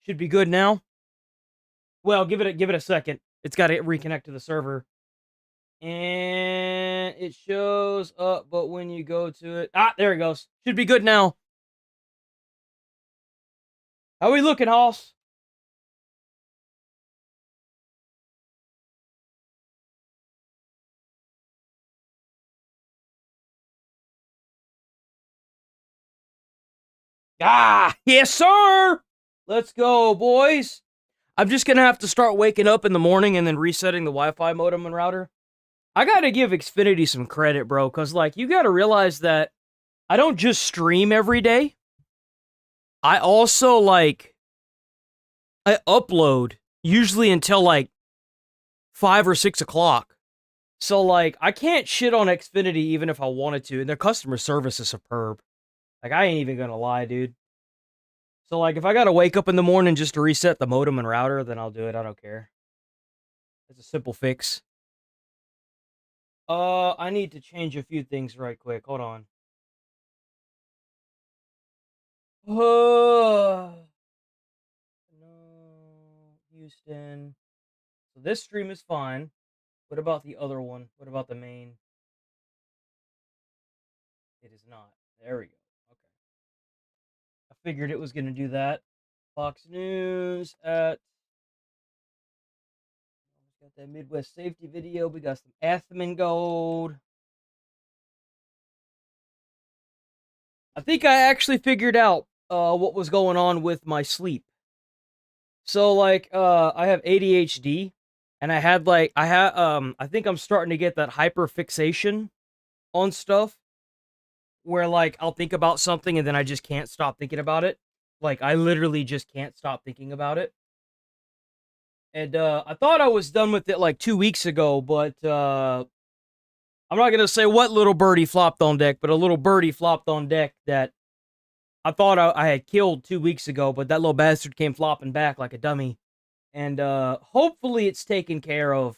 Should be good now. Well, give it a second. It's got to reconnect to the server. And it shows up, but when you go to it... Ah, there it goes. Should be good now. How we looking, Hoss? Ah, yes, sir! Let's go, boys. I'm just gonna have to start waking up in the morning and then resetting the Wi-Fi modem and router. I gotta give Xfinity some credit, bro, because, like, you gotta realize that I don't just stream every day. I also, like, I upload usually until, like, 5 or 6 o'clock. So, like, I can't shit on Xfinity even if I wanted to, and their customer service is superb. Like, I ain't even gonna lie, dude. So, like, if I gotta wake up in the morning just to reset the modem and router, then I'll do it. I don't care. It's a simple fix. I need to change a few things right quick. Hold on. No, Houston. So this stream is fine. What about the other one? What about the main? It is not. There we go. Okay. I figured it was going to do that. Fox News at... Got that Midwest safety video. We got some asmongold. I think I actually figured out what was going on with my sleep. So, like, I have ADHD, and I think I'm starting to get that hyperfixation on stuff, where, like, I'll think about something and then I just can't stop thinking about it. Like, I literally just can't stop thinking about it. And, I thought I was done with it, like, 2 weeks ago, but, I'm not gonna say what little birdie flopped on deck, but a little birdie flopped on deck that I thought I had killed 2 weeks ago, but that little bastard came flopping back like a dummy. And, hopefully it's taken care of.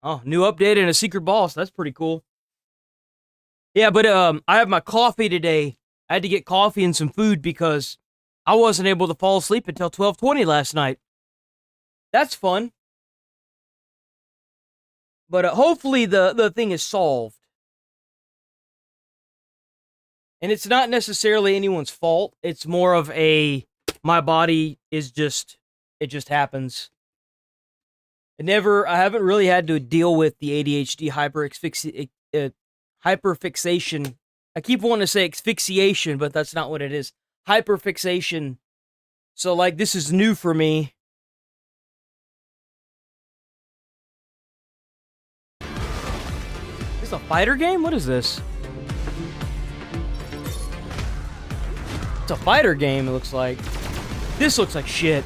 Oh, new update and a secret boss. That's pretty cool. Yeah, but, I have my coffee today. I had to get coffee and some food because I wasn't able to fall asleep until 12:20 last night. That's fun. But, hopefully the thing is solved. And it's not necessarily anyone's fault. It's more of my body is it just happens. I haven't really had to deal with the ADHD hyperfixation. I keep wanting to say asphyxiation, but that's not what it is. Hyperfixation. So, like, this is new for me. Is this a fighter game? What is this? It's a fighter game, it looks like. This looks like shit.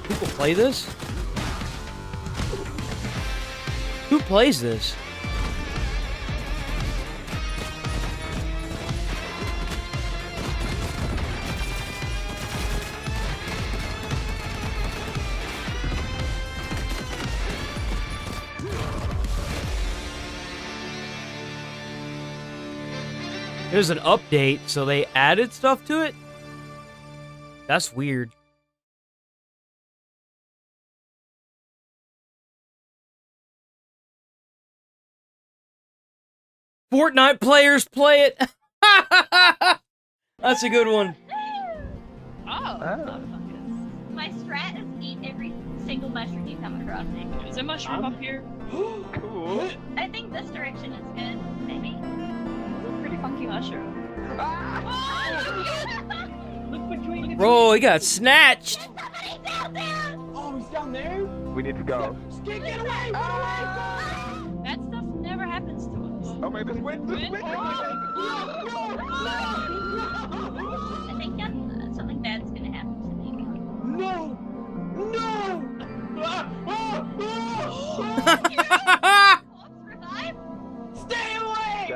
People play this? Who plays this? There's an update, so they added stuff to it? That's weird. Fortnite players play it! That's a good one. Oh. My strat is eat every single mushroom you come across. Is there a mushroom up here? Cool. I think this direction is good, maybe. Pretty funky mushroom. Look between the Bro, he got snatched! Somebody's down there! Oh, he's down there? We need to go. Get away! Run away! That stuff never happens to us. Oh my, this wind, this wind. I think something bad's gonna happen to me. No! No! Revive?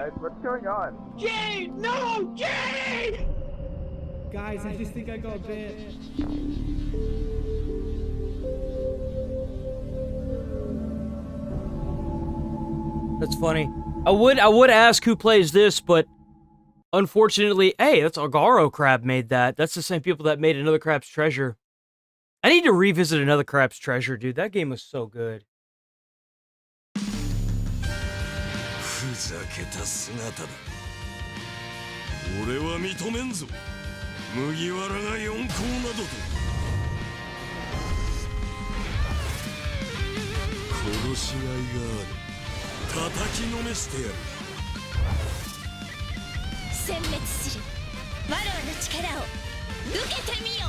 guys? What's going on? Jade! No! Jade! Guys, I just think I got bit. That's funny. I would ask who plays this, but unfortunately, hey, that's Agaro Crab made that. That's the same people that made Another Crab's Treasure. I need to revisit Another Crab's Treasure, dude. That game was so good. ふざけた姿だ。俺は認めんぞ。麦わらが四皇などと。殺しがいがある。叩きのめしてやる。殲滅する。ワロアの力を受けてみよ。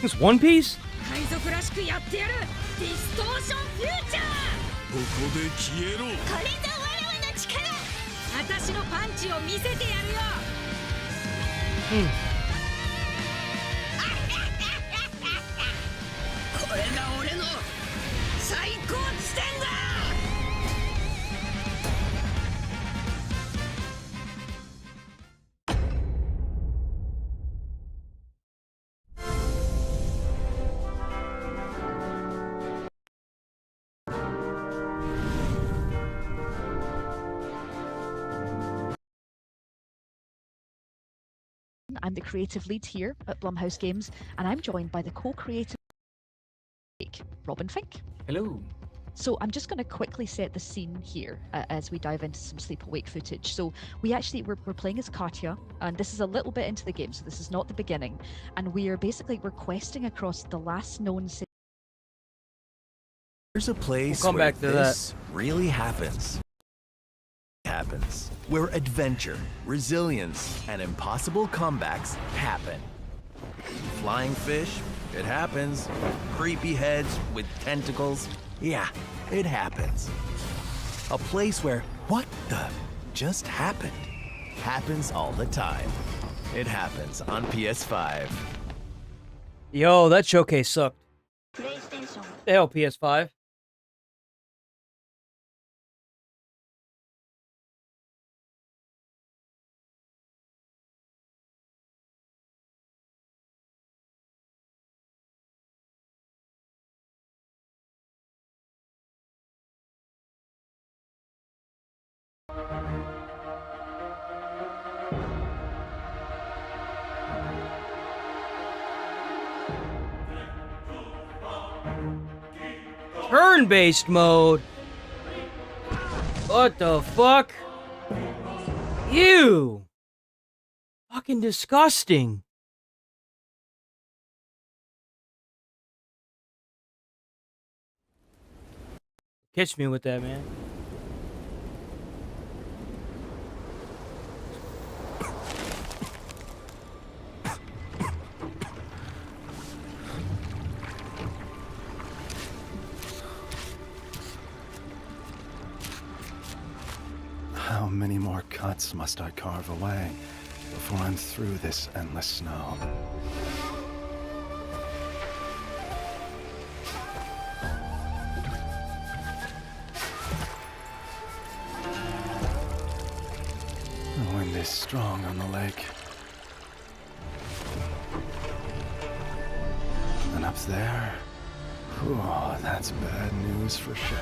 This One Piece? 海賊らしくやってやる。ディストーションフューチャー。ここで消えろ。これぞワロアの力。私のパンチを見せてやるよ。これが俺の最高地点だ。 I'm the creative lead here at Blumhouse Games, and I'm joined by the co-creative Robin Fink. Hello. So I'm just going to quickly set the scene here as we dive into some Sleep Awake footage. So we're playing as Katya, and this is a little bit into the game, so this is not the beginning. And we're questing across the last known city. There's a place We'll come where back to this really happens. Where adventure, resilience, and impossible comebacks happen. Flying fish, it happens. Creepy heads with tentacles, yeah, it happens. A place where what the just happened happens all the time. It happens on PS5. Yo, that showcase sucked. The hell, PS5. Turn-based mode. What the fuck? Ew. Fucking disgusting. Catch me with that, man. How many more cuts must I carve away before I'm through this endless snow? The wind is strong on the lake. And up there, oh, that's bad news for sure.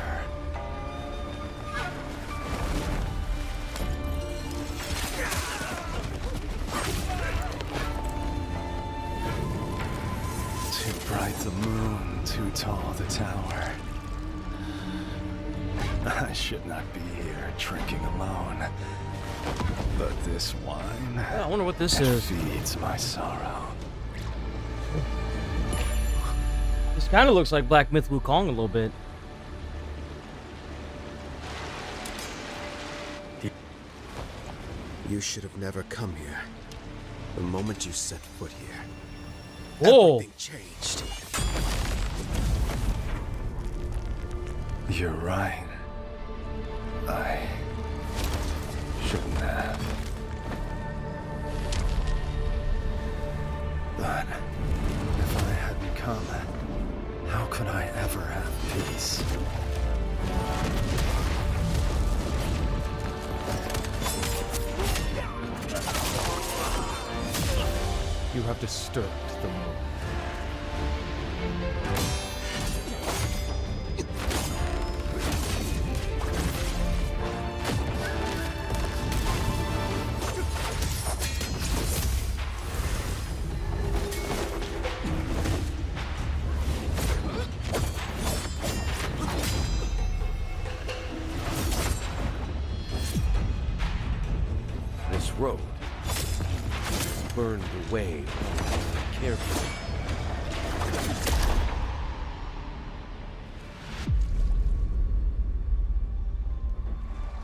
Too bright the moon, too tall the tower. I should not be here drinking alone. But this wine, I wonder what this is. feeds my sorrow. This kind of looks like Black Myth Wukong a little bit. You should have never come here. The moment you set foot here, Whoa. everything changed. You're right. I shouldn't have. But if I hadn't come, how could I ever have peace? You have disturbed the moon. This road burned away carefully.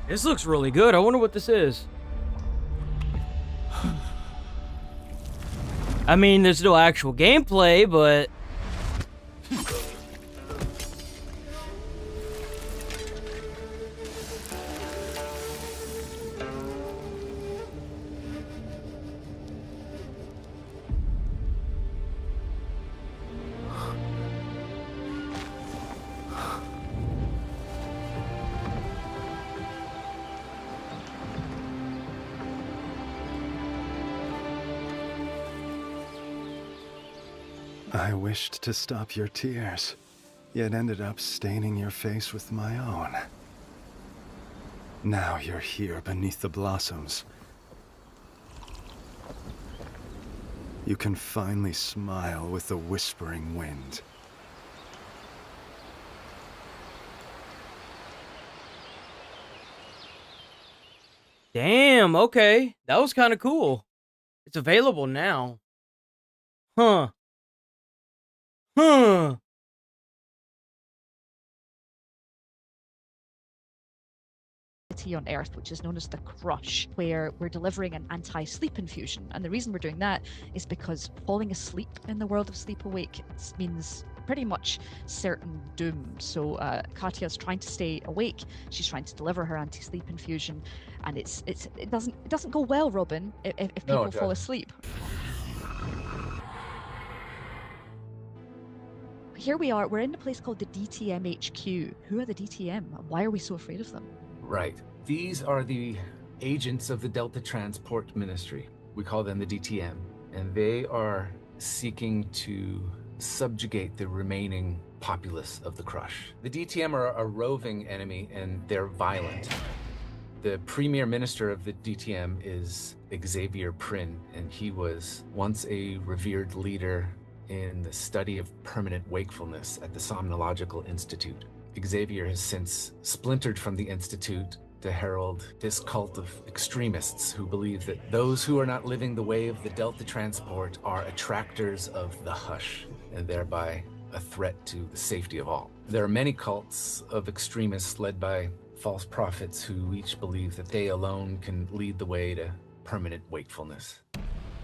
This looks really good. I wonder what this is. I mean, there's no actual gameplay, but... I wished to stop your tears, yet ended up staining your face with my own. Now you're here beneath the blossoms. You can finally smile with the whispering wind. Damn, okay. That was kind of cool. It's available now. Huh. Huh. On Earth, which is known as the Crush, where we're delivering an anti-sleep infusion. And the reason we're doing that is because falling asleep in the world of Sleep Awake means pretty much certain doom. So Katya's trying to stay awake. She's trying to deliver her anti-sleep infusion, and it doesn't go well, Robin, if people fall asleep. Here we are. We're in a place called the DTM HQ. Who are the DTM? Why are we so afraid of them? Right. These are the agents of the Delta Transport Ministry. We call them the DTM. And they are seeking to subjugate the remaining populace of the Crush. The DTM are a roving enemy, and they're violent. The premier minister of the DTM is Xavier Prin, and he was once a revered leader in the study of permanent wakefulness at the Somnological Institute. Xavier has since splintered from the Institute to herald this cult of extremists who believe that those who are not living the way of the Delta Transport are attractors of the Hush, and thereby a threat to the safety of all. There are many cults of extremists led by false prophets who each believe that they alone can lead the way to permanent wakefulness.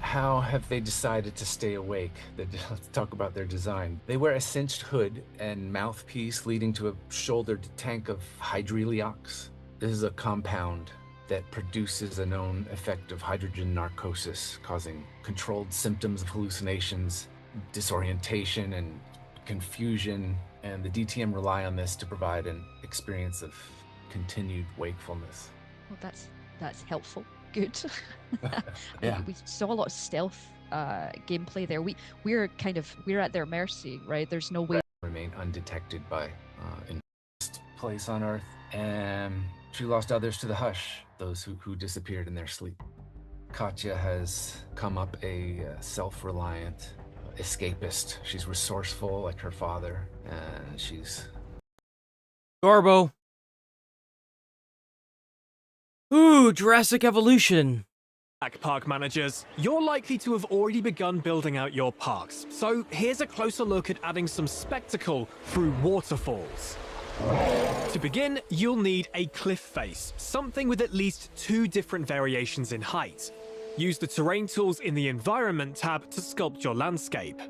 How have they decided to stay awake? Let's talk about their design. They wear a cinched hood and mouthpiece leading to a shouldered tank of hydreliox. This is a compound that produces a known effect of hydrogen narcosis, causing controlled symptoms of hallucinations, disorientation, and confusion. And the DTM rely on this to provide an experience of continued wakefulness. Well, that's helpful. Good. Yeah. We saw a lot of stealth gameplay there. We're at their mercy, right? There's no way. Remain undetected by in place on Earth, and she lost others to the Hush, those who disappeared in their sleep. Katya has come up a self-reliant escapist. She's resourceful like her father, and she's Garbo. Ooh, Jurassic Evolution. Park managers, you're likely to have already begun building out your parks. So here's a closer look at adding some spectacle through waterfalls. To begin, you'll need a cliff face, something with at least 2 different variations in height. Use the terrain tools in the Environment tab to sculpt your landscape.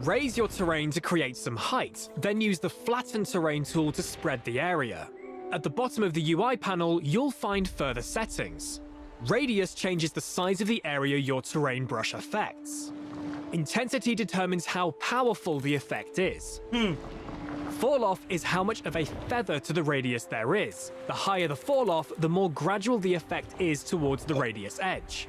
Raise your terrain to create some height, then use the Flatten Terrain tool to spread the area. At the bottom of the UI panel, you'll find further settings. Radius changes the size of the area your terrain brush affects. Intensity determines how powerful the effect is. Fall off is how much of a feather to the radius there is. The higher the fall off, the more gradual the effect is towards the radius edge.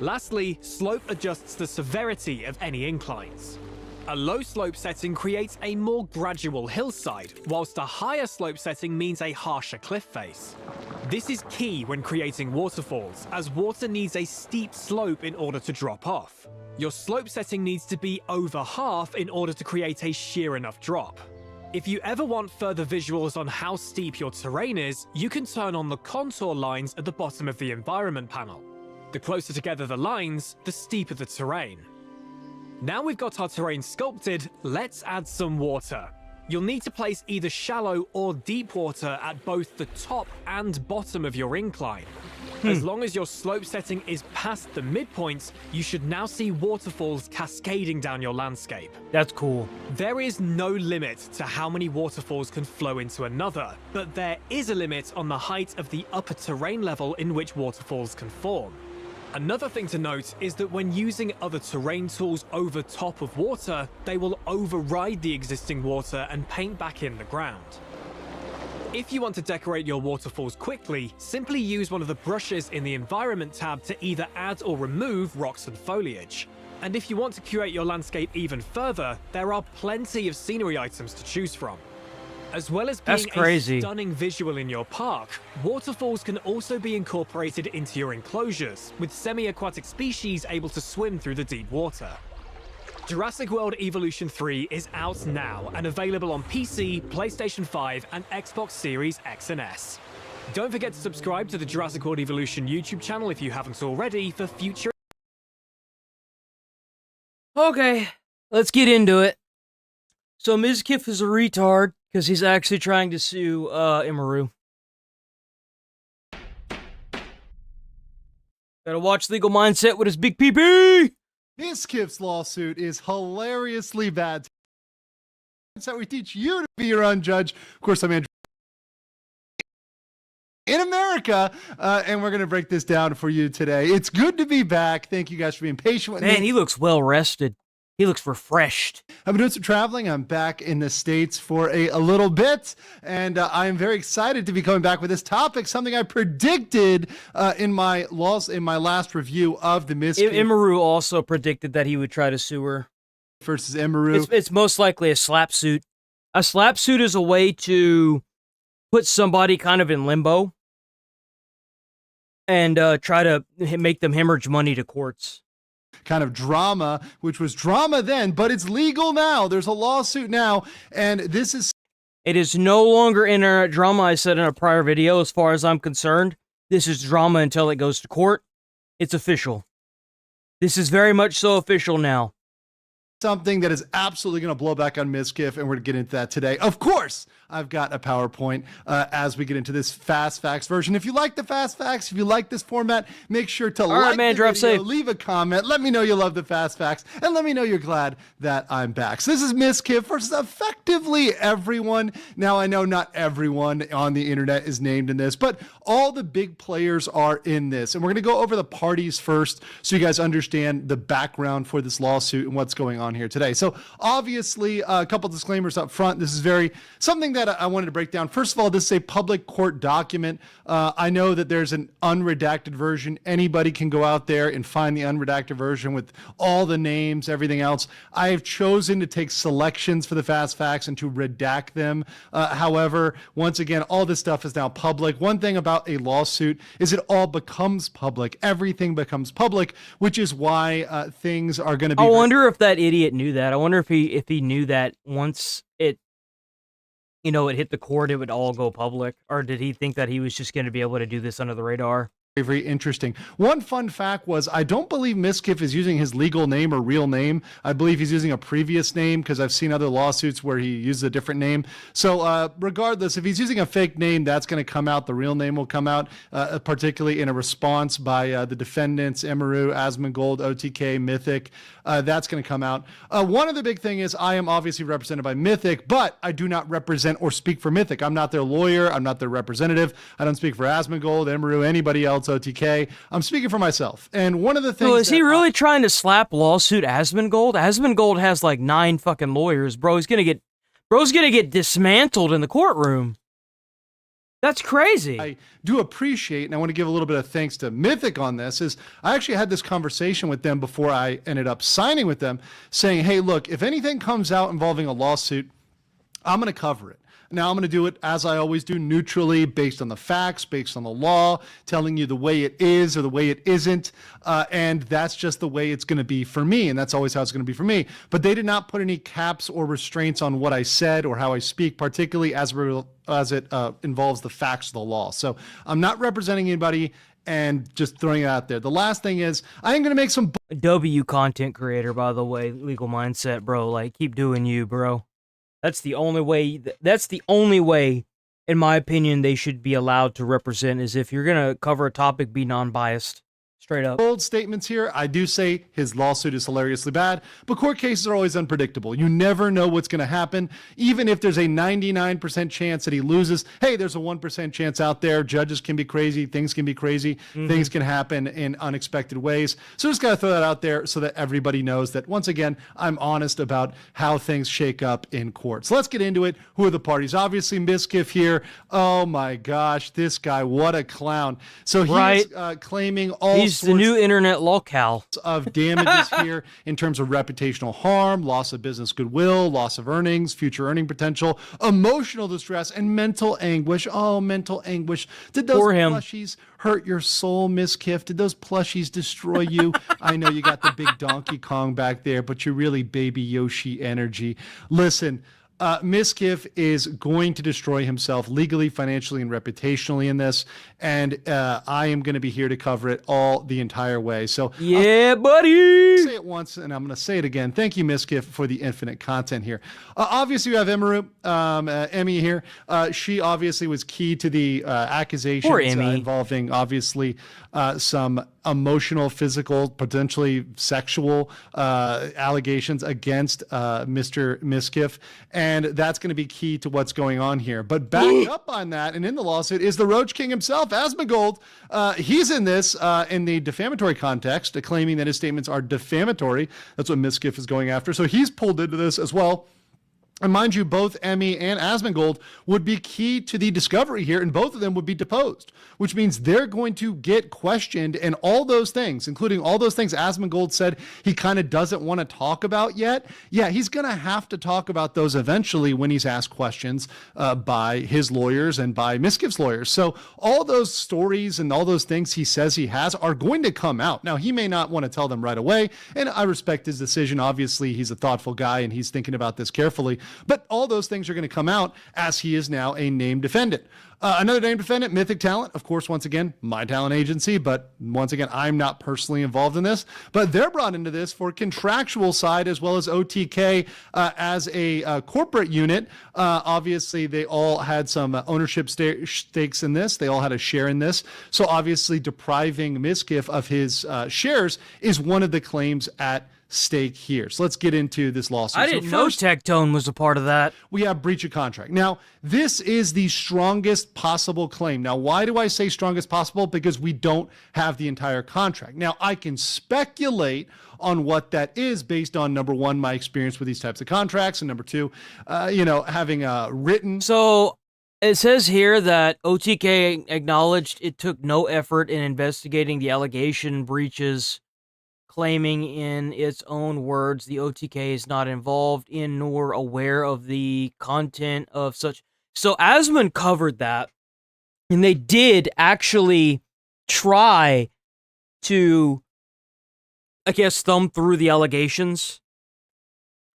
Lastly, slope adjusts the severity of any inclines. A low slope setting creates a more gradual hillside, whilst a higher slope setting means a harsher cliff face. This is key when creating waterfalls, as water needs a steep slope in order to drop off. Your slope setting needs to be over half in order to create a sheer enough drop. If you ever want further visuals on how steep your terrain is, you can turn on the contour lines at the bottom of the environment panel. The closer together the lines, the steeper the terrain. Now we've got our terrain sculpted, let's add some water. You'll need to place either shallow or deep water at both the top and bottom of your incline. As long as your slope setting is past the midpoints, you should now see waterfalls cascading down your landscape. That's cool. There is no limit to how many waterfalls can flow into another, but there is a limit on the height of the upper terrain level in which waterfalls can form. Another thing to note is that when using other terrain tools over top of water, they will override the existing water and paint back in the ground. If you want to decorate your waterfalls quickly, simply use one of the brushes in the Environment tab to either add or remove rocks and foliage. And if you want to curate your landscape even further, there are plenty of scenery items to choose from. As well as being a stunning visual in your park, waterfalls can also be incorporated into your enclosures, with semi-aquatic species able to swim through the deep water. Jurassic World Evolution 3 is out now and available on PC, PlayStation 5, and Xbox Series X and S. Don't forget to subscribe to the Jurassic World Evolution YouTube channel if you haven't already for future... Okay, let's get into it. So Mizkif is a retard because he's actually trying to sue Imaru. Gotta watch Legal Mindset with his big PP. Mizkif's lawsuit is hilariously bad. It's how we teach you to be your own judge. Of course, I'm Andrew. In America, and we're going to break this down for you today. It's good to be back. Thank you guys for being patient with me. Man, he looks well rested. He looks refreshed. I've been doing some traveling. I'm back in the States for a little bit, and I'm very excited to be coming back with this topic, something I predicted in my last review of the Mizkif. Imaru also predicted that he would try to sue her. Versus Imaru. It's most likely a slap suit. A slap suit is a way to put somebody kind of in limbo and try to make them hemorrhage money to courts. Kind of drama, which was drama then, but it's legal now. There's a lawsuit now, and this is... It is no longer internet drama, I said in a prior video, as far as I'm concerned. This is drama until it goes to court. It's official. This is very much so official now. Something that is absolutely going to blow back on Mizkif, and we're going to get into that today. Of course, I've got a PowerPoint as we get into this Fast Facts version. If you like the Fast Facts, if you like this format, make sure to like the video, leave a comment, let me know you love the Fast Facts, and let me know you're glad that I'm back. So this is Mizkif versus effectively everyone. Now, I know not everyone on the internet is named in this, but all the big players are in this. And we're going to go over the parties first so you guys understand the background for this lawsuit and what's going on here today. So obviously a couple disclaimers up front. This is something that I wanted to break down. First of all, this is a public court document. I know that there's an unredacted version. Anybody can go out there and find the unredacted version with all the names, everything else. I have chosen to take selections for the Fast Facts and to redact them. However, once again, all this stuff is now public. One thing about a lawsuit is it all becomes public. Everything becomes public, which is why things are going to be... I wonder if that idiot knew that. I wonder if he knew that once it hit the court, it would all go public, or did he think that he was just going to be able to do this under the radar? Very interesting. One fun fact was, I don't believe Mizkif is using his legal name or real name. I believe he's using a previous name because I've seen other lawsuits where he uses a different name. So regardless, if he's using a fake name, that's going to come out. The real name will come out, particularly in a response by the defendants, Imaru, asmongold, OTK, Mythic. That's going to come out. One of the big thing is I am obviously represented by Mythic, but I do not represent or speak for Mythic. I'm not their lawyer. I'm not their representative. I don't speak for asmongold, Imaru, anybody else, OTK. I'm speaking for myself. And one of the things... So is he really trying to slap lawsuit Asmongold? Asmongold has like 9 fucking lawyers, bro. Bro's gonna get dismantled in the courtroom. That's crazy. I do appreciate, and I want to give a little bit of thanks to Mythic on this, is I actually had this conversation with them before I ended up signing with them, saying, hey, look, if anything comes out involving a lawsuit, I'm going to cover it. Now, I'm going to do it as I always do, neutrally, based on the facts, based on the law, telling you the way it is or the way it isn't. And that's just the way it's going to be for me. And that's always how it's going to be for me. But they did not put any caps or restraints on what I said or how I speak, particularly as it involves the facts of the law. So I'm not representing anybody and just throwing it out there. The last thing is, I am going to make some W content creator, by the way, legal mindset, bro. Like, keep doing you, bro. That's the only way, in my opinion, they should be allowed to represent, is if you're going to cover a topic, be non-biased. Straight up. Bold statements here. I do say his lawsuit is hilariously bad, but court cases are always unpredictable. You never know what's going to happen. Even if there's a 99% chance that he loses, hey, there's a 1% chance out there. Judges can be crazy. Things can be crazy. Things can happen in unexpected ways. So just got to throw that out there so that everybody knows that, once again, I'm honest about how things shake up in court. So let's get into it. Who are the parties? Obviously, Miskiff here. Oh my gosh, this guy, what a clown. So he's claiming all He's the new internet locale of damages here in terms of reputational harm, loss of business goodwill, loss of earnings, future earning potential, emotional distress, and mental anguish. Oh, mental anguish. Did those plushies hurt your soul, Miss Kiff? Did those plushies destroy you? I know you got the big Donkey Kong back there, but you're really baby Yoshi energy. Listen, Miskiff is going to destroy himself legally, financially, and reputationally in this, and I am going to be here to cover it all the entire way. So yeah, buddy. Say it once, and I'm going to say it again. Thank you, Miskiff, for the infinite content here. Obviously, we have Emmy here. She obviously was key to the accusations involving obviously some emotional, physical, potentially sexual allegations against Mr. Miskiff. And that's going to be key to what's going on here. But back up on that and in the lawsuit is the Roach King himself, Asmongold. He's in this in the defamatory context, claiming that his statements are defamatory. That's what Miskiff is going after. So he's pulled into this as well. And mind you, both Emmy and Asmongold would be key to the discovery here, and both of them would be deposed, which means they're going to get questioned, and all those things, including all those things Asmongold said he kind of doesn't want to talk about yet. Yeah, he's going to have to talk about those eventually when he's asked questions by his lawyers and by Miskiff's lawyers. So all those stories and all those things he says he has are going to come out. Now, he may not want to tell them right away, and I respect his decision. Obviously, he's a thoughtful guy, and he's thinking about this carefully. But all those things are going to come out as he is now a named defendant. Another named defendant, Mythic Talent. Of course, once again, my talent agency. But once again, I'm not personally involved in this. But they're brought into this for contractual side as well as OTK as a corporate unit. Obviously, they all had some ownership stakes in this. They all had a share in this. So obviously, depriving Miskiff of his shares is one of the claims at stake here. So let's get into this lawsuit. I didn't know Tectone was a part of that. We have breach of contract. Now, this is the strongest possible claim. Now, why do I say strongest possible? Because we don't have the entire contract. Now, I can speculate on what that is based on, number one, my experience with these types of contracts, and number two, having a written. So it says here that OTK acknowledged it took no effort in investigating the allegation breaches, claiming in its own words the OTK is not involved in nor aware of the content of such. So Asmon covered that, and they did actually try to, I guess, thumb through the allegations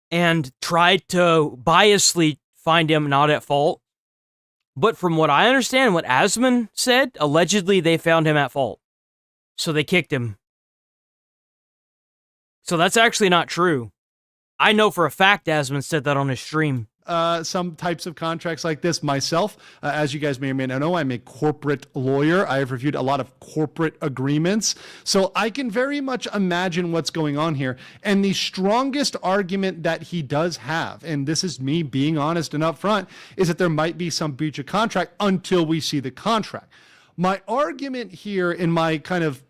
and tried to biasly find him not at fault. But from what I understand, what Asmon said, allegedly they found him at fault. So they kicked him. So that's actually not true. I know for a fact Asmon said that on his stream. Some types of contracts like this myself, as you guys may or may not know, I'm a corporate lawyer. I have reviewed a lot of corporate agreements. So I can very much imagine what's going on here. And the strongest argument that he does have, and this is me being honest and upfront, is that there might be some breach of contract until we see the contract. My argument here in my kind of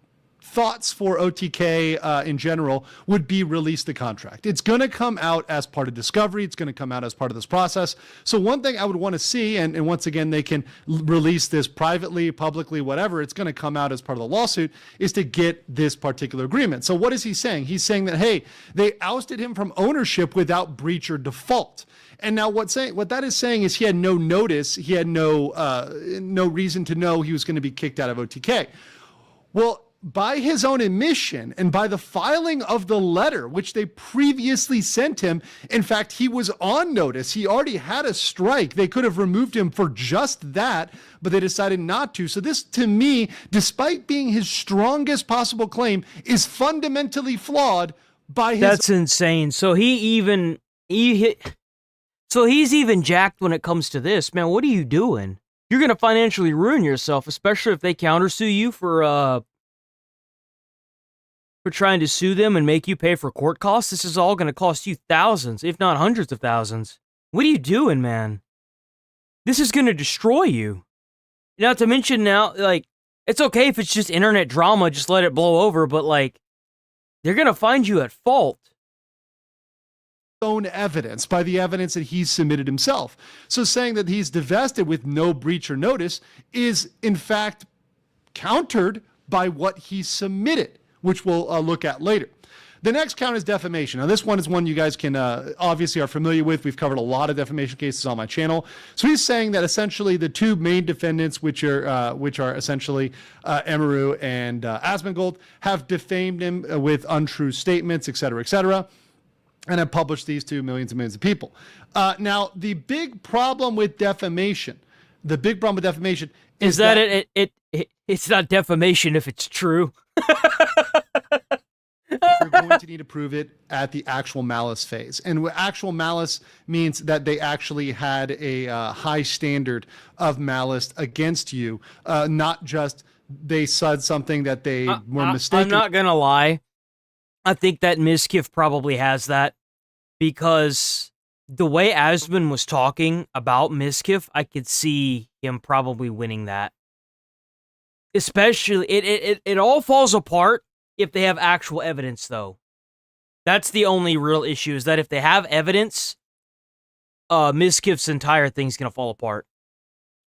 thoughts for OTK in general would be release the contract. It's going to come out as part of discovery. It's going to come out as part of this process. So one thing I would want to see, and once again, they can release this privately, publicly, whatever, it's going to come out as part of the lawsuit, is to get this particular agreement. So what is he saying? He's saying that, hey, they ousted him from ownership without breach or default. And now what that is saying is he had no notice, he had no reason to know he was going to be kicked out of OTK. Well, by his own admission and by the filing of the letter, which they previously sent him, in fact, he was on notice. He already had a strike. They could have removed him for just that, but they decided not to. So this, to me, despite being his strongest possible claim, is fundamentally flawed by his... That's insane. So So he's even jacked when it comes to this. Man, what are you doing? You're going to financially ruin yourself, especially if they countersue you for trying to sue them and make you pay for court costs. This is all going to cost you thousands, if not hundreds of thousands. What are you doing, man? This is going to destroy you. Not to mention now, like, it's okay if it's just internet drama, just let it blow over, but, like, they're going to find you at fault. Own evidence, by the evidence that he's submitted himself. So saying that he's divested with no breach or notice is in fact countered by what he submitted, which we'll look at later. The next count is defamation. Now this one is one you guys can obviously are familiar with. We've covered a lot of defamation cases on my channel. So he's saying that essentially the two main defendants, which are essentially Emaru and Asmongold, have defamed him with untrue statements, etc., and have published these to millions and millions of people. Now, the big problem with defamation, is that it's not defamation if it's true. You're going to need to prove it at the actual malice phase. And actual malice means that they actually had a high standard of malice against you, not just they said something that they were mistaken. I'm not going to lie. I think that Mizkif probably has that, because the way Asmon was talking about Mizkif, I could see him probably winning that. Especially, it all falls apart if they have actual evidence, though. That's the only real issue, is that if they have evidence, Mizkif's entire thing's going to fall apart.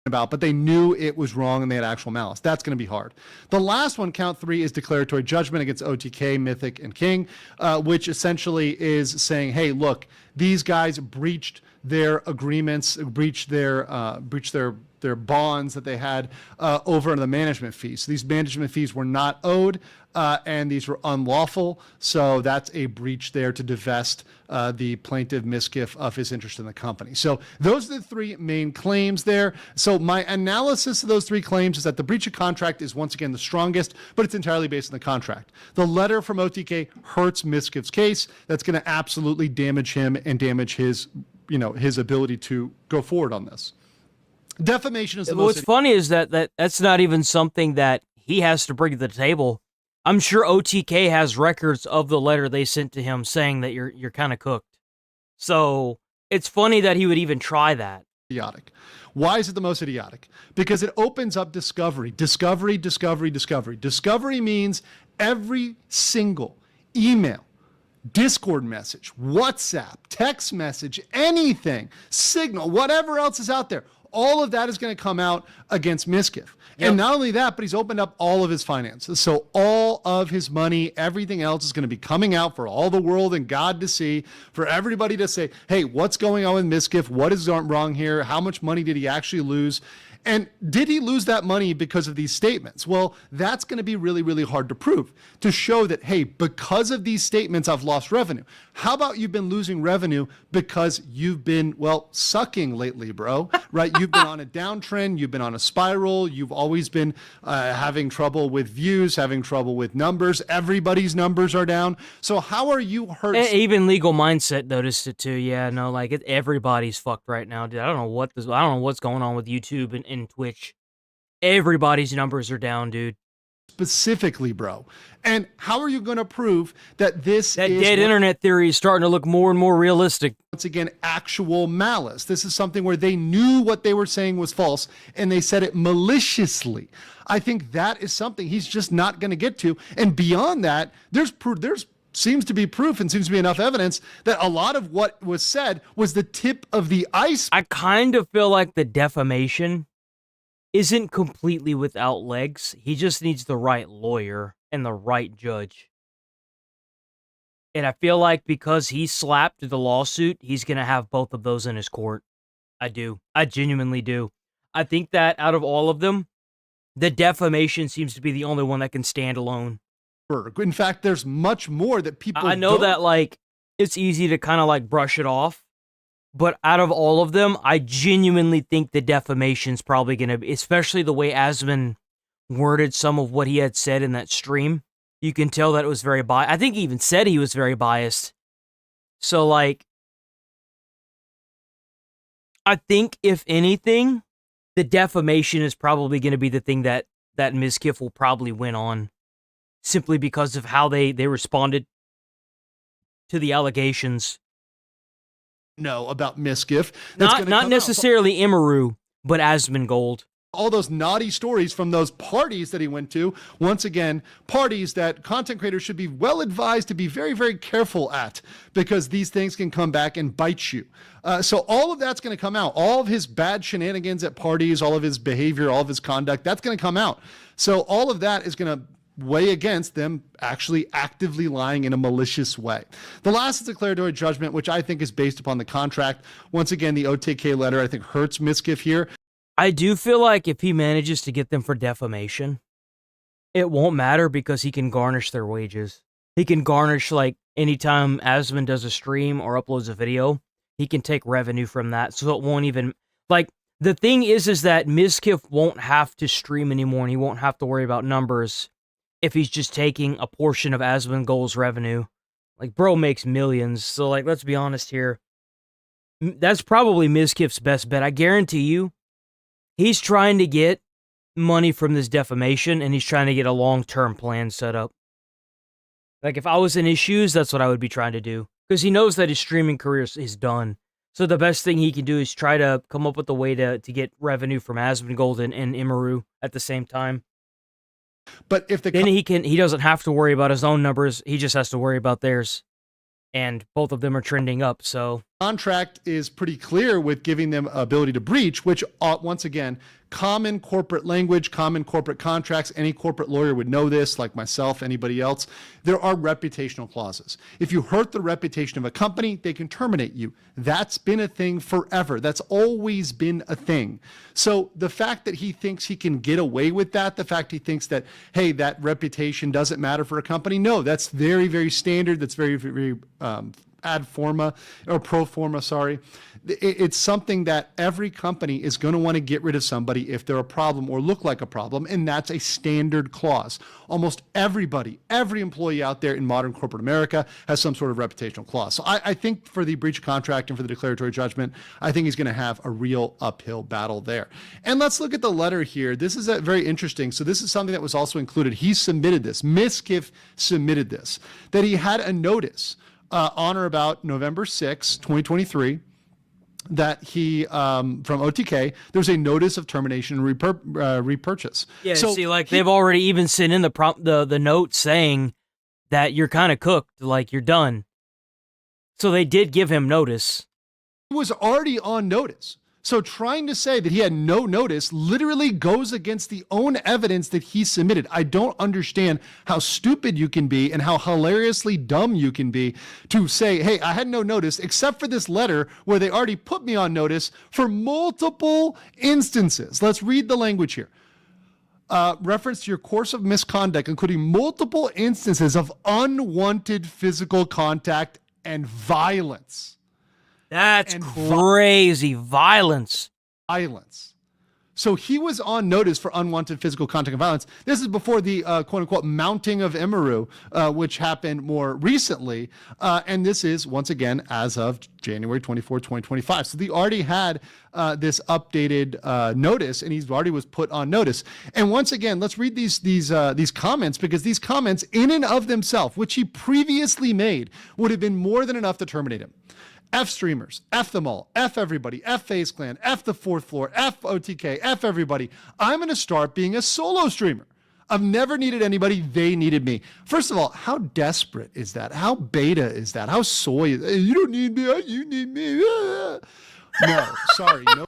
But they knew it was wrong and they had actual malice. That's going to be hard. The last one, count 3, is declaratory judgment against OTK, Mythic, and King, which essentially is saying, hey, look, these guys breached their agreements, breached their bonds that they had over the management fees. So these management fees were not owed, and these were unlawful. So that's a breach there to divest the plaintiff Mizkif of his interest in the company. So those are the three main claims there. So my analysis of those three claims is that the breach of contract is once again the strongest, but it's entirely based on the contract. The letter from OTK hurts Mizkif's case. That's going to absolutely damage him and damage his ability to go forward on this. Defamation is the most... What's funny is that's not even something that he has to bring to the table. I'm sure OTK has records of the letter they sent to him saying that you're kind of cooked. So it's funny that he would even try that. Idiotic. Why is it the most idiotic? Because it opens up discovery. Discovery means every single email, Discord message, WhatsApp, text message, anything, Signal, whatever else is out there, all of that is going to come out against Mizkif. Yep. And not only that, but he's opened up all of his finances. So all of his money, everything else is going to be coming out for all the world and God to see, for everybody to say, hey, what's going on with Mizkif? What is wrong here? How much money did he actually lose? And did he lose that money because of these statements? Well, that's going to be really, really hard to prove, to show that, hey, because of these statements, I've lost revenue. How about you've been losing revenue because you've been, sucking lately, bro, right? You've been on a downtrend. You've been on a spiral. You've always been having trouble with views, having trouble with numbers. Everybody's numbers are down. So how are you hurt? Even Legal Mindset noticed it too. Yeah, no, everybody's fucked right now, dude. I don't know what's going on with YouTube and Twitch. Everybody's numbers are down, dude. specifically, bro. And how are you going to prove that this That is dead internet theory is starting to look more and more realistic. once again actual malice? This is something where they knew what they were saying was false and they said it maliciously. I think that is something he's just not going to get to. And beyond that, there's seems to be proof and seems to be enough evidence that a lot of what was said was the tip of the ice. I kind of feel like the defamation isn't completely without legs. He just needs the right lawyer and the right judge. And I feel like because he slapped the lawsuit, he's going to have both of those in his court. I do. I genuinely do. I think that out of all of them, the defamation seems to be the only one that can stand alone. In fact, there's much more that people I know that, like, it's easy to kind of, like, brush it off. But out of all of them, I genuinely think the defamation's probably going to be, especially the way Asmon worded some of what he had said in that stream. You can tell that it was very biased. I think he even said he was very biased. So, like, I think, if anything, the defamation is probably going to be the thing that Mizkif will probably win on. Simply because of how they responded to the allegations. No, about Mizkif. Not necessarily Immaru, but Asmongold. All those naughty stories from those parties that he went to. Once again, parties that content creators should be well advised to be very, very careful at, because these things can come back and bite you. So all of that's going to come out. All of his bad shenanigans at parties, all of his behavior, all of his conduct, that's going to come out. So all of that is going to weigh against them actually actively lying in a malicious way. The last is declaratory judgment, which I think is based upon the contract. Once again, the OTK letter, I think, hurts Mizkif here. I do feel like if he manages to get them for defamation, it won't matter because he can garnish their wages. He can garnish, like, anytime Asmon does a stream or uploads a video, he can take revenue from that. So it won't even, like, the thing is that Mizkif won't have to stream anymore and he won't have to worry about numbers if he's just taking a portion of Asmongold's revenue. Like, bro makes millions, so, like, let's be honest here. That's probably Mizkif's best bet. I guarantee you, he's trying to get money from this defamation, and he's trying to get a long-term plan set up. Like, if I was in his shoes, that's what I would be trying to do. Because he knows that his streaming career is done. So the best thing he can do is try to come up with a way to get revenue from Asmongold and Immaru at the same time. But if then he doesn't have to worry about his own numbers. He just has to worry about theirs, and both of them are trending up. So contract is pretty clear with giving them ability to breach, which once again, common corporate language, common corporate contracts. Any corporate lawyer would know this, like myself, anybody else. There are reputational clauses. If you hurt the reputation of a company, they can terminate you. That's been a thing forever. That's always been a thing. So the fact that he thinks he can get away with that, the fact he thinks that, hey, that reputation doesn't matter for a company, no, that's very, very standard. That's very, very ad forma or pro forma, sorry. It's something that every company is going to want to get rid of somebody if they're a problem or look like a problem, and that's a standard clause. Almost everybody, every employee out there in modern corporate America has some sort of reputational clause. So I think for the breach of contract and for the declaratory judgment, I think he's going to have a real uphill battle there. And let's look at the letter here. This is very interesting. So this is something that was also included. He submitted this. Mizkif submitted this, that he had a notice on or about November 6, 2023, that he, from OTK, there's a notice of termination and repurchase. Yeah, so see, like, they've already even sent in the note saying that you're kind of cooked, like, you're done. So they did give him notice. He was already on notice. So trying to say that he had no notice literally goes against the own evidence that he submitted. I don't understand how stupid you can be and how hilariously dumb you can be to say, hey, I had no notice except for this letter where they already put me on notice for multiple instances. Let's read the language here. Reference to your course of misconduct, including multiple instances of unwanted physical contact and violence. That's crazy. Violence. So he was on notice for unwanted physical contact and violence. This is before the quote unquote mounting of Emaru, which happened more recently. And this is, once again, as of January 24, 2025. So they already had this updated notice, and he's already was put on notice. And once again, let's read these comments, because these comments in and of themselves, which he previously made, would have been more than enough to terminate him. F streamers, F them all, F everybody, F FaZe Clan, F the fourth floor, F OTK, F everybody. I'm going to start being a solo streamer. I've never needed anybody. They needed me. First of all, how desperate is that? How beta is that? How soy is that? You don't need me. You need me. No, sorry. No.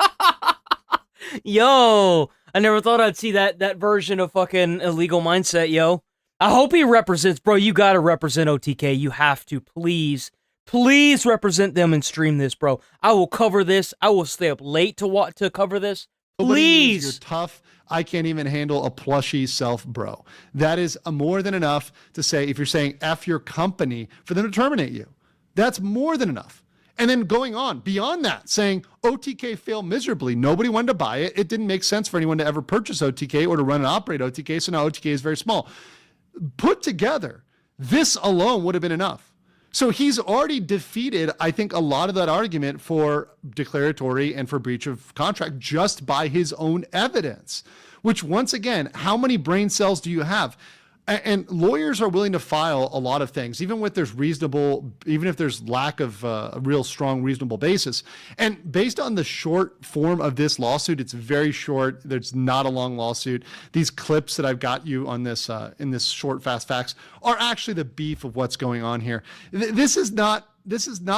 Yo, I never thought I'd see that version of fucking illegal mindset, yo. I hope he represents, bro. You gotta represent OTK. You have to, please. Please represent them and stream this, bro. I will cover this. I will stay up late to cover this. Please. You're tough. I can't even handle a plushy self, bro. That is more than enough to say, if you're saying F your company, for them to terminate you. That's more than enough. And then going on beyond that, saying OTK failed miserably. Nobody wanted to buy it. It didn't make sense for anyone to ever purchase OTK or to run and operate OTK. So now OTK is very small. Put together, this alone would have been enough. So he's already defeated, I think, a lot of that argument for declaratory and for breach of contract just by his own evidence, which, once again, how many brain cells do you have? And lawyers are willing to file a lot of things, even if there's lack of a real strong, reasonable basis. And based on the short form of this lawsuit, it's very short. There's not a long lawsuit. These clips that I've got you on this in this short fast facts are actually the beef of what's going on here. This is not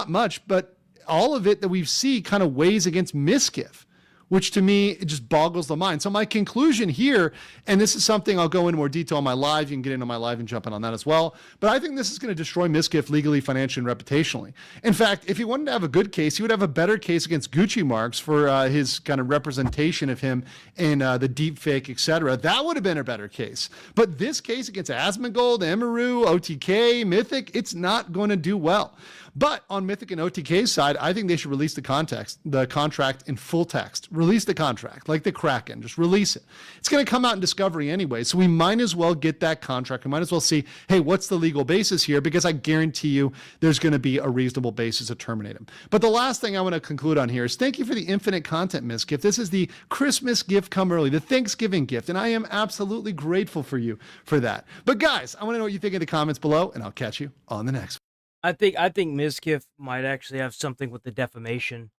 much, but all of it that we see kind of weighs against Miskiff, which to me, it just boggles the mind. So my conclusion here, and this is something I'll go into more detail on my live. You can get into my live and jump in on that as well. But I think this is going to destroy Miskiff legally, financially, and reputationally. In fact, if he wanted to have a good case, he would have a better case against Gucci Marks for his kind of representation of him in the deep fake, etc. That would have been a better case. But this case against Asmongold, Emaru, OTK, Mythic, it's not going to do well. But on Mythic and OTK's side, I think they should release the contract in full text. Release the contract, like the Kraken. Just release it. It's going to come out in Discovery anyway, so we might as well get that contract. We might as well see, hey, what's the legal basis here? Because I guarantee you there's going to be a reasonable basis to terminate him. But the last thing I want to conclude on here is thank you for the infinite content, Miskiff. This is the Christmas gift come early, the Thanksgiving gift, and I am absolutely grateful for you for that. But guys, I want to know what you think in the comments below, and I'll catch you on the next one. I think Miskiff might actually have something with the defamation.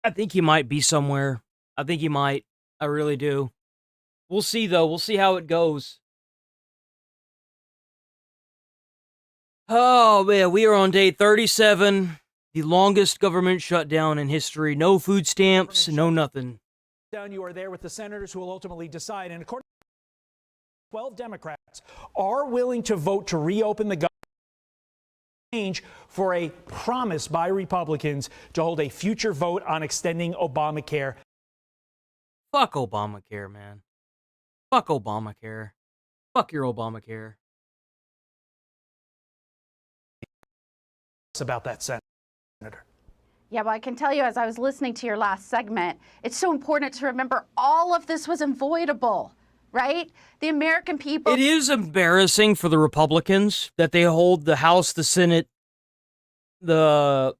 I think he might be somewhere. I think he might. I really do. We'll see, though. We'll see how it goes. Oh, man. We are on day 37. The longest government shutdown in history. No food stamps, no nothing. You are there with the senators who will ultimately decide. And according to 12 Democrats are willing to vote to reopen the government for a promise by Republicans to hold a future vote on extending Obamacare. Fuck Obamacare, man. Fuck Obamacare. Fuck your Obamacare. It's about that, Senator. Yeah, well, I can tell you, as I was listening to your last segment, it's so important to remember all of this was unavoidable. Right? The American people. It is embarrassing for the Republicans that they hold the House, the Senate, the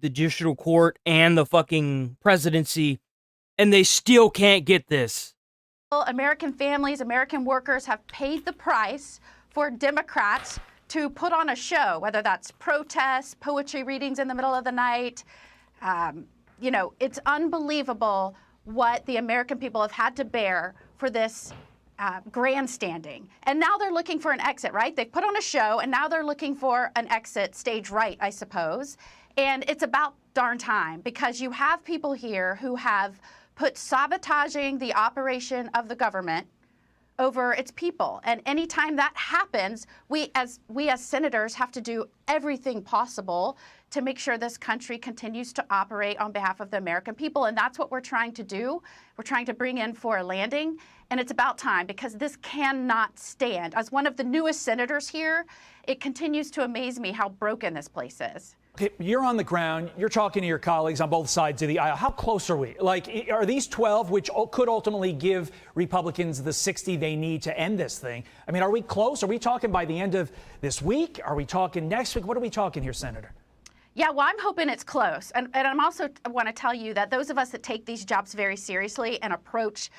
judicial court, and the fucking presidency, and they still can't get this. American families, American workers have paid the price for Democrats to put on a show, whether that's protests, poetry readings in the middle of the night. It's unbelievable what the American people have had to bear for this grandstanding. And now they're looking for an exit, right? They put on a show, and now they're looking for an exit, stage right, I suppose. And it's about darn time, because you have people here who have put sabotaging the operation of the government over its people. And anytime that happens, we as senators have to do everything possible to make sure this country continues to operate on behalf of the American people. And that's what we're trying to do. We're trying to bring in for a landing. And it's about time, because this cannot stand. As one of the newest senators here, it continues to amaze me how broken this place is. You're on the ground. You're talking to your colleagues on both sides of the aisle. How close are we? Like, are these 12, which could ultimately give Republicans the 60 they need to end this thing? I mean, are we close? Are we talking by the end of this week? Are we talking next week? What are we talking here, Senator? Yeah, well, I'm hoping it's close. And I'm also want to tell you that those of us that take these jobs very seriously and approach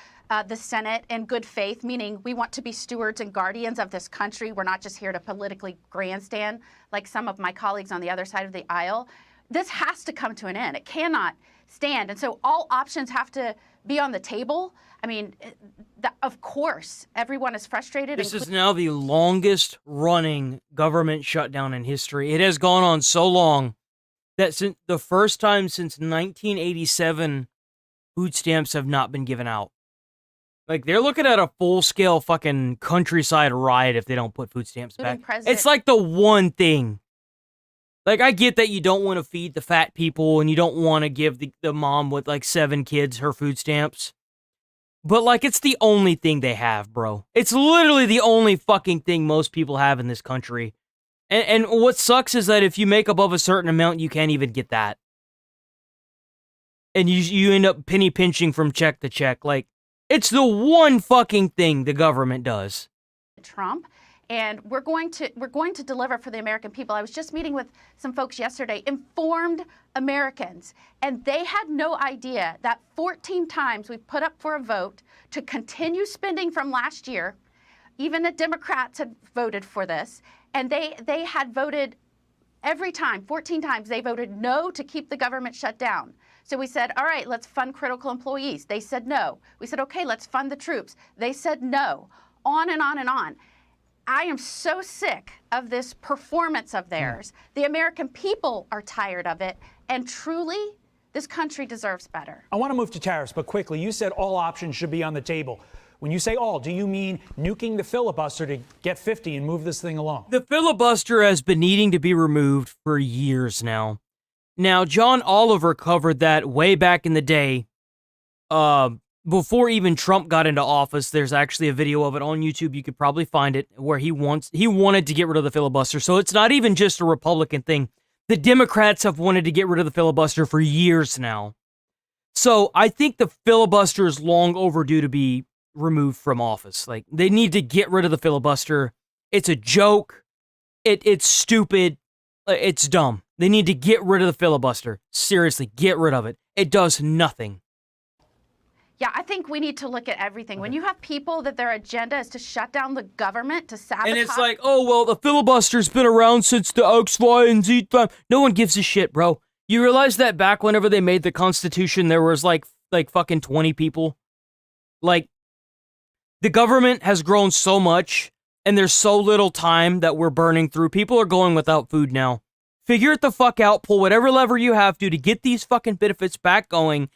the Senate in good faith, meaning we want to be stewards and guardians of this country. We're not just here to politically grandstand like some of my colleagues on the other side of the aisle. This has to come to an end. It cannot stand. And so all options have to be on the table. I mean, of course, everyone is frustrated. This is now the longest running government shutdown in history. It has gone on so long that since the first time since 1987, food stamps have not been given out. Like, they're looking at a full-scale fucking countryside riot if they don't put food stamps back. It's like the one thing. Like, I get that you don't want to feed the fat people and you don't want to give the mom with, like, 7 kids her food stamps. But, like, it's the only thing they have, bro. It's literally the only fucking thing most people have in this country. And what sucks is that if you make above a certain amount, you can't even get that. And you end up penny pinching from check to check. Like, it's the one fucking thing the government does. Trump, and we're going to deliver for the American people. I was just meeting with some folks yesterday, informed Americans, and they had no idea that 14 times we've put up for a vote to continue spending from last year. Even the Democrats had voted for this, and they had voted every time, 14 times, they voted no to keep the government shut down. So we said, all right, let's fund critical employees. They said no. We said, okay, let's fund the troops. They said no. On and on and on. I am so sick of this performance of theirs. The American people are tired of it. And truly, this country deserves better. I want to move to tariffs, but quickly, you said all options should be on the table. When you say all, do you mean nuking the filibuster to get 50 and move this thing along? The filibuster has been needing to be removed for years now. Now, John Oliver covered that way back in the day. Before even Trump got into office, there's actually a video of it on YouTube. You could probably find it where he wanted to get rid of the filibuster. So it's not even just a Republican thing. The Democrats have wanted to get rid of the filibuster for years now. So I think the filibuster is long overdue to be removed from office. Like, they need to get rid of the filibuster. It's a joke. It's stupid. It's dumb. They need to get rid of the filibuster. Seriously, get rid of it. It does nothing. Yeah, I think we need to look at everything. When you have people that their agenda is to shut down the government, to sabotage... And it's like, oh, well, the filibuster's been around since the X, Y, and Z time. No one gives a shit, bro. You realize that back whenever they made the Constitution, there was like fucking 20 people? Like, the government has grown so much, and there's so little time that we're burning through. People are going without food now. Figure it the fuck out. Pull whatever lever you have to get these fucking benefits back going.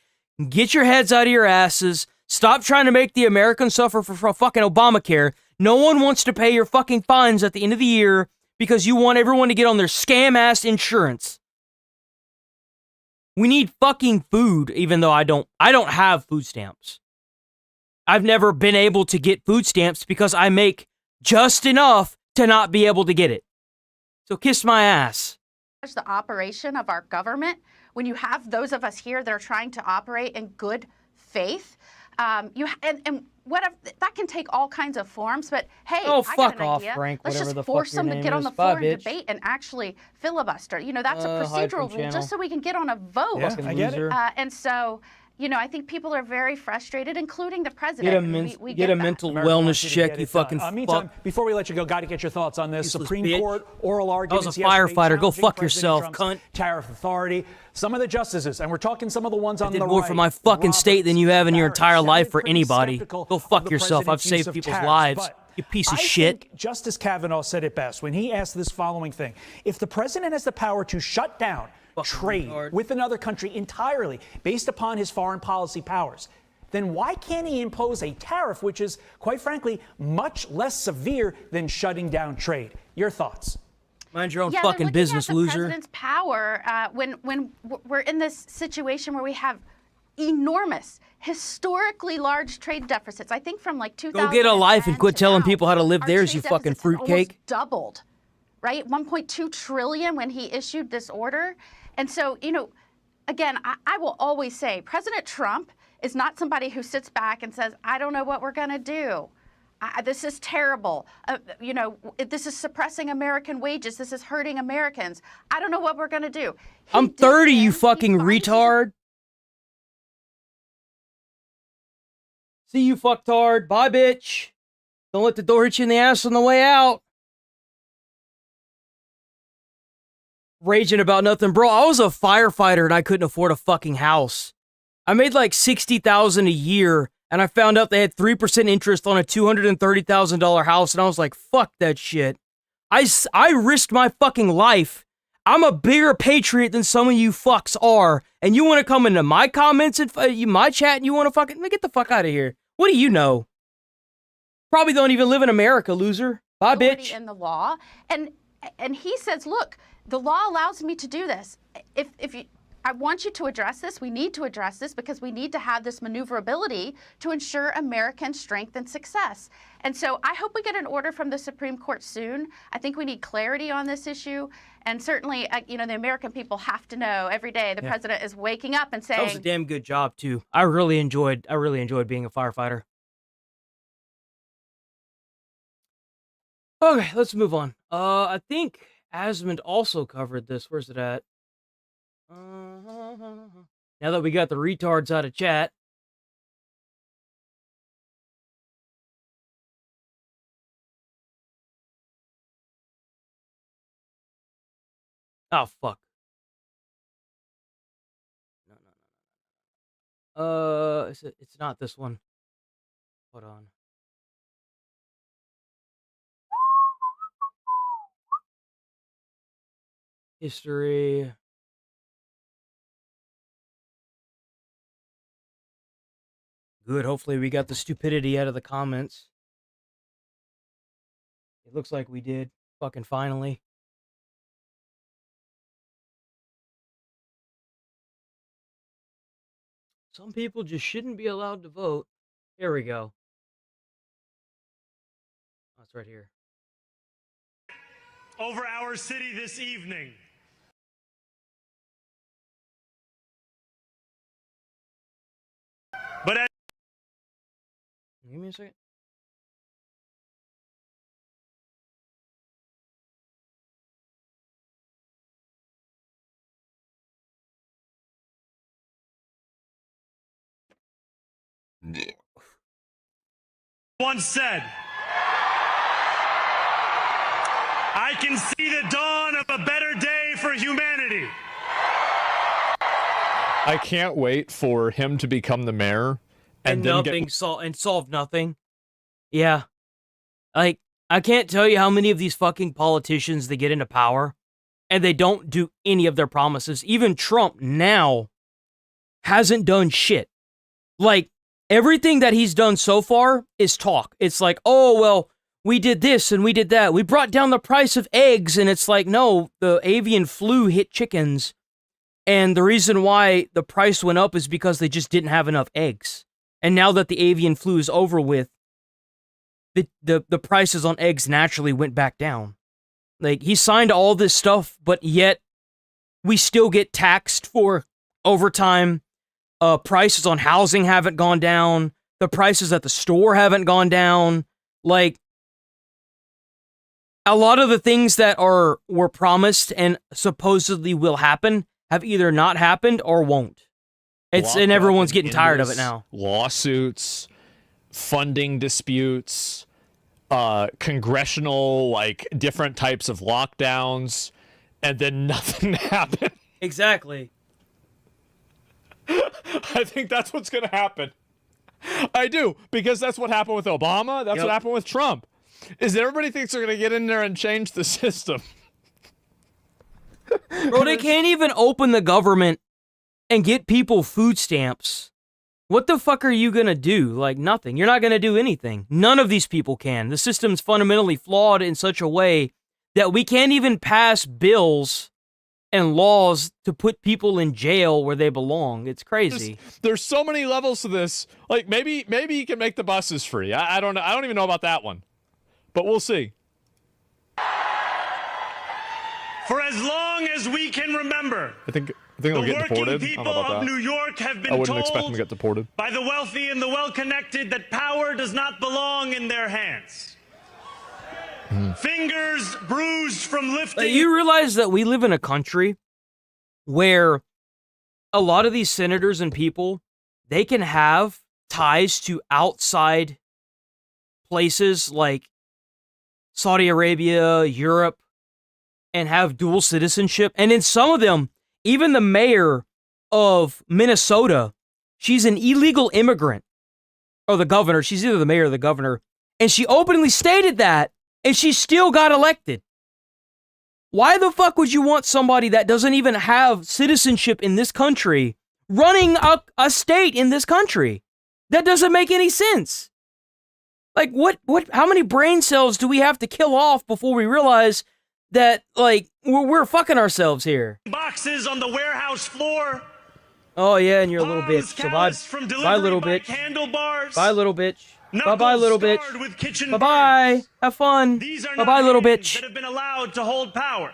Get your heads out of your asses. Stop trying to make the Americans suffer for fucking Obamacare. No one wants to pay your fucking fines at the end of the year because you want everyone to get on their scam-ass insurance. We need fucking food, even though I don't have food stamps. I've never been able to get food stamps because I make just enough to not be able to get it. So kiss my ass. The operation of our government, when you have those of us here that are trying to operate in good faith, and whatever, that can take all kinds of forms, but hey, oh, I fuck got an off, idea. Frank, Let's whatever just the force fuck your them to name get on is. the Bye, floor and bitch. debate and actually filibuster. You know, that's a hi from procedural rule channel. just so we can get on a vote. Yeah, I get it. And so, you know, I think people are very frustrated, including the president. Get a mental wellness check, you fucking meantime, fuck. before we let you go, got to get your thoughts on this. Useless Supreme bitch. Court oral arguments. I was a yesterday firefighter. Go challenging fuck President yourself, Trump's cunt. Tariff authority. Some of the justices, and we're talking some of the ones on the I right. did more for my fucking state than you have in your Roberts, entire sounded life for pretty anybody. skeptical Go of fuck the yourself. I've president's use saved of people's tariffs, lives. but You piece of I shit. think Justice Kavanaugh said it best when he asked this following thing. If the president has the power to shut down trade with another country entirely based upon his foreign policy powers, then why can't he impose a tariff which is, quite frankly, much less severe than shutting down trade? Your thoughts? Mind your own Yeah, fucking they're business, looking at the loser. president's power when we're in this situation where we have enormous, historically large trade deficits. I think from like 2000. Go get a life and quit telling people how to live theirs, you fucking fruitcake. Doubled right? 1.2 trillion when he issued this order. And so, you know, again, I will always say President Trump is not somebody who sits back and says, I don't know what we're going to do. This is terrible. You know, this is suppressing American wages. This is hurting Americans. I don't know what we're going to do. I'm 30, you fucking retard. See you, fucktard. Bye, bitch. Don't let the door hit you in the ass on the way out. Raging about nothing. Bro, I was a firefighter and I couldn't afford a fucking house. I made like $60,000 a year, and I found out they had 3% interest on a $230,000 house, and I was like, fuck that shit. I risked my fucking life. I'm a bigger patriot than some of you fucks are, and you want to come into my comments and my chat, and you want to fucking get the fuck out of here. What do you know? Probably don't even live in America, loser. Bye, bitch. In the law, and he says, look, the law allows me to do this. If you, I want you to address this. We need to address this because we need to have this maneuverability to ensure American strength and success. And so I hope we get an order from the Supreme Court soon. I think we need clarity on this issue. And certainly, you know, the American people have to know every day the president is waking up and saying... That was a damn good job, too. I really enjoyed being a firefighter. Okay, let's move on. I think Asmond also covered this. Where's it at? Now that we got the retards out of chat. Oh, fuck. No. It's not this one. Hold on. History. Good. Hopefully we got the stupidity out of the comments. It looks like we did. Fucking finally. Some people just shouldn't be allowed to vote. Here we go. Oh, it's right here. Over our city this evening. But as Give me a second. once said, I can see the dawn of a better day for humanity. I can't wait for him to become the mayor and then nothing solve nothing. Yeah. Like, I can't tell you how many of these fucking politicians they get into power and they don't do any of their promises. Even Trump now hasn't done shit. Like, everything that he's done so far is talk. It's like, oh, well, we did this and we did that. We brought down the price of eggs, and it's like, no, the avian flu hit chickens. And the reason why the price went up is because they just didn't have enough eggs. And now that the avian flu is over with, the prices on eggs naturally went back down. Like, he signed all this stuff, but yet we still get taxed for overtime. Prices on housing haven't gone down. The prices at the store haven't gone down. Like, a lot of the things that were promised and supposedly will happen have either not happened or won't. And everyone's getting tired of it now. Lawsuits, funding disputes, congressional, like, different types of lockdowns, and then nothing happened. Exactly. I think that's what's going to happen. I do, because that's what happened with Obama. That's what happened with Trump. Is that everybody thinks they're going to get in there and change the system. Bro, they can't even open the government and get people food stamps. What the fuck are you going to do? Like, nothing. You're not going to do anything. None of these people can. The system's fundamentally flawed in such a way that we can't even pass bills and laws to put people in jail where they belong. It's crazy. There's so many levels to this. Like, maybe you can make the buses free. I don't know. I don't even know about that one. But we'll see. For as long as we can remember, I think they'll get deported. I don't people know about of that. New York have been I wouldn't expect them told to get deported. by the wealthy and the well-connected that power does not belong in their hands. Fingers bruised from lifting. You realize that we live in a country where a lot of these senators and people, they can have ties to outside places like Saudi Arabia, Europe, and have dual citizenship. And in some of them, even the mayor of Minnesota, she's an illegal immigrant. Or the governor, she's either the mayor or the governor. And she openly stated that, and she still got elected. Why the fuck would you want somebody that doesn't even have citizenship in this country running a state in this country? That doesn't make any sense. Like, how many brain cells do we have to kill off before we realize that, like, we're fucking ourselves here? Boxes on the warehouse floor. Oh, yeah, and you're a little bitch. So bye, little bitch. Bye, little bitch. Bye-bye, little bitch. Bye-bye. Have fun. Bye-bye, little bitch. That have been allowed to hold power.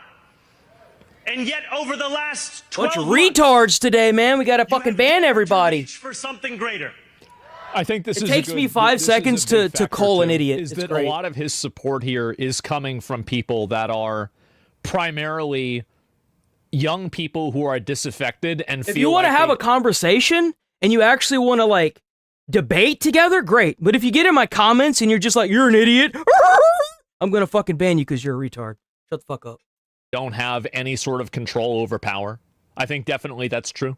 And yet, over the last 12 Bunch of retards today, man. We gotta fucking ban everybody. for something greater. I think this It takes me 5 seconds to call an idiot. Is It's that great. a lot of his support here is coming from people that are primarily young people who are disaffected and feel If you want to like have a conversation and you actually want to, like, debate together, great. But if you get in my comments and you're just like, you're an idiot, I'm gonna fucking ban you because you're a retard. Shut the fuck up. don't have any sort of control over power. I think definitely that's true.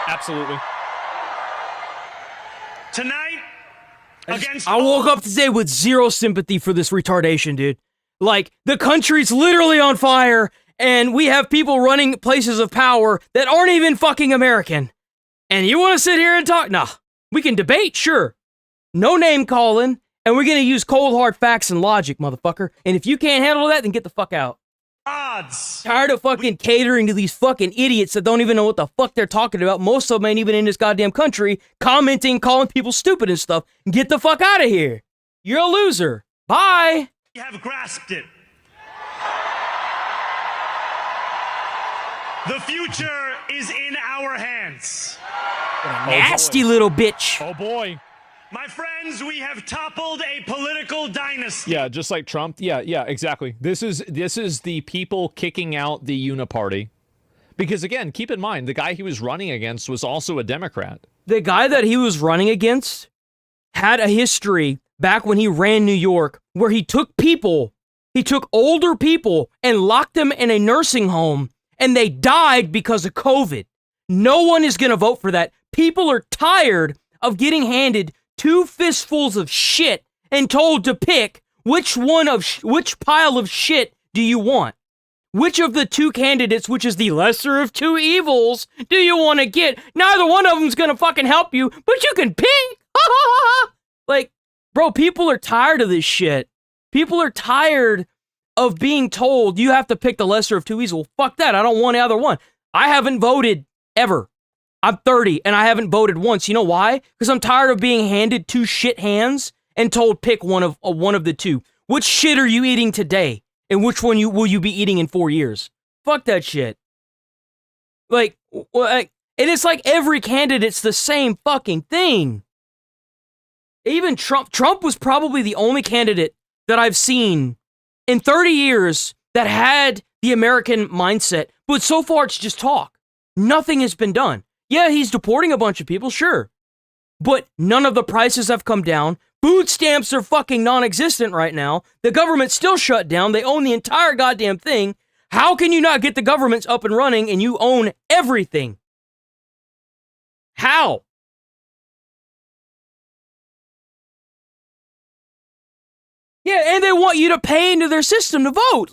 Absolutely. Tonight, I woke up today with zero sympathy for this retardation, dude. Like, the country's literally on fire, and we have people running places of power that aren't even fucking American. And you want to sit here and talk? Nah. We can debate, sure. No name calling, and we're gonna use cold hard facts and logic, motherfucker. And if you can't handle that, then get the fuck out. Odds. Tired of fucking catering to these fucking idiots that don't even know what the fuck they're talking about. Most of them ain't even in this goddamn country, commenting, calling people stupid and stuff. Get the fuck out of here. You're a loser. Bye. We have grasped it. The future is in our hands. Nasty little bitch. Oh boy. My friends, we have toppled a political dynasty. Yeah, just like Trump. Yeah, exactly. This is the people kicking out the Uniparty. Because again, keep in mind, the guy he was running against was also a Democrat. The guy that he was running against had a history back when he ran New York where he took older people and locked them in a nursing home and they died because of COVID. No one is going to vote for that. People are tired of getting handed 2 fistfuls of shit and told to pick which pile of shit do you want? Which of the 2 candidates, which is the lesser of 2 evils, do you want to get? Neither one of them's gonna fucking help you, but you can pick. Like, bro, people are tired of this shit. People are tired of being told you have to pick the lesser of 2 evils. Well, fuck that. I don't want either one. I haven't voted ever. I'm 30 and I haven't voted once. You know why? Because I'm tired of being handed 2 shit hands and told pick one of the 2. Which shit are you eating today? And which one will you be eating in 4 years? Fuck that shit. Like, and it's like every candidate's the same fucking thing. Even Trump was probably the only candidate that I've seen in 30 years that had the American mindset. But so far it's just talk. Nothing has been done. Yeah, he's deporting a bunch of people, sure. But none of the prices have come down. Food stamps are fucking non-existent right now. The government's still shut down. They own the entire goddamn thing. How can you not get the governments up and running and you own everything? How? Yeah, and they want you to pay into their system to vote.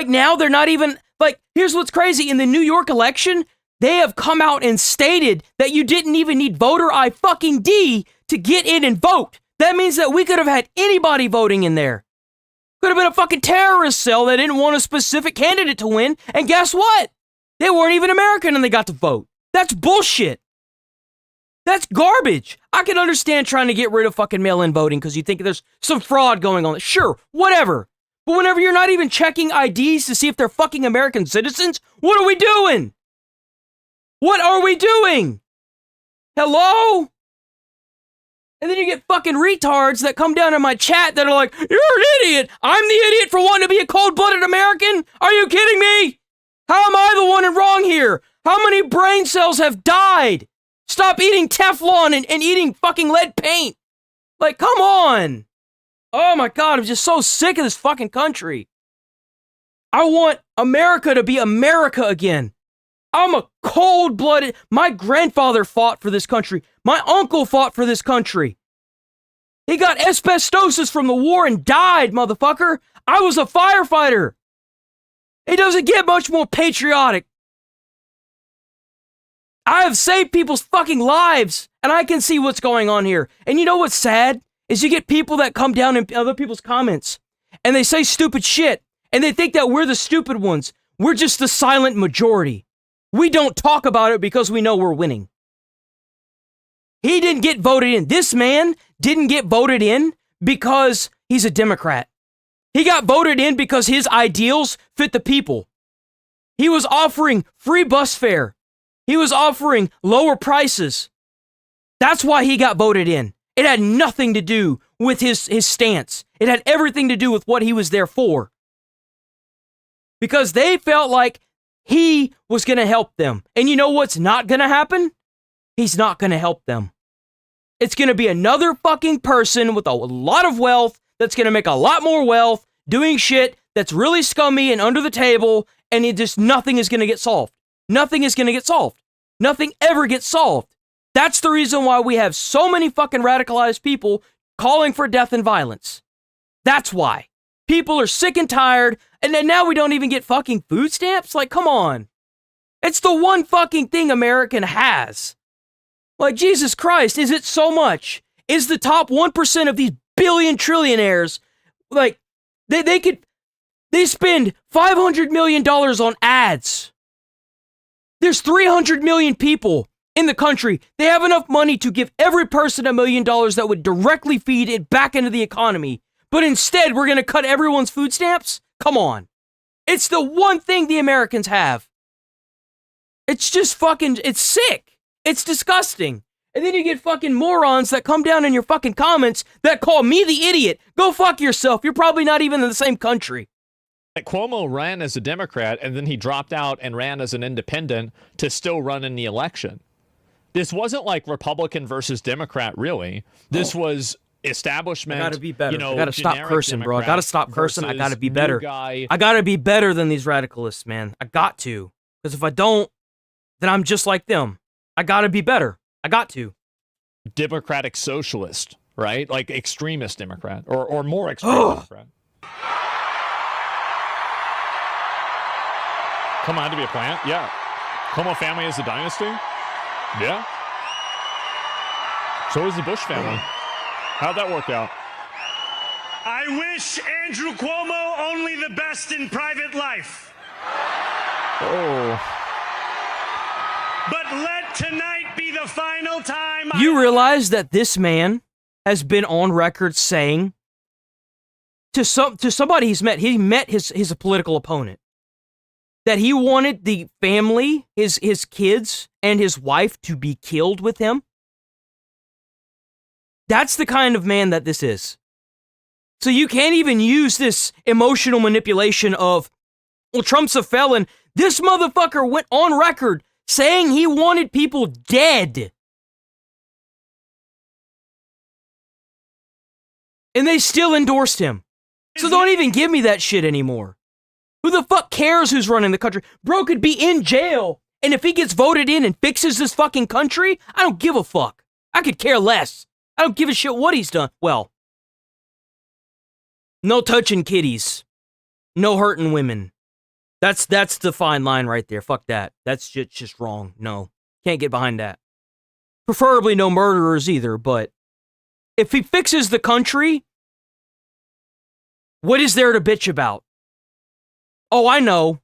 Now they're not even, here's what's crazy. In the New York election, they have come out and stated that you didn't even need voter ID to get in and vote. That means that we could have had anybody voting in there. Could have been a fucking terrorist cell that didn't want a specific candidate to win. And guess what? They weren't even American and they got to vote. That's bullshit. That's garbage. I can understand trying to get rid of fucking mail-in voting because you think there's some fraud going on. Sure, whatever. But whenever you're not even checking IDs to see if they're fucking American citizens, what are we doing? What are we doing? Hello? And then you get fucking retards that come down in my chat that are like, you're an idiot. I'm the idiot for wanting to be a cold-blooded American? Are you kidding me? How am I the one in wrong here? How many brain cells have died? Stop eating Teflon and eating fucking lead paint. Like, come on. Oh my God, I'm just so sick of this fucking country. I want America to be America again. I'm a cold-blooded... My grandfather fought for this country. My uncle fought for this country. He got asbestosis from the war and died, motherfucker. I was a firefighter. It doesn't get much more patriotic. I have saved people's fucking lives, and I can see what's going on here. And you know what's sad? Is you get people that come down in other people's comments, and they say stupid shit, and they think that we're the stupid ones. We're just the silent majority. We don't talk about it because we know we're winning. He didn't get voted in. This man didn't get voted in because he's a Democrat. He got voted in because his ideals fit the people. He was offering free bus fare. He was offering lower prices. That's why he got voted in. It had nothing to do with his stance. It had everything to do with what he was there for. Because they felt like he was going to help them. And you know what's not going to happen? He's not going to help them. It's going to be another fucking person with a lot of wealth that's going to make a lot more wealth doing shit that's really scummy and under the table, and nothing is going to get solved. Nothing is going to get solved. Nothing ever gets solved. That's the reason why we have so many fucking radicalized people calling for death and violence. That's why. People are sick and tired, and then now we don't even get fucking food stamps? Like, come on. It's the one fucking thing American has. Like, Jesus Christ, is it so much? Is the top 1% of these billion trillionaires, like, they spend $500 million on ads. There's 300 million people in the country. They have enough money to give every person $1 million that would directly feed it back into the economy. But instead, we're going to cut everyone's food stamps? Come on. It's the one thing the Americans have. It's just fucking, it's sick. It's disgusting. And then you get fucking morons that come down in your fucking comments that call me the idiot. Go fuck yourself. You're probably not even in the same country. Cuomo ran as a Democrat, and then he dropped out and ran as an independent to still run in the election. This wasn't like Republican versus Democrat, really. This was establishment. I gotta be better. You know, I gotta stop cursing, bro. I gotta stop cursing. I gotta be better. I gotta be better than these radicalists, man. I got to. Because if I don't, then I'm just like them. I gotta be better. I got to. Democratic socialist, right? Like extremist Democrat or more extreme Democrat. Come on, to be a plant? Yeah. Cuomo family is a dynasty? Yeah. So is the Bush family. How'd that work out? I wish Andrew Cuomo only the best in private life. Oh. But let tonight be the final time. You realize that this man has been on record saying to somebody he met his political opponent, that he wanted the family, his kids, and his wife to be killed with him. That's the kind of man that this is. So you can't even use this emotional manipulation of, well, Trump's a felon. This motherfucker went on record saying he wanted people dead. And they still endorsed him. So don't even give me that shit anymore. Who the fuck cares who's running the country? Bro could be in jail, and if he gets voted in and fixes this fucking country, I don't give a fuck. I could care less. I don't give a shit what he's done. Well, no touching kitties. No hurting women. That's the fine line right there. Fuck that. That's just wrong. No. Can't get behind that. Preferably no murderers either, but if he fixes the country, what is there to bitch about? Oh, I know.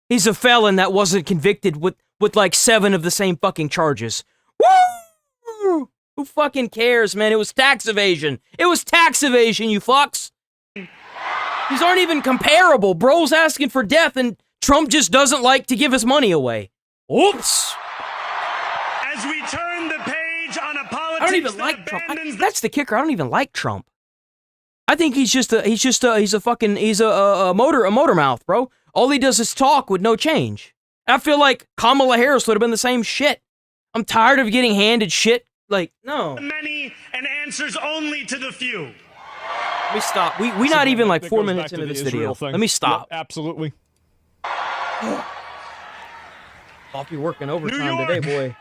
He's a felon that wasn't convicted with like 7 of the same fucking charges. Woo! Who fucking cares, man? It was tax evasion. It was tax evasion, you fucks. These aren't even comparable. Bro's asking for death, and Trump just doesn't like to give his money away. Oops. As we turn the page on a politics I don't even like Trump. That's the kicker. I don't even like Trump. I think he's a motor mouth, bro. All he does is talk with no change. I feel like Kamala Harris would have been the same shit. I'm tired of getting handed shit. Like, no. Many and answers only to the few. Let me stop. We're not even like 4 minutes into this video. Let me stop. Yep, absolutely. I'll be working overtime today, boy.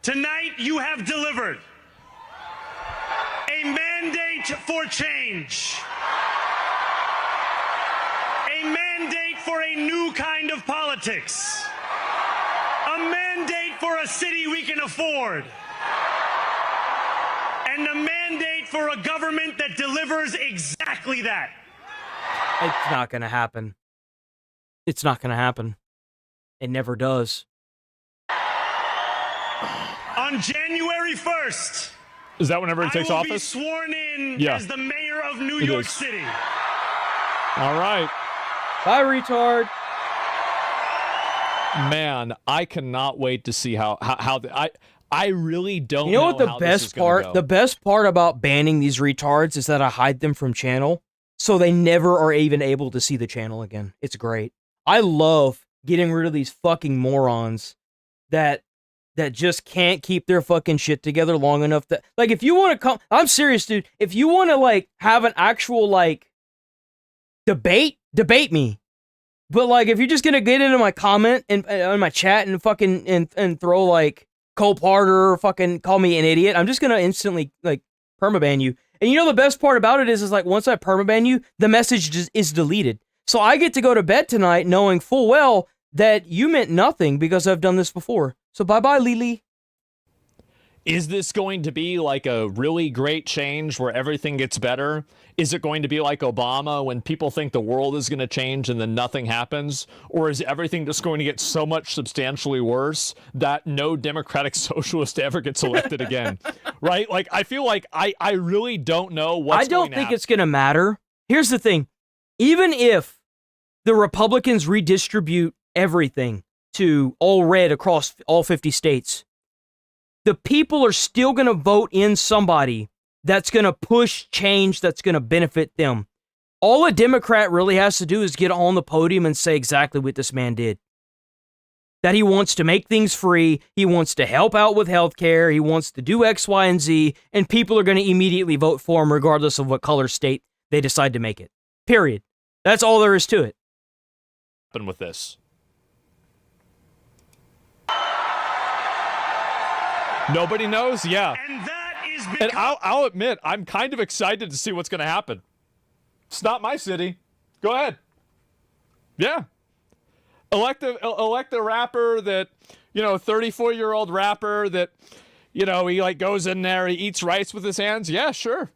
Tonight you have delivered a mandate for change. A mandate for a new kind of politics. A mandate for a city we can afford. And a mandate for a government that delivers exactly that. It's not gonna happen. It's not gonna happen. It never does. On January 1st, is that whenever he takes office? I will be sworn in as the mayor of New York City. All right. Bye, retard. Man, I cannot wait to see how I really don't know. You know what the how best this is gonna part? go. The best part about banning these retards is that I hide them from channel, so they never are even able to see the channel again. It's great. I love getting rid of these fucking morons that just can't keep their fucking shit together long enough that, like, if you want to come, I'm serious, dude. If you want to, like, have an actual, like, debate me. But, like, if you're just gonna get into my comment and on my chat and fucking and throw, like, Cold Harder or fucking call me an idiot, I'm just gonna instantly, like, permaban you. And you know the best part about it is like, once I permaban you, the message just is deleted. So I get to go to bed tonight knowing full well that you meant nothing because I've done this before. So bye-bye, Lily. Is this going to be like a really great change where everything gets better? Is it going to be like Obama when people think the world is going to change and then nothing happens? Or is everything just going to get so much substantially worse that no Democratic Socialist ever gets elected again? Right? Like, I feel like I really don't know what's going to happen. I don't think it's going to matter. Here's the thing. Even if the Republicans redistribute everything to all red across all 50 states, the people are still going to vote in somebody that's going to push change that's going to benefit them. All a Democrat really has to do is get on the podium and say exactly what this man did. That he wants to make things free, he wants to help out with healthcare, he wants to do X, Y, and Z, and people are going to immediately vote for him regardless of what color state they decide to make it. Period. That's all there is to it. With this. Nobody knows? Yeah. And I'll admit, I'm kind of excited to see what's going to happen. It's not my city. Go ahead. Yeah. Elect a rapper that, 34-year-old rapper that, he like goes in there, he eats rice with his hands. Yeah, sure.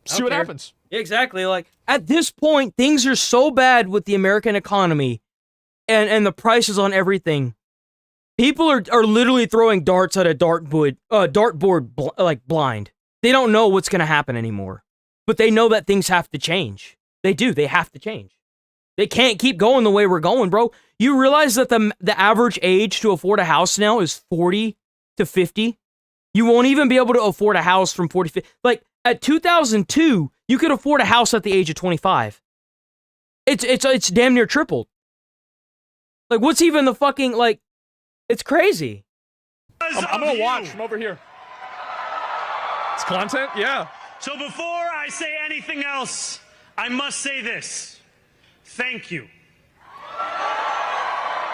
See what happens. Exactly. Like, at this point, things are so bad with the American economy and the prices on everything. People are literally throwing darts at a dartboard blind. They don't know what's going to happen anymore. But they know that things have to change. They do. They have to change. They can't keep going the way we're going, bro. You realize that the average age to afford a house now is 40 to 50? You won't even be able to afford a house from 40 to 50. Like, at 2002, you could afford a house at the age of 25. It's damn near tripled. Like, what's even the fucking, like, it's crazy. I'm going to watch from over here. It's content? Yeah. So before I say anything else, I must say this. Thank you.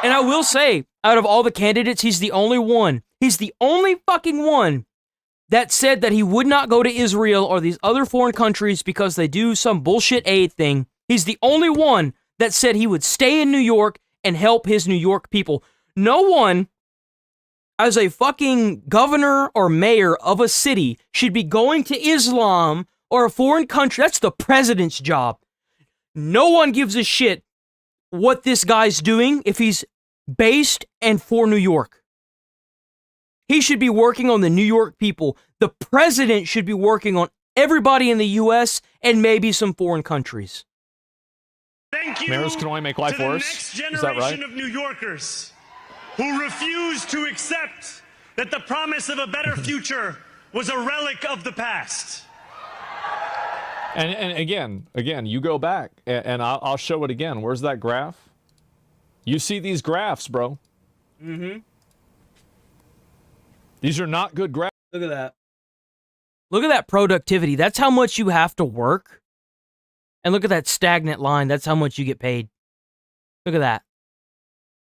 And I will say, out of all the candidates, he's the only one. He's the only fucking one that said that he would not go to Israel or these other foreign countries because they do some bullshit aid thing. He's the only one that said he would stay in New York and help his New York people. No one, as a fucking governor or mayor of a city, should be going to Islam or a foreign country. That's the president's job. No one gives a shit what this guy's doing if he's based and for New York. He should be working on the New York people. The president should be working on everybody in the U.S. and maybe some foreign countries. Thank you Mayors can only make life to the worse. next Is that right? generation of New Yorkers who refuse to accept that the promise of a better future was a relic of the past. And again, you go back, and I'll show it again. Where's that graph? You see these graphs, bro. Mm-hmm. These are not good graphs. Look at that. Look at that productivity. That's how much you have to work. And look at that stagnant line. That's how much you get paid. Look at that.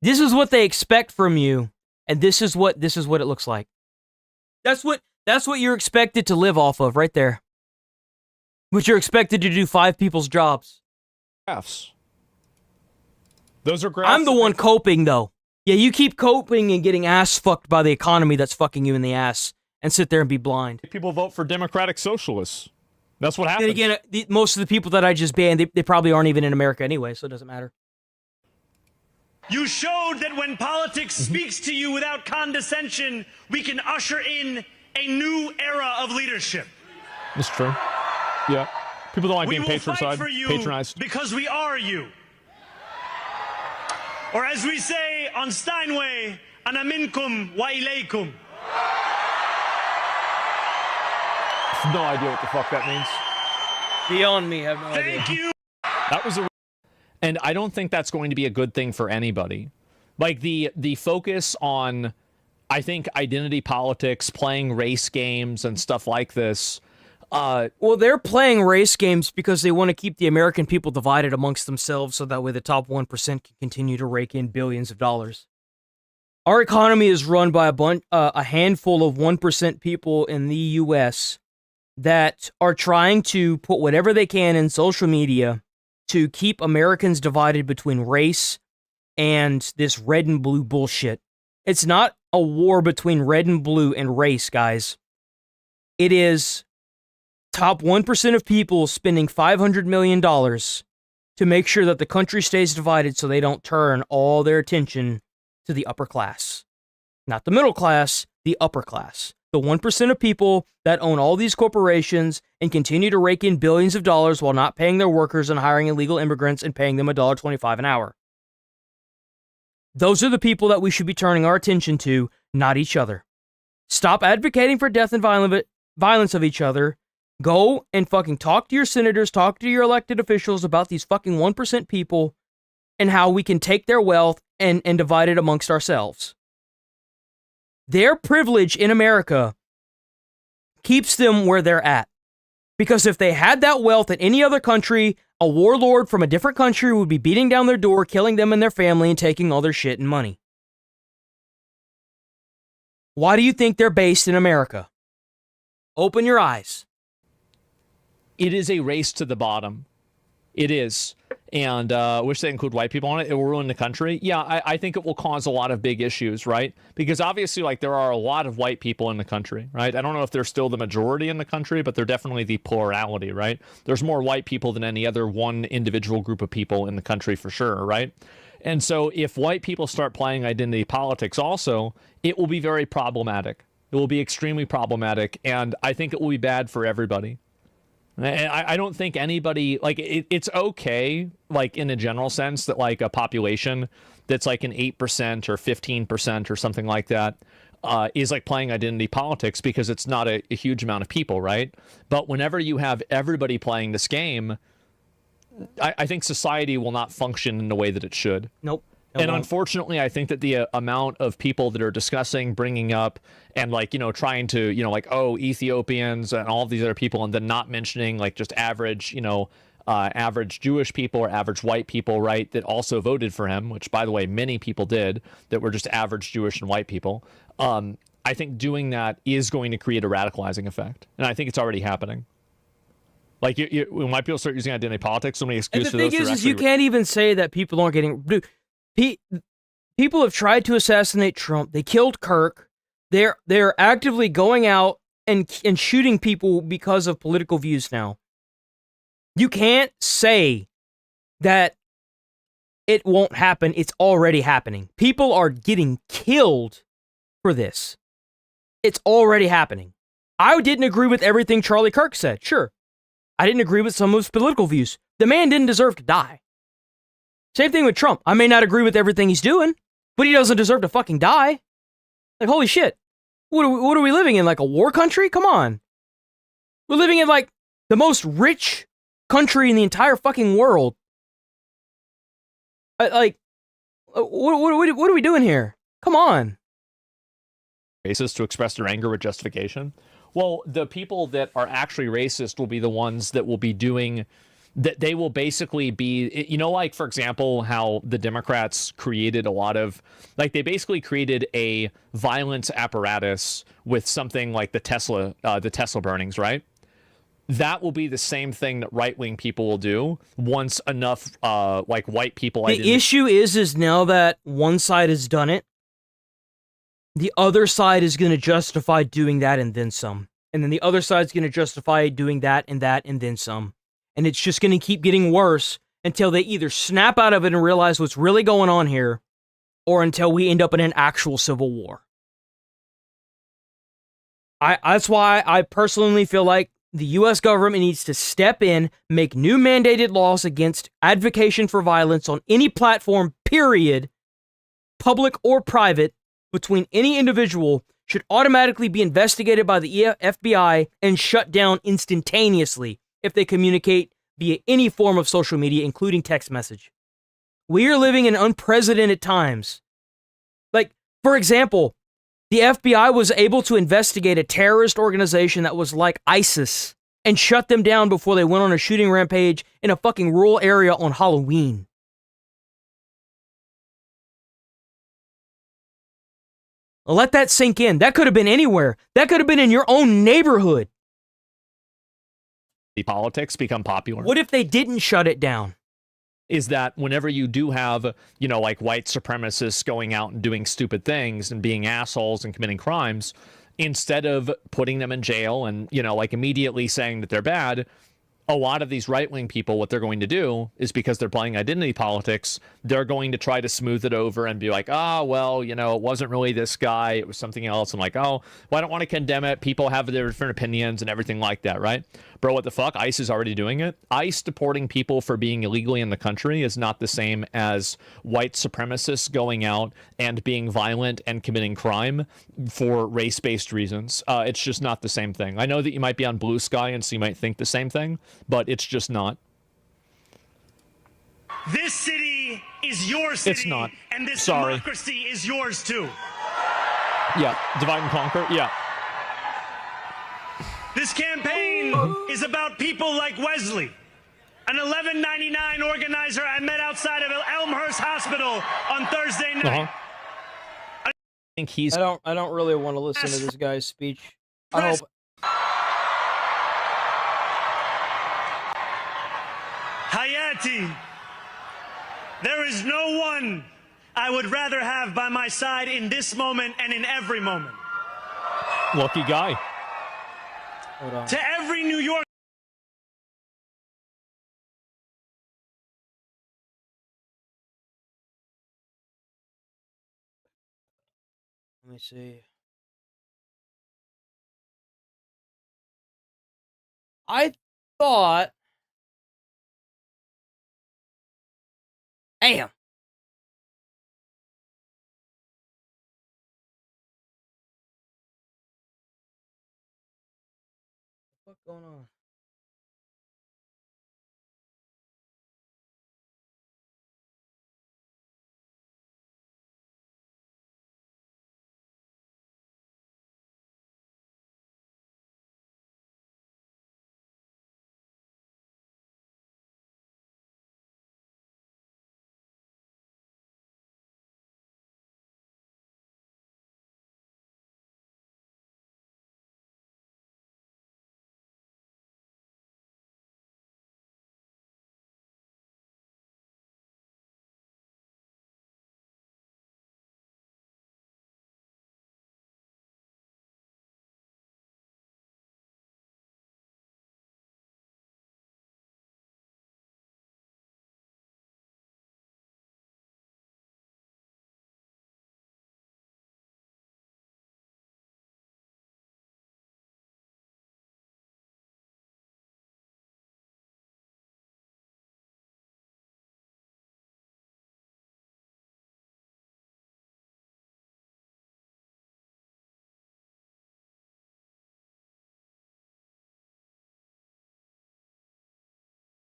This is what they expect from you, and this is what it looks like. That's what you're expected to live off of right there. But you're expected to do 5 people's jobs. Graphs. Those are graphs. I'm the one coping, though. Yeah, you keep coping and getting ass fucked by the economy that's fucking you in the ass, and sit there and be blind. People vote for democratic socialists. That's what happens. And again, most of the people that I just banned, they probably aren't even in America anyway, so it doesn't matter. You showed that when politics speaks to you without condescension, we can usher in a new era of leadership. That's true. Yeah. People don't like being We will fight for you patronized. because we are you. Or as we say on Steinway, ana minkum wa ilaykum. No idea what the fuck that means. Beyond me, I have no idea. Thank you. That was and I don't think that's going to be a good thing for anybody. Like the focus on, I think, identity politics, playing race games and stuff like this. Well, they're playing race games because they want to keep the American people divided amongst themselves so that way the top 1% can continue to rake in billions of dollars. Our economy is run by a handful of 1% people in the U.S. that are trying to put whatever they can in social media to keep Americans divided between race and this red and blue bullshit. It's not a war between red and blue and race, guys. It is top 1% of people spending $500 million to make sure that the country stays divided so they don't turn all their attention to the upper class. Not the middle class, the upper class. The 1% of people that own all these corporations and continue to rake in billions of dollars while not paying their workers and hiring illegal immigrants and paying them $1.25 an hour. Those are the people that we should be turning our attention to, not each other. Stop advocating for death and violence of each other. Go and fucking talk to your senators, talk to your elected officials about these fucking 1% people and how we can take their wealth and divide it amongst ourselves. Their privilege in America keeps them where they're at. Because if they had that wealth in any other country, a warlord from a different country would be beating down their door, killing them and their family, and taking all their shit and money. Why do you think they're based in America? Open your eyes. It is a race to the bottom. It is. And wish they include white people on it. It will ruin the country. Yeah, I think it will cause a lot of big issues, right? Because obviously, like, there are a lot of white people in the country, right? I don't know if they're still the majority in the country, but they're definitely the plurality, right? There's more white people than any other one individual group of people in the country for sure, right? And so if white people start playing identity politics also, it will be very problematic. It will be extremely problematic, and I think it will be bad for everybody. I don't think anybody, like, it's okay, like, in a general sense, that, like, a population that's, like, an 8% or 15% or something like that is, like, playing identity politics because it's not a huge amount of people, right? But whenever you have everybody playing this game, I think society will not function in the way that it should. Nope. And unfortunately, I think that the amount of people that are discussing, bringing up, and, like, you know, trying to, you know, like, oh, Ethiopians and all these other people, and then not mentioning, like, just average, you know, average Jewish people or average white people, right, that also voted for him, which, by the way, many people did, that were just average Jewish and white people. I think doing that is going to create a radicalizing effect. And I think it's already happening. Like, when white people start using identity politics, so many excuses for those. And the thing is you can't even say that people aren't getting... Dude, people have tried to assassinate Trump. They killed Kirk. They're actively going out and shooting people because of political views now. You can't say that it won't happen. It's already happening. People are getting killed for this. It's already happening. I didn't agree with everything Charlie Kirk said. Sure. I didn't agree with some of his political views. The man didn't deserve to die. Same thing with Trump. I may not agree with everything he's doing, but he doesn't deserve to fucking die. Like, holy shit. What are we living in? Like a war country? Come on. We're living in like the most rich country in the entire fucking world. What are we doing here? Come on. Racist to express their anger with justification. Well, the people that are actually racist will be the ones that will be doing that. They will basically be, you know, like, for example, how the Democrats created a lot of, like, they basically created a violence apparatus with something like the Tesla burnings, right? That will be the same thing that right-wing people will do once enough, like, white people. The issue is now that one side has done it, the other side is going to justify doing that and then some. And then the other side's going to justify doing that and then some. And it's just going to keep getting worse until they either snap out of it and realize what's really going on here, or until we end up in an actual civil war. That's why I personally feel like the U.S. government needs to step in, make new mandated laws against advocation for violence on any platform, period, public or private, between any individual, should automatically be investigated by the FBI and shut down instantaneously if they communicate via any form of social media, including text message. We are living in unprecedented times. Like, for example, the FBI was able to investigate a terrorist organization that was like ISIS and shut them down before they went on a shooting rampage in a fucking rural area on Halloween. Let that sink in. That could have been anywhere. That could have been in your own neighborhood. Politics become popular. What if they didn't shut it down? Is that whenever you do have, you know, like white supremacists going out and doing stupid things and being assholes and committing crimes, instead of putting them in jail and, you know, like immediately saying that they're bad, a lot of these right-wing people, what they're going to do is, because they're playing identity politics, they're going to try to smooth it over and be like, oh, well, you know, it wasn't really this guy, it was something else. And like, oh, well, I don't want to condemn it. People have their different opinions and everything like that, right? Bro, what the fuck? ICE is already doing it. ICE deporting people for being illegally in the country is not the same as white supremacists going out and being violent and committing crime for race-based reasons. It's just not the same thing. I know that you might be on Blue Sky and so you might think the same thing, but it's just not. This city is your city. It's not. And this Sorry. democracy is yours too. Yeah, divide and conquer. Yeah. This campaign is about people like Wesley, an 1199 organizer I met outside of Elmhurst Hospital on Thursday night. I think he's. I don't really want to listen to this guy's speech. I hope. Hayati, there is no one I would rather have by my side in this moment and in every moment. Lucky guy. Hold on. To every New York. Let me see. I thought. Damn. What's going on?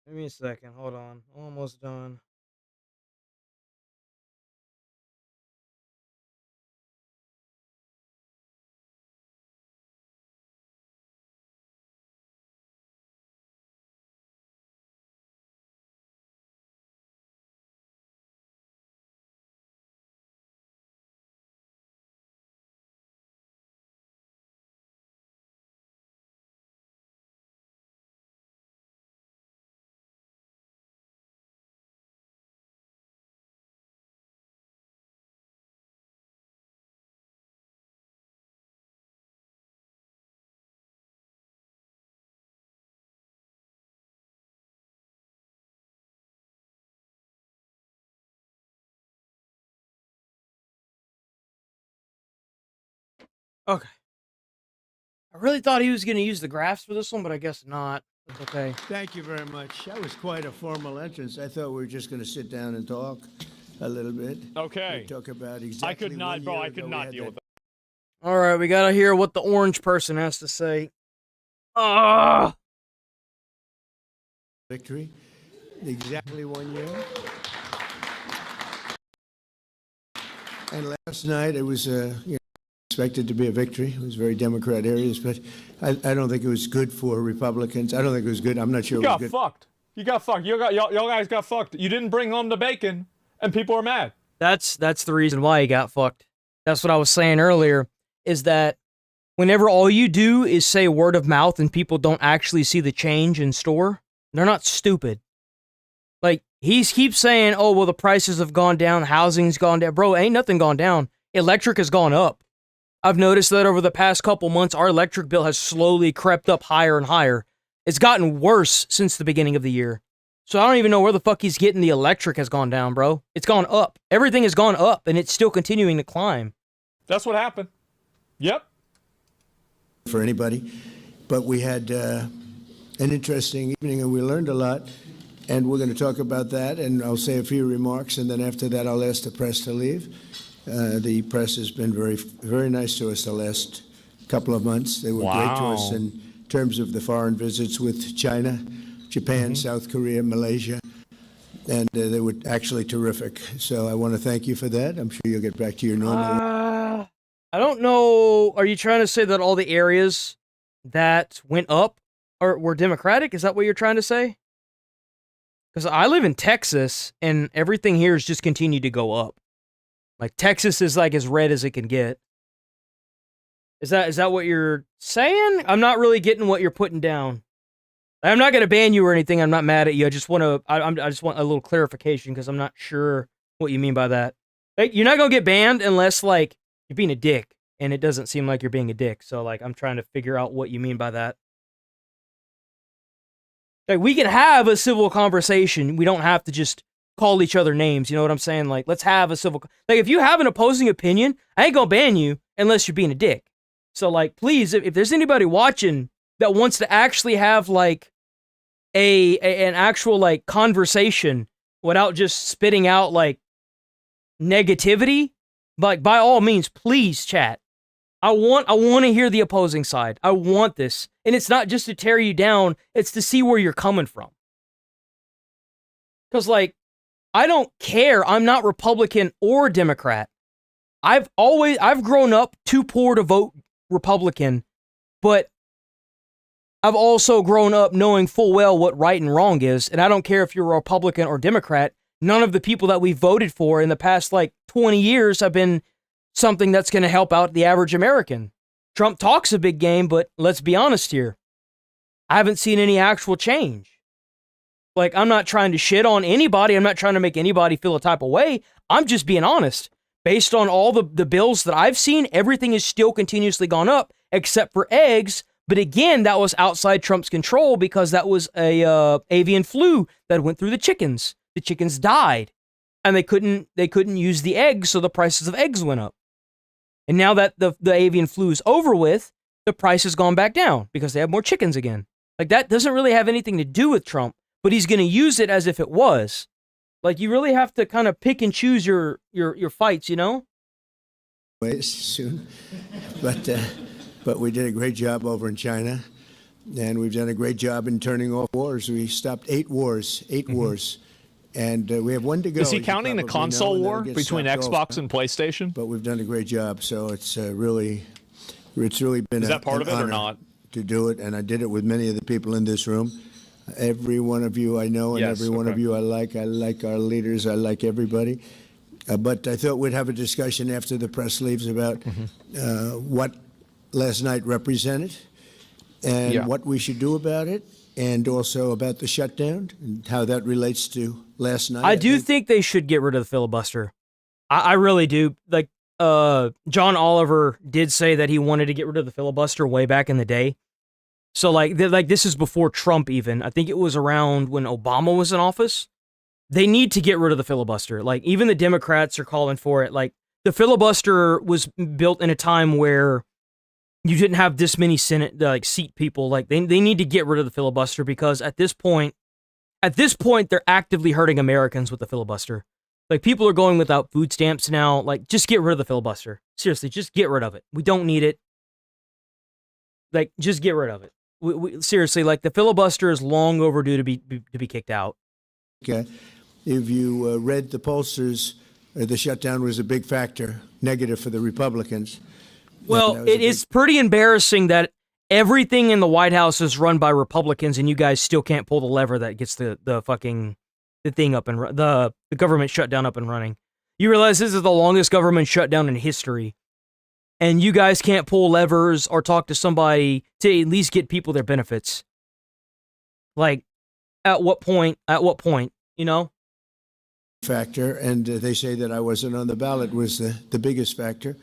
Give me a second. Hold on. Almost done. Okay. I really thought he was going to use the graphs for this one, but I guess not. That's okay. Thank you very much. That was quite a formal entrance. I thought we were just going to sit down and talk a little bit. Okay. Talk about exactly. I could not, bro. I could not deal with that. All right, we got to hear what the orange person has to say. Ah! Victory. Exactly 1 year. And last night it was, expected to be a victory. It was very Democrat areas, but I don't think it was good for Republicans. I don't think it was good. I'm not sure. You got fucked. You got fucked. Y'all guys got fucked. You didn't bring home the bacon, and people are mad. That's the reason why he got fucked. That's what I was saying earlier, is that whenever all you do is say word of mouth and people don't actually see the change in store, they're not stupid. Like, he keeps saying, oh, well, the prices have gone down, housing's gone down. Bro, ain't nothing gone down. Electric has gone up. I've noticed that over the past couple months, our electric bill has slowly crept up higher and higher. It's gotten worse since the beginning of the year. So I don't even know where the fuck he's getting the electric has gone down, bro. It's gone up. Everything has gone up, and it's still continuing to climb. That's what happened. Yep. For anybody. But we had an interesting evening, and we learned a lot. And we're going to talk about that, and I'll say a few remarks, and then after that, I'll ask the press to leave. The press has been very, very nice to us the last couple of months. They were great to us in terms of the foreign visits with China, Japan, South Korea, Malaysia, and they were actually terrific. So I want to thank you for that. I'm sure you'll get back to your normal. I don't know. Are you trying to say that all the areas that went up were Democratic? Is that what you're trying to say? Because I live in Texas, and everything here has just continued to go up. Like, Texas is like as red as it can get. Is that what you're saying? I'm not really getting what you're putting down. I'm not gonna ban you or anything. I'm not mad at you. I just want a little clarification because I'm not sure what you mean by that. Like, you're not gonna get banned unless like you're being a dick, and it doesn't seem like you're being a dick. So like, I'm trying to figure out what you mean by that. Like, we can have a civil conversation. We don't have to just call each other names. You know what I'm saying? Like, let's have a civil... Like, if you have an opposing opinion, I ain't gonna ban you unless you're being a dick. So, like, please, if there's anybody watching that wants to actually have, like, an actual, like, conversation without just spitting out, like, negativity, like, by all means, please chat. I want to hear the opposing side. I want this. And it's not just to tear you down, it's to see where you're coming from. Because, like, I don't care. I'm not Republican or Democrat. I've grown up too poor to vote Republican, but I've also grown up knowing full well what right and wrong is. And I don't care if you're a Republican or Democrat. None of the people that we voted for in the past, like, 20 years have been something that's going to help out the average American. Trump talks a big game, but let's be honest here. I haven't seen any actual change. Like, I'm not trying to shit on anybody. I'm not trying to make anybody feel a type of way. I'm just being honest. Based on all the bills that I've seen, everything is still continuously gone up, except for eggs. But again, that was outside Trump's control because that was a avian flu that went through the chickens. The chickens died, and they couldn't use the eggs, so the prices of eggs went up. And now that the avian flu is over with, the price has gone back down because they have more chickens again. Like, that doesn't really have anything to do with Trump, but he's going to use it as if it was. Like, you really have to kind of pick and choose your fights, you know? Soon, but we did a great job over in China. and we've done a great job in turning off wars. We stopped 8 wars, 8 wars, and we have 1 to go. Is he counting the console war between Xbox and PlayStation? But we've done a great job, so it's really been. Is that part of it or not? To do it, and I did it with many of the people in this room. Every one of you I know, and Yes, every one of you I like. I like our leaders. I like everybody. But I thought we'd have a discussion after the press leaves about what last night represented and what we should do about it, and also about the shutdown and how that relates to last night. I do think they should get rid of the filibuster. I really do. Like, John Oliver did say that he wanted to get rid of the filibuster way back in the day. So, like this is before Trump even. I think it was around when Obama was in office. They need to get rid of the filibuster. Like, even the Democrats are calling for it. Like, the filibuster was built in a time where you didn't have this many Senate seat people. Like, they need to get rid of the filibuster, because at this point they're actively hurting Americans with the filibuster. Like, people are going without food stamps now. Like, just get rid of the filibuster. Seriously, just get rid of it. We don't need it. Like, just get rid of it. Seriously, like, the filibuster is long overdue to be kicked out. Okay. If you read the pollsters, the shutdown was a big factor, negative for the Republicans. Well, it is pretty embarrassing that everything in the White House is run by Republicans, and you guys still can't pull the lever that gets the thing up and the government shutdown up and running. You realize this is the longest government shutdown in history, and you guys can't pull levers or talk to somebody to at least get people their benefits. Like, at what point, you know? Factor, and they say that I wasn't on the ballot was the biggest factor,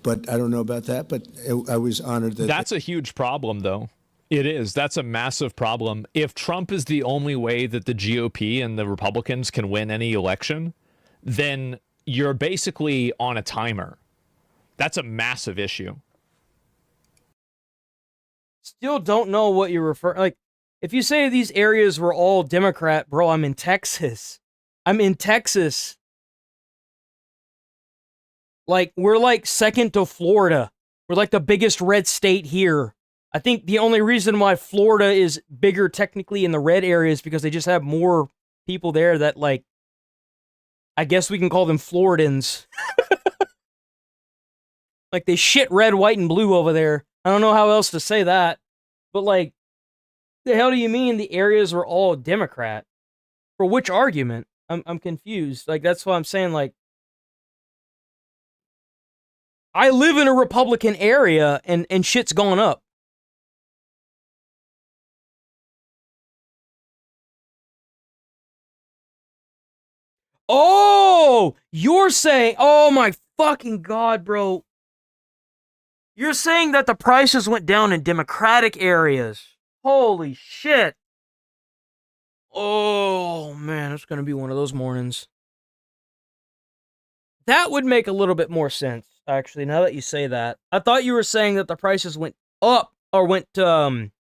but I don't know about that, but I was honored that... That's a huge problem, though. It is. That's a massive problem. If Trump is the only way that the GOP and the Republicans can win any election, then you're basically on a timer. That's a massive issue. Still don't know what you're referring... Like, if you say these areas were all Democrat, bro, I'm in Texas. Like, we're like second to Florida. We're like the biggest red state here. I think the only reason why Florida is bigger technically in the red area is because they just have more people there that, like, I guess we can call them Floridans. Like, they shit red, white, and blue over there. I don't know how else to say that. But, like, the hell do you mean the areas were all Democrat? For which argument? I'm confused. Like, that's why I'm saying, like, I live in a Republican area and shit's going up. Oh, you're saying, oh my fucking God, bro. You're saying that the prices went down in Democratic areas. Holy shit. Oh, man, it's going to be one of those mornings. That would make a little bit more sense, actually, now that you say that. I thought you were saying that the prices went up, or the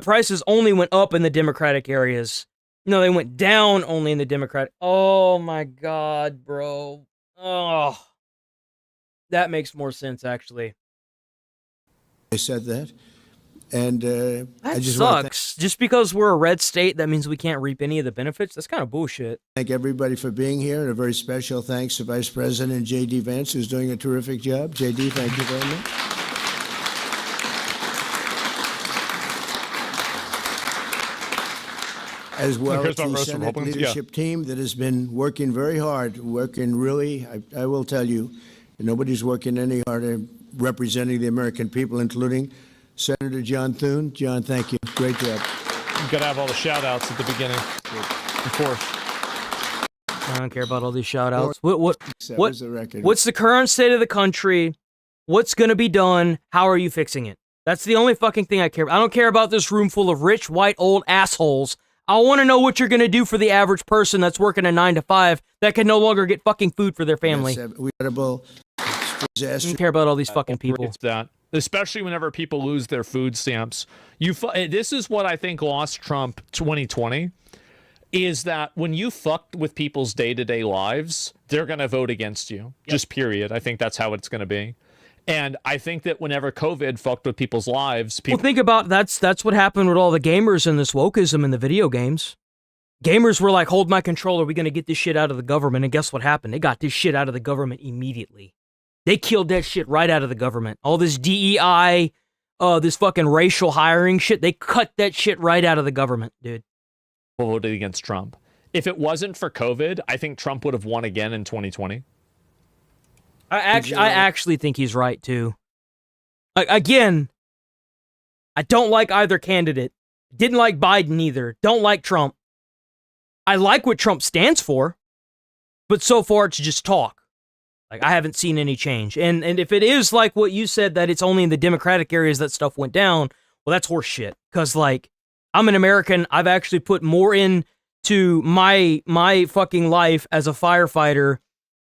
prices only went up in the Democratic areas. No, they went down only in the Democratic. Oh, my God, bro. Oh, that makes more sense, actually. I said that. And that I just sucks. Just because we're a red state, that means we can't reap any of the benefits? That's kind of bullshit. Thank everybody for being here, and a very special thanks to Vice President J.D. Vance, who's doing a terrific job. J.D., thank you very much. As well as the Senate leadership team that has been working very hard, working really, I will tell you, nobody's working any harder representing the American people, including Senator John Thune. John, thank you. Great job. You've got to have all the shout-outs at the beginning. Of course. I don't care about all these shout-outs. What's the current state of the country? What's going to be done? How are you fixing it? That's the only fucking thing I care about. I don't care about this room full of rich, white, old assholes. I want to know what you're going to do for the average person that's working a 9 to 5 that can no longer get fucking food for their family. I don't care about all these fucking people. It's that. Especially whenever people lose their food stamps. This is what I think lost Trump 2020, is that when you fucked with people's day-to-day lives, they're going to vote against you. Yep. Just period. I think that's how it's going to be. And I think that whenever COVID fucked with people's lives, people Well, think about that's what happened with all the gamers and this wokeism in the video games. Gamers were like, hold my controller, we're going to get this shit out of the government. And guess what happened? They got this shit out of the government immediately. They killed that shit right out of the government. All this DEI, this fucking racial hiring shit, they cut that shit right out of the government, dude. voted against Trump. If it wasn't for COVID, I think Trump would have won again in 2020. I actually think he's right, too. Again, I don't like either candidate. Didn't like Biden either. Don't like Trump. I like what Trump stands for, but so far it's just talk. Like, I haven't seen any change. And if it is like what you said, that it's only in the Democratic areas that stuff went down, well, that's horse shit. Because, like, I'm an American. I've actually put more into my fucking life as a firefighter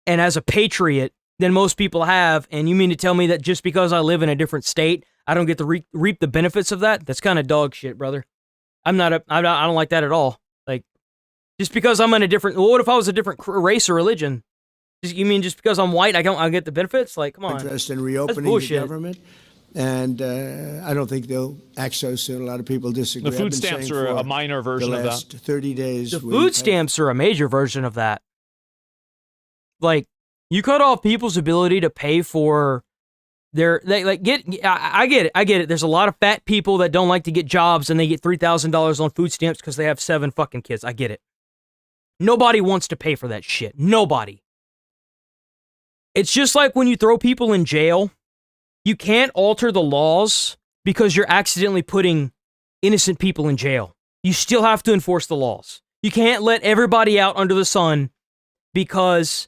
and as a patriot than most people have. And you mean to tell me that just because I live in a different state, I don't get to reap the benefits of that? That's kind of dog shit, brother. I don't like that at all. Like, just because I'm in a different, well, what if I was a different race or religion? You mean just because I'm white, I get the benefits? Like, come on. Interest in reopening the government. And I don't think they'll act so soon. A lot of people disagree. The food stamps are a minor version of that. 30 days. The food stamps are a major version of that. Like, you cut off people's ability to pay for I get it. There's a lot of fat people that don't like to get jobs and they get $3,000 on food stamps because they have 7 fucking kids. I get it. Nobody wants to pay for that shit. Nobody. It's just like when you throw people in jail, you can't alter the laws because you're accidentally putting innocent people in jail. You still have to enforce the laws. You can't let everybody out under the sun because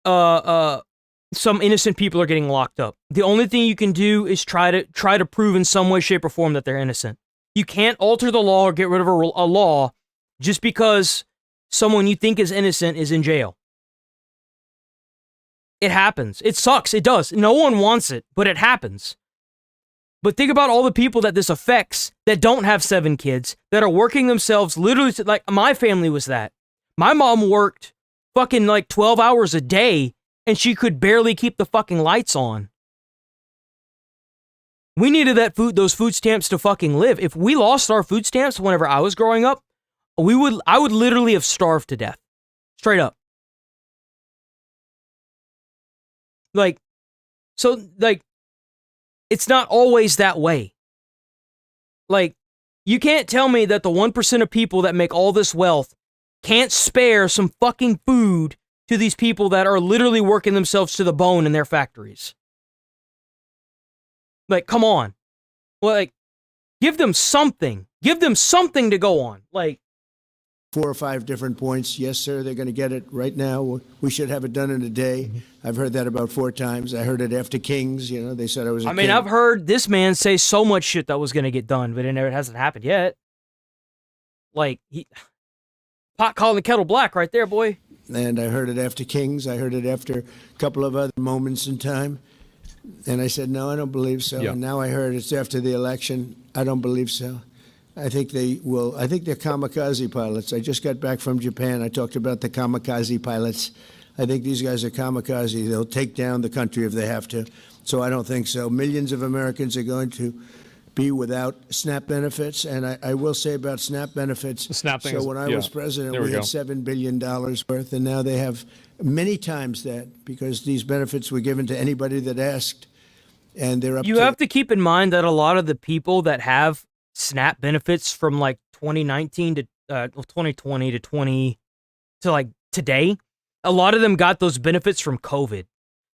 some innocent people are getting locked up. The only thing you can do is try to prove in some way, shape, or form that they're innocent. You can't alter the law or get rid of a law just because someone you think is innocent is in jail. It happens. It sucks. It does. No one wants it, but it happens. But think about all the people that this affects that don't have 7 kids, that are working themselves literally to, like, my family was that. My mom worked fucking like 12 hours a day and she could barely keep the fucking lights on. We needed those food stamps to fucking live. If we lost our food stamps whenever I was growing up, I would literally have starved to death. Straight up. It's not always that way. Like, you can't tell me that the 1% of people that make all this wealth can't spare some fucking food to these people that are literally working themselves to the bone in their factories. Like, come on. Well, like, give them something. Give them something to go on. Like, 4 or 5 different points. Yes, sir, they're going to get it right now. We should have it done in a day. I've heard that about 4 times. I heard it after Kings. You know, they said I was a king. I've heard this man say so much shit that was going to get done, but it hasn't happened yet. Like, pot calling the kettle black right there, boy. And I heard it after Kings. I heard it after a couple of other moments in time. And I said, no, I don't believe so. Yeah. And now I heard it's after the election. I don't believe so. I think they will. I think they're kamikaze pilots. I just got back from Japan. I talked about the kamikaze pilots. I think these guys are kamikaze. They'll take down the country if they have to. So I don't think so. Millions of Americans are going to be without SNAP benefits. And I will say about SNAP benefits. The SNAP thing so when I was president, we had $7 billion worth. And now they have many times that because these benefits were given to anybody that asked. And they're up You have to keep in mind that a lot of the people that have SNAP benefits from like 2019 to 2020 to like today, a lot of them got those benefits from COVID.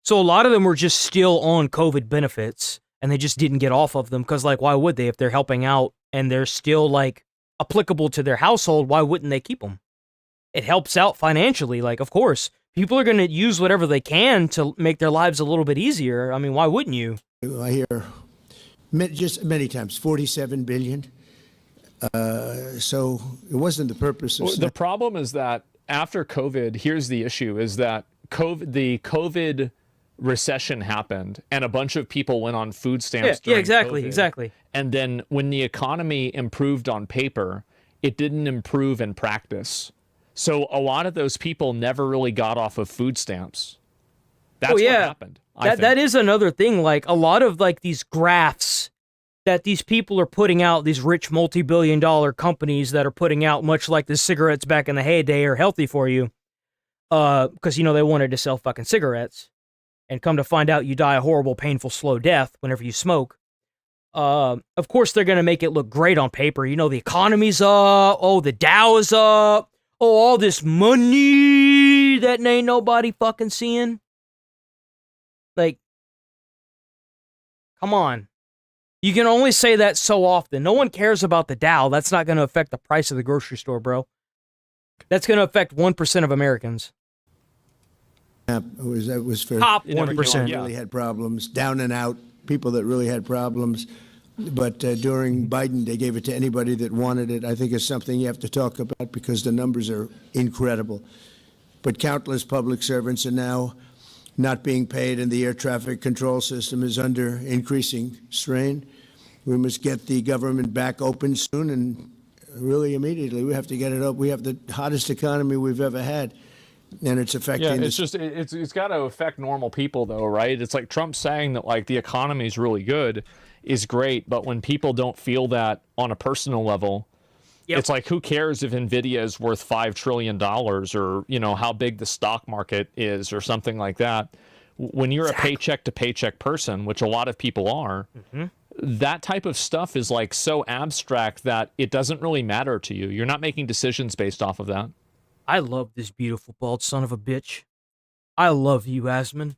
So a lot of them were just still on COVID benefits and they just didn't get off of them because, like, why would they? If they're helping out and they're still like applicable to their household, why wouldn't they keep them? It helps out financially. Like, of course, people are going to use whatever they can to make their lives a little bit easier. I mean, why wouldn't you? I hear just many times, 47 billion. So it wasn't the purpose of The problem is that after COVID, here's the issue, is that the COVID recession happened and a bunch of people went on food stamps during exactly. And then when the economy improved on paper, it didn't improve in practice. So a lot of those people never really got off of food stamps. That's what happened. That is another thing. Like a lot of like these graphs that these people are putting out, these rich multi-billion-dollar companies that are putting out, much like the cigarettes back in the heyday, are healthy for you, because they wanted to sell fucking cigarettes, and come to find out you die a horrible, painful, slow death whenever you smoke. Of course, they're gonna make it look great on paper. The economy's up. Oh, the Dow is up. Oh, all this money that ain't nobody fucking seeing. Like, come on. You can only say that so often. No one cares about the Dow. That's not going to affect the price of the grocery store, bro. That's going to affect 1% of Americans. That was for top 1%. Really had problems, down and out, people that really had problems. But during Biden, they gave it to anybody that wanted it. I think it's something you have to talk about because the numbers are incredible. But countless public servants are now not being paid, and the air traffic control system is under increasing strain. We must get the government back open soon and really immediately. We have to get it up. We have the hottest economy we've ever had, and it's affecting. Yeah, it's got to affect normal people though, right? It's like Trump saying that like the economy is really good is great, but when people don't feel that on a personal level, it's like, who cares if Nvidia is worth $5 trillion or how big the stock market is or something like that. When you're a paycheck to paycheck person, which a lot of people are, that type of stuff is like so abstract that it doesn't really matter to you. You're not making decisions based off of that. I love this beautiful bald son of a bitch. I love you, Asmon.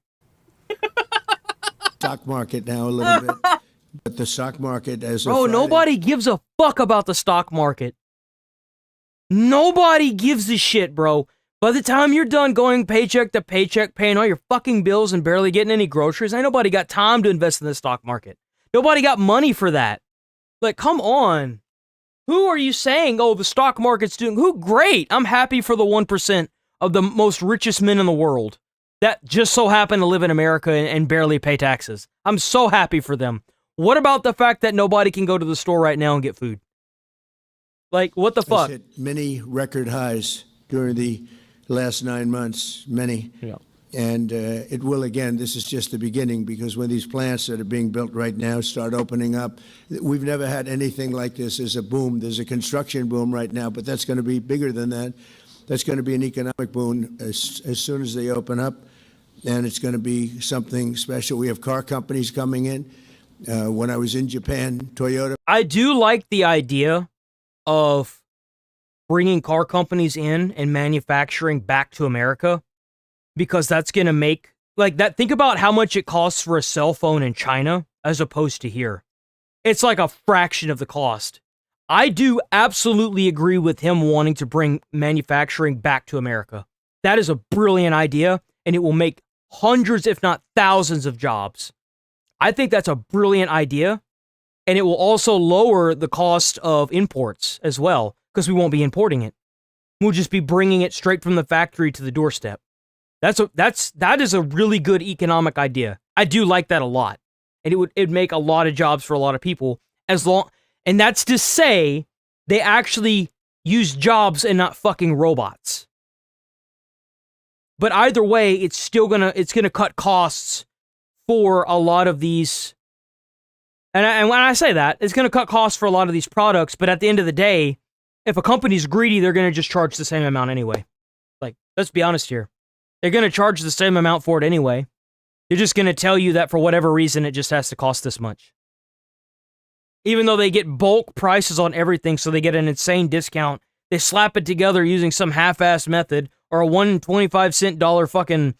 Stock market now a little bit. But the stock market as a nobody gives a fuck about the stock market. Nobody gives a shit, bro. By the time you're done going paycheck to paycheck, paying all your fucking bills and barely getting any groceries, ain't nobody got time to invest in the stock market. Nobody got money for that. Like, come on. Who are you saying, the stock market's doing... Who? Great. I'm happy for the 1% of the most richest men in the world that just so happen to live in America and barely pay taxes. I'm so happy for them. What about the fact that nobody can go to the store right now and get food? Like, what the fuck? It's hit many record highs during the last 9 months, many. Yeah. And it will again. This is just the beginning, because when these plants that are being built right now start opening up, we've never had anything like this. There's a boom. There's a construction boom right now, but that's going to be bigger than that. That's going to be an economic boom as soon as they open up, and it's going to be something special. We have car companies coming in. When I was in Japan, Toyota. I do like the idea of bringing car companies in and manufacturing back to America, because that's going to make, like, that. Think about how much it costs for a cell phone in China as opposed to here. It's like a fraction of the cost. I do absolutely agree with him wanting to bring manufacturing back to America. That is a brilliant idea, and it will make hundreds, if not thousands, of jobs. I think that's a brilliant idea, and it will also lower the cost of imports as well, because we won't be importing it. We'll just be bringing it straight from the factory to the doorstep. That is a really good economic idea. I do like that a lot, and it'd make a lot of jobs for a lot of people, and that's to say they actually use jobs and not fucking robots. But either way, it's gonna cut costs for a lot of these, and when I say that, it's going to cut costs for a lot of these products, but at the end of the day, if a company's greedy, they're going to just charge the same amount anyway. Like, let's be honest here. They're going to charge the same amount for it anyway. They're just going to tell you that for whatever reason, it just has to cost this much. Even though they get bulk prices on everything, so they get an insane discount, they slap it together using some half-assed method, or a $1.25 fucking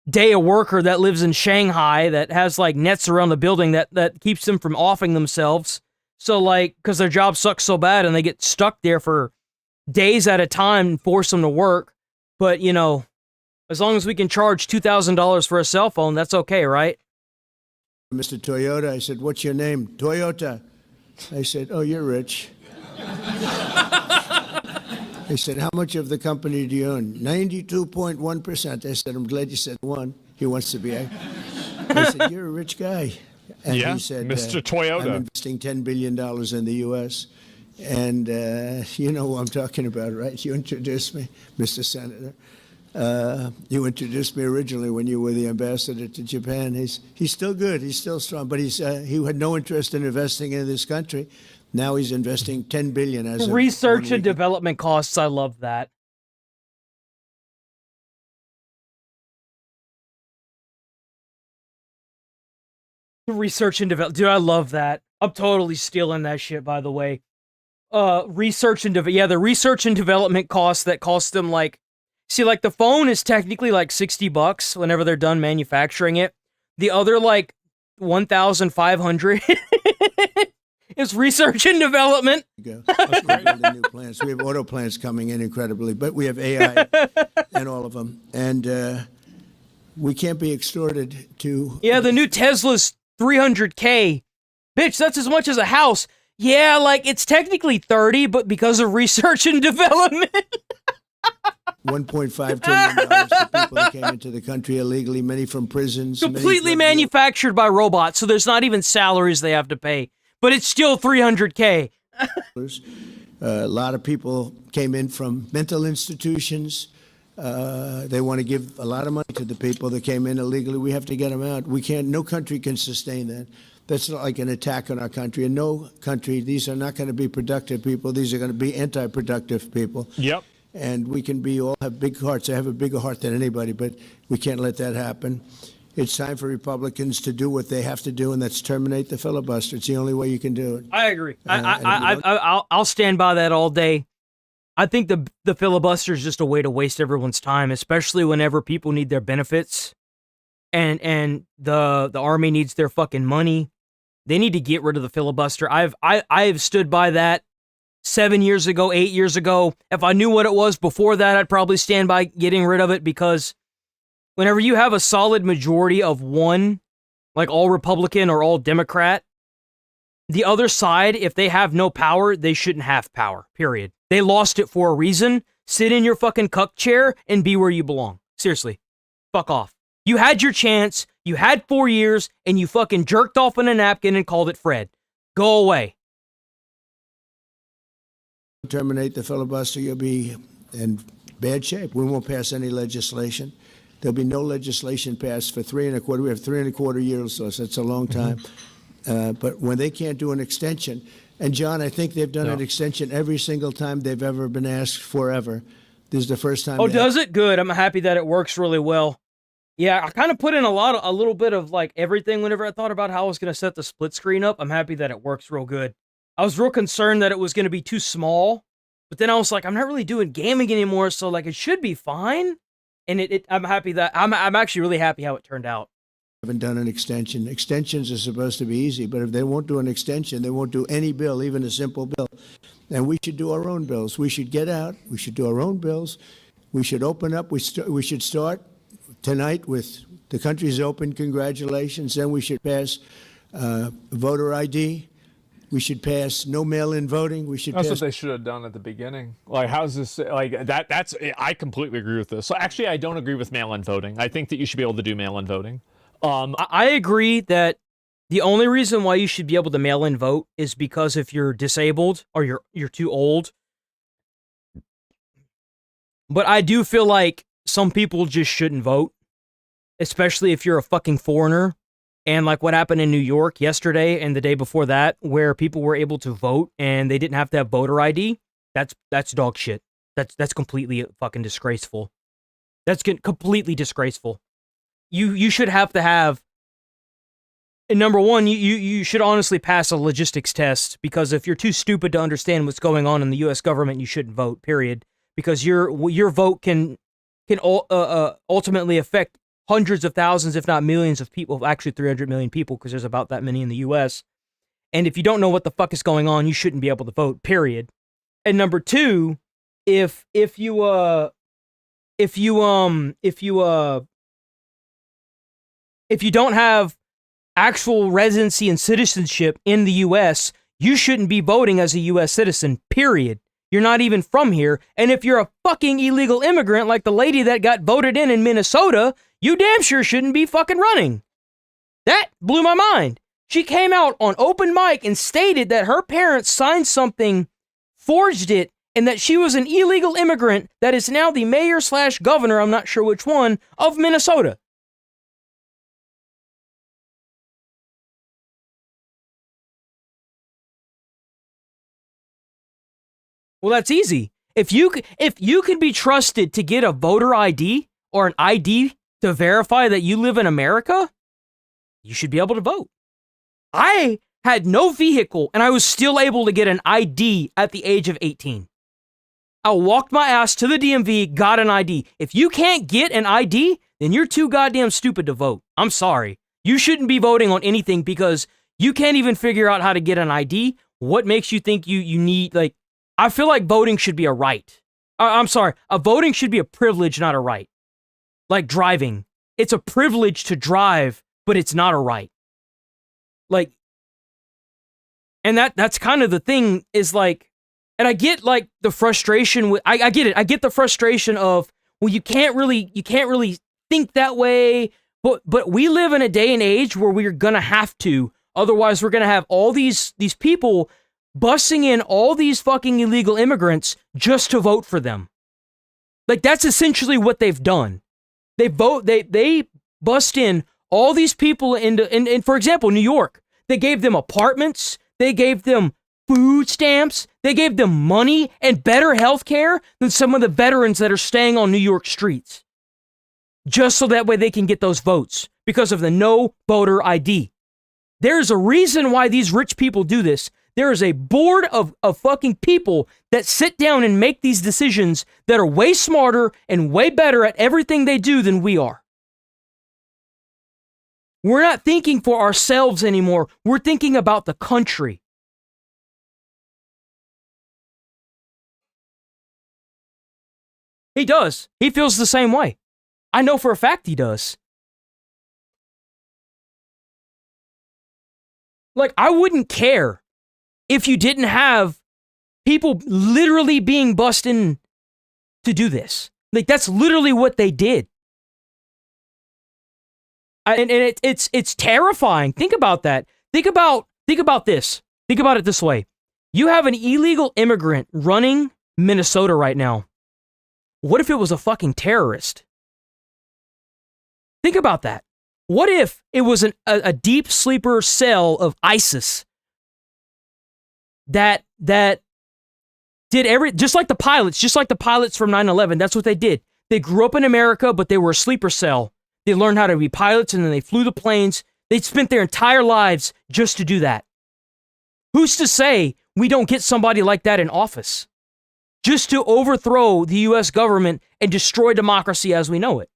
day a worker that lives in Shanghai that has like nets around the building that keeps them from offing themselves. So like, because their job sucks so bad and they get stuck there for days at a time and force them to work. But as long as we can charge $2,000 for a cell phone, that's okay, right? Mr. Toyota, I said, "What's your name?" "Toyota." I said, "Oh, you're rich." He said, "How much of the company do you own?" 92.1%. I said, "I'm glad you said one." He wants to be. I said, "You're a rich guy." And yeah, he said, Mr. Toyota. "I'm investing $10 billion in the U.S." And you know who I'm talking about, right? You introduced me, Mr. Senator. You introduced me originally when you were the ambassador to Japan. He's still good. He's still strong. But he had no interest in investing in this country. Now he's investing $10 billion as of research and development costs. I love that. Research and develop, dude. I love that. I'm totally stealing that shit. By the way, research and the research and development costs that cost them like. See, like, the phone is technically like $60 whenever they're done manufacturing it. The other, like, 1,500 is research and development. We're building new plants. We have auto plants coming in incredibly, but we have AI and all of them. And we can't be extorted to... Yeah, the new Tesla's $300K. Bitch, that's as much as a house. Yeah, like, it's technically 30, but because of research and development... $1.5 trillion to people that came into the country illegally, many from prisons. Completely manufactured by robots, so there's not even salaries they have to pay. But it's still $300K. A lot of people came in from mental institutions. They want to give a lot of money to the people that came in illegally. We have to get them out. We can't. No country can sustain that. That's not like an attack on our country. In no country, these are not going to be productive people. These are going to be anti-productive people. Yep. And we can all have big hearts. I have a bigger heart than anybody, but we can't let that happen. It's time for Republicans to do what they have to do, and that's terminate the filibuster. It's the only way you can do it. I agree. I'll stand by that all day. I think the filibuster is just a way to waste everyone's time, especially whenever people need their benefits, and the army needs their fucking money. They need to get rid of the filibuster. I've stood by that 7 years ago, 8 years ago. If I knew what it was before that, I'd probably stand by getting rid of it, because whenever you have a solid majority of one, like all Republican or all Democrat, the other side, if they have no power, they shouldn't have power, period. They lost it for a reason. Sit in your fucking cuck chair and be where you belong. Seriously. Fuck off. You had your chance, you had 4 years, and you fucking jerked off in a napkin and called it Fred. Go away. Terminate the filibuster, you'll be in bad shape. We won't pass any legislation. There'll be no legislation passed for 3.25. We have 3.25 years, so that's a long time. But when they can't do an extension, and John, I think they've done an extension every single time they've ever been asked forever. This is the first time. Oh, does it? Good. I'm happy that it works really well. Yeah, I kind of put in a little bit of like everything whenever I thought about how I was going to set the split screen up. I'm happy that it works real good. I was real concerned that it was going to be too small, but then I was like, I'm not really doing gaming anymore, so like it should be fine. And I'm happy that I'm actually really happy how it turned out. Haven't done an extension. Extensions are supposed to be easy, but if they won't do an extension, they won't do any bill, even a simple bill. And we should do our own bills. We should get out. We should do our own bills. We should open up. We should start tonight with the country's open. Congratulations. Then we should pass voter ID. We should pass no mail-in voting. We should. That's what they should have done at the beginning. Like, how's this? Like that? That's. I completely agree with this. So actually, I don't agree with mail-in voting. I think that you should be able to do mail-in voting. I agree that the only reason why you should be able to mail in vote is because if you're disabled or you're too old. But I do feel like some people just shouldn't vote, especially if you're a fucking foreigner. And like what happened in New York yesterday and the day before that, where people were able to vote and they didn't have to have voter ID. That's dog shit. That's completely fucking disgraceful. That's completely disgraceful. You should have to have. And number one, you should honestly pass a logistics test, because if you're too stupid to understand what's going on in the U.S. government, you shouldn't vote. Period. Because your vote can ultimately affect hundreds of thousands, if not millions of people, actually 300 million people, because there's about that many in the U.S. And if you don't know what the fuck is going on, you shouldn't be able to vote, period. And number two, if you don't have actual residency and citizenship in the U.S., you shouldn't be voting as a U.S. citizen, period. You're not even from here. And if you're a fucking illegal immigrant like the lady that got voted in Minnesota, you damn sure shouldn't be fucking running. That blew my mind. She came out on open mic and stated that her parents signed something, forged it, and that she was an illegal immigrant that is now the mayor / governor, I'm not sure which one, of Minnesota. Well, that's easy. If you can be trusted to get a voter ID or an ID to verify that you live in America, you should be able to vote. I had no vehicle and I was still able to get an ID at the age of 18. I walked my ass to the DMV, got an ID. If you can't get an ID, then you're too goddamn stupid to vote. I'm sorry. You shouldn't be voting on anything because you can't even figure out how to get an ID. What makes you think you need, like, I feel like voting should be a right. I'm sorry. Voting should be a privilege, not a right. Like driving. It's a privilege to drive, but it's not a right. Like, and that's kind of the thing is like, and I get like the frustration with, I get it. I get the frustration of, well, you can't really think that way, but we live in a day and age where we're gonna have to, otherwise we're gonna have all these people busing in all these fucking illegal immigrants just to vote for them. Like, that's essentially what they've done. They bust in all these people into, for example, New York. They gave them apartments, they gave them food stamps, they gave them money and better health care than some of the veterans that are staying on New York streets. Just so that way they can get those votes because of the no voter ID. There's a reason why these rich people do this. There is a board of fucking people that sit down and make these decisions that are way smarter and way better at everything they do than we are. We're not thinking for ourselves anymore. We're thinking about the country. He does. He feels the same way. I know for a fact he does. Like, I wouldn't care if you didn't have people literally being bussed in to do this. Like, that's literally what they did. And it's terrifying. Think about that. Think about this. Think about it this way. You have an illegal immigrant running Minnesota right now. What if it was a fucking terrorist? Think about that. What if it was a deep sleeper cell of ISIS that did just like the pilots from 9/11, that's what they did. They grew up in America, but they were a sleeper cell. They learned how to be pilots and then they flew the planes. They spent their entire lives just to do that. Who's to say we don't get somebody like that in office? Just to overthrow the US government and destroy democracy as we know it.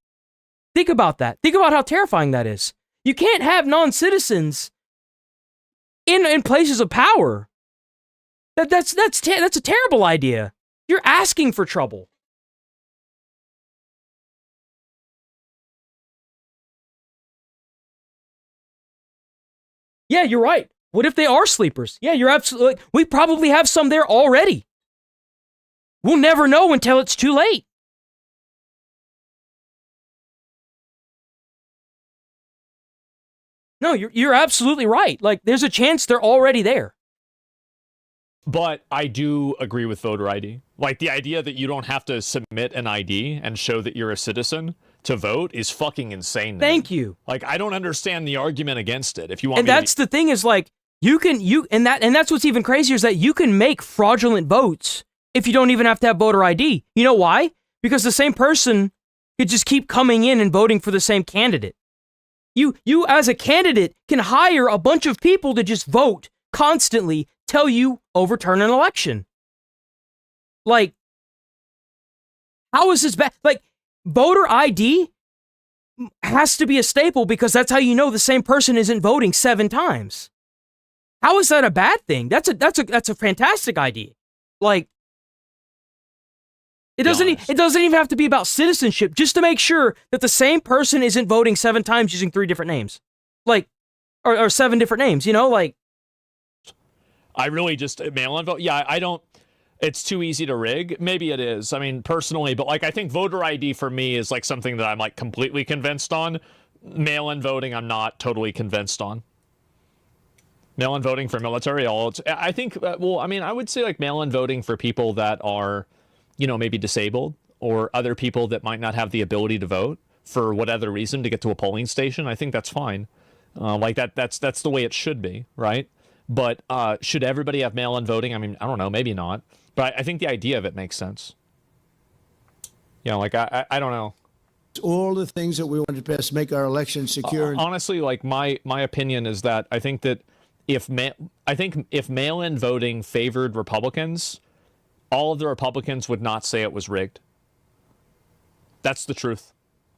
Think about that. Think about how terrifying that is. You can't have non-citizens in places of power. That's a terrible idea. You're asking for trouble. Yeah, you're right. What if they are sleepers? Yeah, you're absolutely. We probably have some there already. We'll never know until it's too late. No, you're absolutely right. Like, there's a chance they're already there. But I do agree with voter ID. Like, the idea that you don't have to submit an ID and show that you're a citizen to vote is fucking insane. Thank you. Like, I don't understand the argument against it. If you want, and that's the thing is like and that's what's even crazier is that you can make fraudulent votes if you don't even have to have voter ID. You know why? Because the same person could just keep coming in and voting for the same candidate. You as a candidate can hire a bunch of people to just vote constantly till you overturn an election. Like, how is this bad? Like, voter ID has to be a staple because that's how you know the same person isn't voting 7 times. How is that a bad thing? That's a fantastic idea. Like, it doesn't even have to be about citizenship, just to make sure that the same person isn't voting 7 times using 3 different names. Like, or 7 different names, you know, like. I really just mail-in vote. Yeah, I don't. It's too easy to rig. Maybe it is. I mean, personally, but like, I think voter ID for me is like something that I'm like completely convinced on. Mail-in voting, I'm not totally convinced on. Mail-in voting for military, I think, well, I mean, I would say like mail-in voting for people that are, you know, maybe disabled or other people that might not have the ability to vote for whatever reason to get to a polling station. I think that's fine. Like that's the way it should be, right? But should everybody have mail-in voting? I mean, I don't know, maybe not. But I think the idea of it makes sense. You know, like I don't know. All the things that we want to pass make our election secure. Honestly, like my opinion is that I think that if mail-in voting favored Republicans, all of the Republicans would not say it was rigged. That's the truth.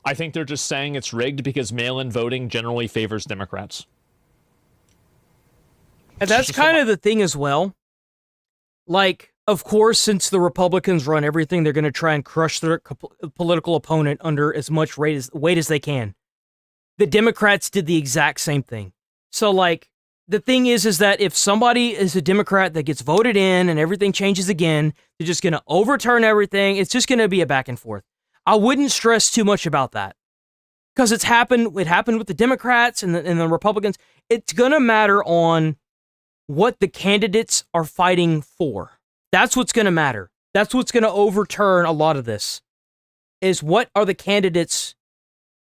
I think they're just saying it's rigged because mail-in voting generally favors Democrats. And that's kind of the thing as well. Like, of course, since the Republicans run everything, they're going to try and crush their political opponent under as much weight as they can. The Democrats did the exact same thing. So, like, the thing is that if somebody is a Democrat that gets voted in and everything changes again, they're just going to overturn everything. It's just going to be a back and forth. I wouldn't stress too much about that. Because it's happened. It happened with the Democrats and the Republicans. It's going to matter on what the candidates are fighting for. That's what's going to matter. That's what's going to overturn a lot of this. Is what are the candidates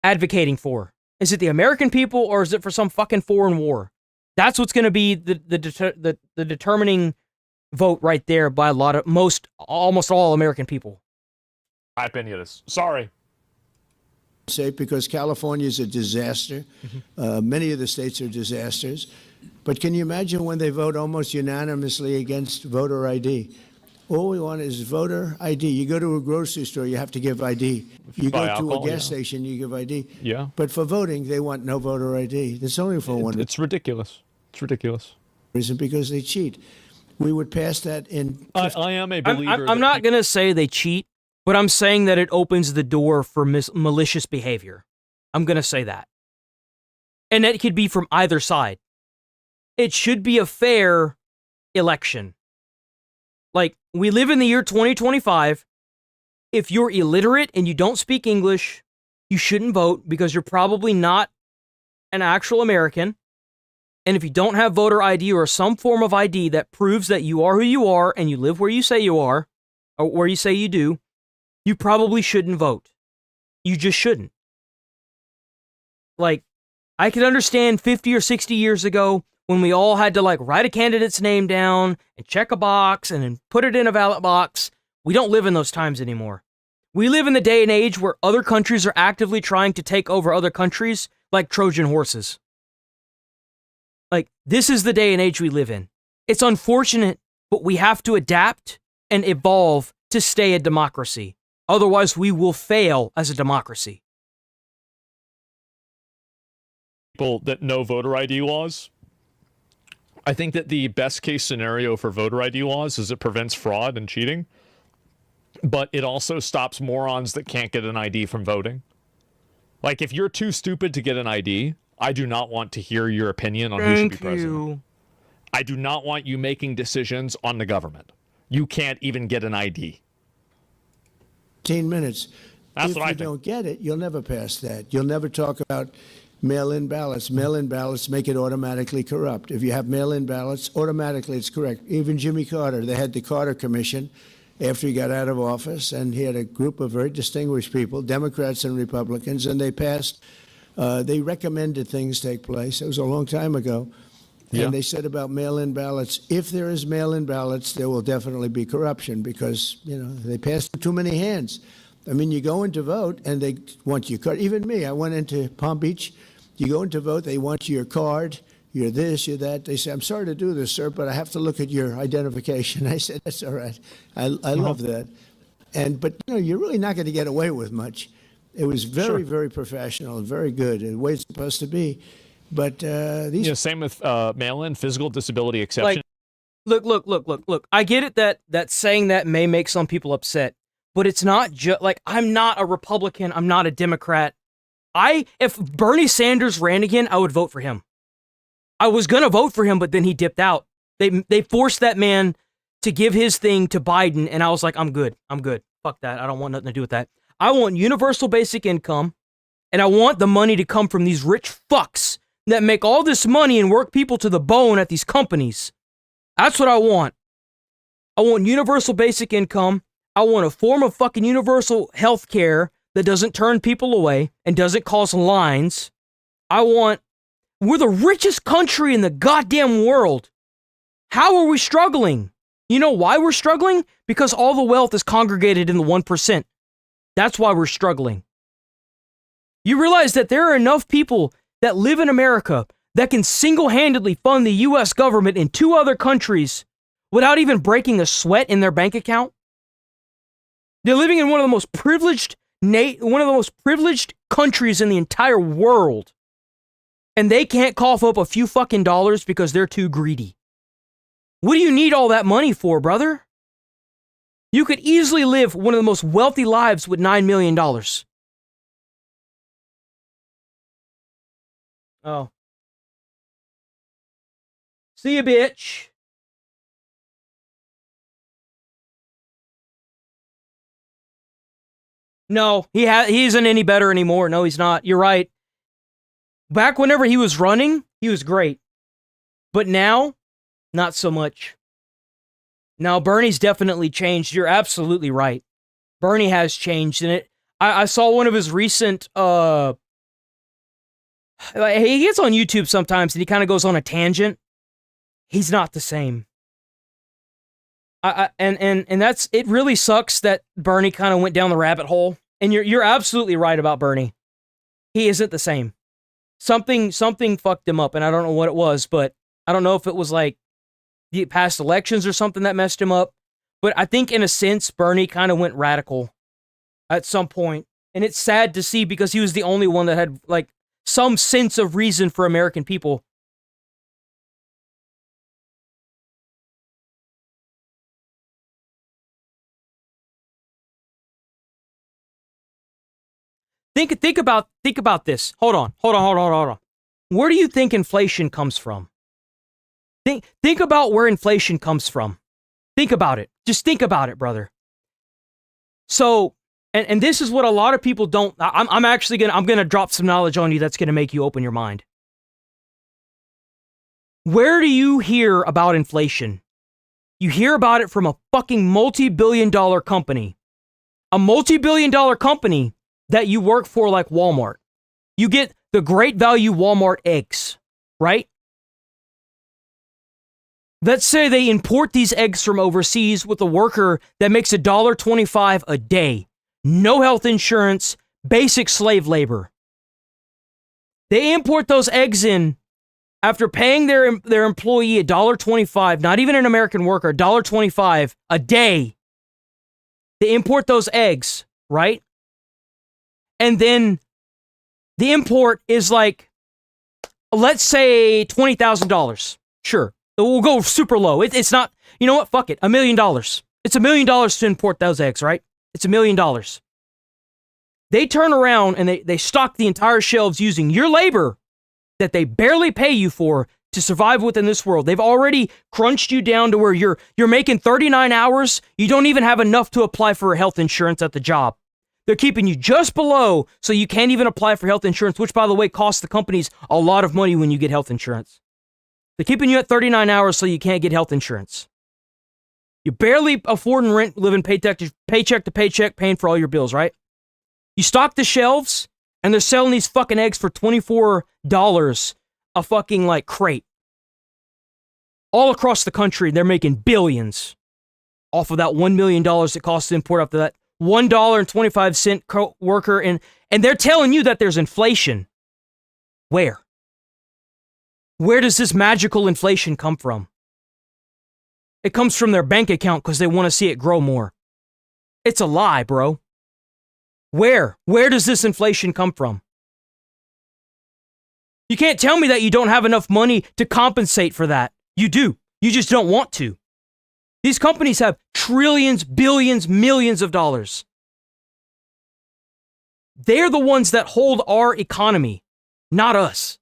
advocating for? Is it the American people or is it for some fucking foreign war? That's what's going to be the determining vote right there by almost all American people. My opinion is sorry. Say because California is a disaster. Many of the states are disasters. But can you imagine when they vote almost unanimously against voter ID? All we want is voter ID. You go to a grocery store, you have to give ID. You go to a gas station, you give ID. Yeah. But for voting, they want no voter ID. That's only for one. It's ridiculous. It's ridiculous. Reason because they cheat. We would pass that in. I am a believer. I'm not going to say they cheat, but I'm saying that it opens the door for malicious behavior. I'm going to say that. And that could be from either side. It should be a fair election. Like, we live in the year 2025. If you're illiterate and you don't speak English, you shouldn't vote because you're probably not an actual American. And if you don't have voter ID or some form of ID that proves that you are who you are and you live where you say you are, or where you say you do, you probably shouldn't vote. You just shouldn't. Like, I could understand 50 or 60 years ago when we all had to, like, write a candidate's name down and check a box and then put it in a ballot box. We don't live in those times anymore. We live in the day and age where other countries are actively trying to take over other countries like Trojan horses. Like, this is the day and age we live in. It's unfortunate, but we have to adapt and evolve to stay a democracy. Otherwise, we will fail as a democracy. People that know voter ID laws. I think that the best case scenario for voter ID laws is it prevents fraud and cheating, but it also stops morons that can't get an ID from voting. Like, if you're too stupid to get an ID, I do not want to hear your opinion on who should be president. I do not want you making decisions on the government. You can't even get an ID. 15 minutes. That's if what I you think. don't get it, you'll never pass that. You'll never talk about mail-in ballots. Mail-in ballots make it automatically corrupt. If you have mail-in ballots, automatically it's correct. Even Jimmy Carter, they had the Carter Commission after he got out of office, and he had a group of very distinguished people, Democrats and Republicans, and they passed, they recommended things take place. It was a long time ago. Yeah. And they said about mail-in ballots, if there is mail-in ballots, there will definitely be corruption because, you know, they passed too many hands. I mean, you go in to vote and they want your card. Even me, I went into Palm Beach. You go in to vote, they want your card. You're this, you're that. They say, I'm sorry to do this, sir, but I have to look at your identification. I said, that's all right. I love that. But, you know, you're really not going to get away with much. It was very, very professional and very good, and the way it's supposed to be. But these... Yeah, same with mail-in, physical disability exception. Like, look. I get it that saying that may make some people upset, but it's not just, like, I'm not a Republican, I'm not a Democrat. If Bernie Sanders ran again, I would vote for him. I was going to vote for him, but then he dipped out. They forced that man to give his thing to Biden, and I was like, I'm good. Fuck that. I don't want nothing to do with that. I want universal basic income, and I want the money to come from these rich fucks that make all this money and work people to the bone at these companies. That's what I want. I want universal basic income. I want a form of fucking universal health care that doesn't turn people away and doesn't cause lines. We're the richest country in the goddamn world. How are we struggling? You know why we're struggling? Because all the wealth is congregated in the 1%. That's why we're struggling. You realize that there are enough people that live in America that can single-handedly fund the US government in 2 other countries without even breaking a sweat in their bank account? They're living in one of the most privileged countries in the entire world. And they can't cough up a few fucking dollars because they're too greedy. What do you need all that money for, brother? You could easily live one of the most wealthy lives with $9 million. Oh. See ya, bitch. No, he isn't any better anymore. No, he's not. You're right. Back whenever he was running, he was great. But now, not so much. Now, Bernie's definitely changed. You're absolutely right. Bernie has changed. And I saw one of his recent, he gets on YouTube sometimes and he kind of goes on a tangent. He's not the same. And that's, it really sucks that Bernie kind of went down the rabbit hole. And you're absolutely right about Bernie. He isn't the same. Something fucked him up, and I don't know what it was, but I don't know if it was like the past elections or something that messed him up. But I think in a sense, Bernie kind of went radical at some point. And it's sad to see because he was the only one that had like some sense of reason for American people. Think about this. Hold on. Where do you think inflation comes from? Think about where inflation comes from. Think about it. Just think about it, brother. So, and this is what a lot of people don't. I'm gonna drop some knowledge on you that's gonna make you open your mind. Where do you hear about inflation? You hear about it from a fucking multi-billion-dollar company. A multi-billion-dollar company that you work for, like Walmart. You get the great value Walmart eggs, right? Let's say they import these eggs from overseas with a worker that makes $1.25 a day. No health insurance, basic slave labor. They import those eggs in after paying their employee $1.25, not even an American worker, $1.25 a day. They import those eggs, right? And then the import is like, let's say $20,000. Sure. We'll go super low. It's not, you know what? Fuck it. $1 million. It's $1 million to import those eggs, right? It's $1 million. They turn around and they stock the entire shelves using your labor that they barely pay you for to survive within this world. They've already crunched you down to where you're making 39 hours. You don't even have enough to apply for health insurance at the job. They're keeping you just below so you can't even apply for health insurance, which, by the way, costs the companies a lot of money when you get health insurance. They're keeping you at 39 hours so you can't get health insurance. You're barely affording rent, living paycheck to paycheck, paying for all your bills, right? You stock the shelves, and they're selling these fucking eggs for $24 a fucking, like, crate. All across the country, they're making billions off of that $1 million it costs to import after that $1.25 worker, and they're telling you that there's inflation. Where? Where does this magical inflation come from? It comes from their bank account because they want to see it grow more. It's a lie, bro. Where? Where does this inflation come from? You can't tell me that you don't have enough money to compensate for that. You do. You just don't want to. These companies have trillions, billions, millions of dollars. They're the ones that hold our economy, not us.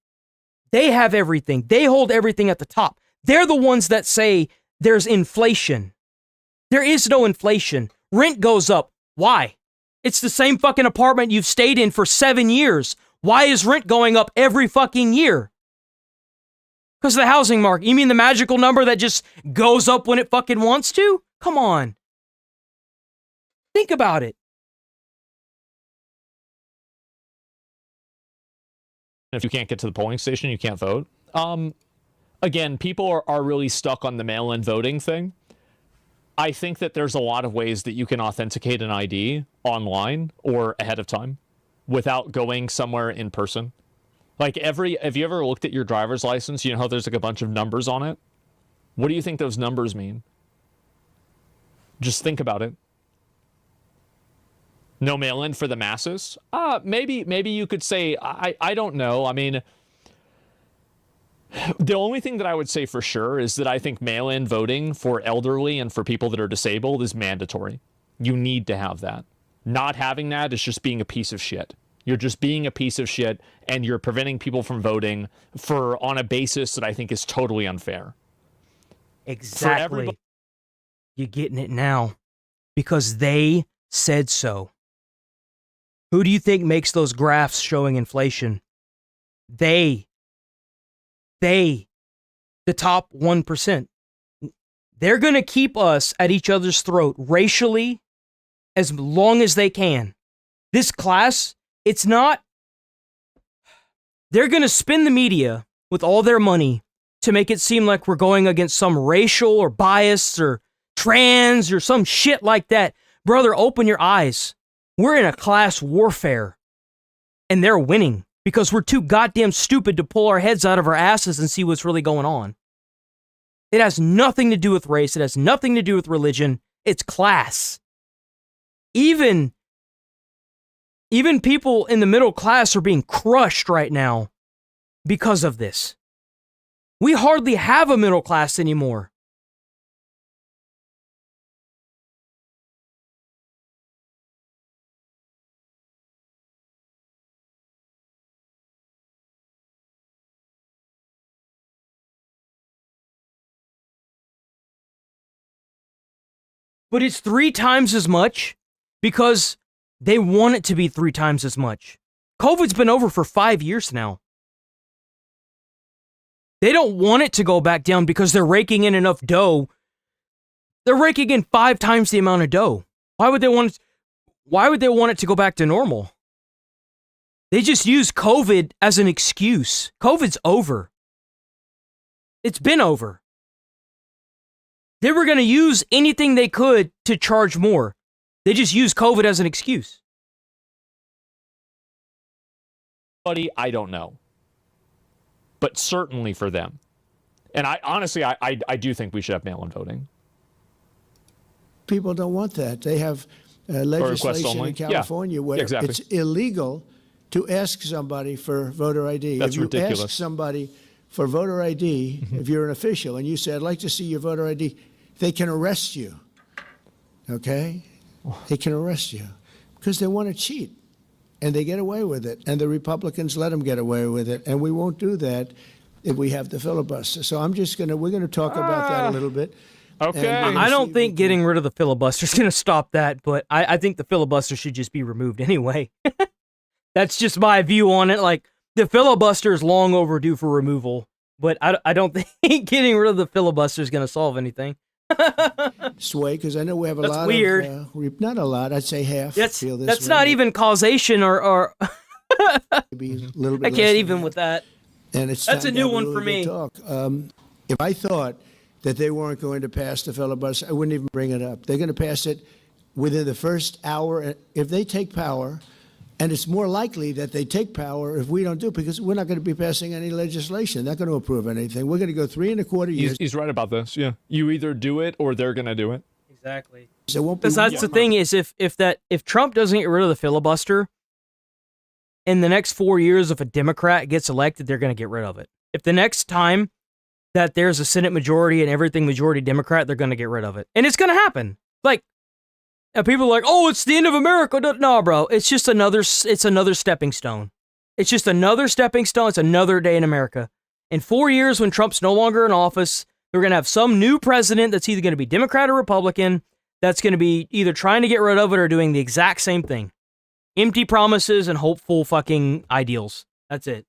They have everything. They hold everything at the top. They're the ones that say there's inflation. There is no inflation. Rent goes up. Why? It's the same fucking apartment you've stayed in for 7 years. Why is rent going up every fucking year? Because of the housing market. You mean the magical number that just goes up when it fucking wants to? Come on. Think about it. If you can't get to the polling station, you can't vote. Again, people are really stuck on the mail-in voting thing. I think that there's a lot of ways that you can authenticate an ID online or ahead of time without going somewhere in person. Like have you ever looked at your driver's license? You know how there's like a bunch of numbers on it? What do you think those numbers mean? Just think about it. No mail-in for the masses? Maybe you could say, I don't know. I mean, the only thing that I would say for sure is that I think mail-in voting for elderly and for people that are disabled is mandatory. You need to have that. Not having that is just being a piece of shit. You're just being a piece of shit, and you're preventing people from voting on a basis that I think is totally unfair. Exactly. You're getting it now. Because they said so. Who do you think makes those graphs showing inflation? The top 1%. They're going to keep us at each other's throat racially as long as they can. This class, it's not... They're going to spin the media with all their money to make it seem like we're going against some racial or bias or trans or some shit like that. Brother, open your eyes. We're in a class warfare. And they're winning. Because we're too goddamn stupid to pull our heads out of our asses and see what's really going on. It has nothing to do with race. It has nothing to do with religion. It's class. Even people in the middle class are being crushed right now because of this. We hardly have a middle class anymore. But it's 3 times as much because they want it to be 3 times as much. COVID's been over for 5 years now. They don't want it to go back down because they're raking in enough dough. They're raking in 5 times the amount of dough. Why would they want it to go back to normal? They just use COVID as an excuse. COVID's over. It's been over. They were going to use anything they could to charge more. They just use COVID as an excuse. Buddy, I don't know. But certainly for them. And I honestly do think we should have mail-in voting. People don't want that. They have legislation in California where it's illegal to ask somebody for voter ID. That's ridiculous. If you ask somebody for voter ID, if you're an official, and you say, I'd like to see your voter ID, they can arrest you. Okay? They can arrest you because they want to cheat. And they get away with it. And the Republicans let them get away with it. And we won't do that if we have the filibuster. So we're going to talk about that a little bit. Okay. I don't think getting rid of the filibuster is going to stop that, but I think the filibuster should just be removed anyway. That's just my view on it. Like, the filibuster is long overdue for removal, but I don't think getting rid of the filibuster is going to solve anything. Sway, because I know we have a lot weird. of not a lot, I'd say half. That's feel this way, not even causation or maybe a little bit I less can't than even that. with that. And it's That's time a to new have one really for good me. Talk. If I thought that they weren't going to pass the filibuster, I wouldn't even bring it up. They're going to pass it within the first hour. If they take power, and it's more likely that they take power if we don't do it, because we're not going to be passing any legislation. They're not going to approve anything. We're going to go 3.25 years. He's right about this, yeah. You either do it or they're going to do it. Exactly. So it won't be Because that's the thing is if Trump doesn't get rid of the filibuster, in the next 4 years, if a Democrat gets elected, they're going to get rid of it. If the next time that there's a Senate majority and everything majority Democrat, they're going to get rid of it. And it's going to happen. Like, and people are like, oh, it's the end of America. No, bro. It's just another stepping stone. It's just another stepping stone. It's another day in America. In 4 years, when Trump's no longer in office, we're going to have some new president that's either going to be Democrat or Republican that's going to be either trying to get rid of it or doing the exact same thing. Empty promises and hopeful fucking ideals. That's it.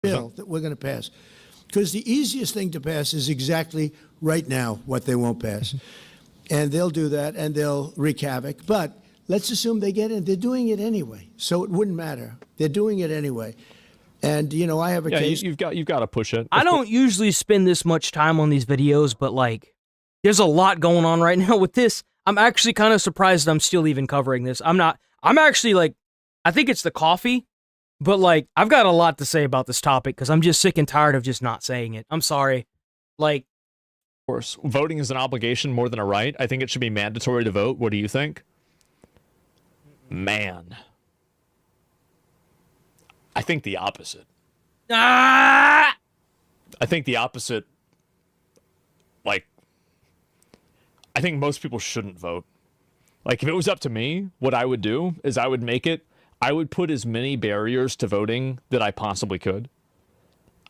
Bill that we're going to pass. Because the easiest thing to pass is exactly right now what they won't pass. And they'll do that, and they'll wreak havoc. But let's assume they get in. They're doing it anyway, so it wouldn't matter. They're doing it anyway. And, you know, I have a case. You've got to push it. I don't usually spend this much time on these videos, but, like, there's a lot going on right now with this. I'm actually kind of surprised I'm still even covering this. I'm actually, like, I think it's the coffee, but, like, I've got a lot to say about this topic because I'm just sick and tired of just not saying it. I'm sorry. Like, of course, voting is an obligation more than a right. I think it should be mandatory to vote. What do you think? Man. I think the opposite. I think the opposite. Like, I think most people shouldn't vote. Like, if it was up to me, what I would do is I would put as many barriers to voting that I possibly could.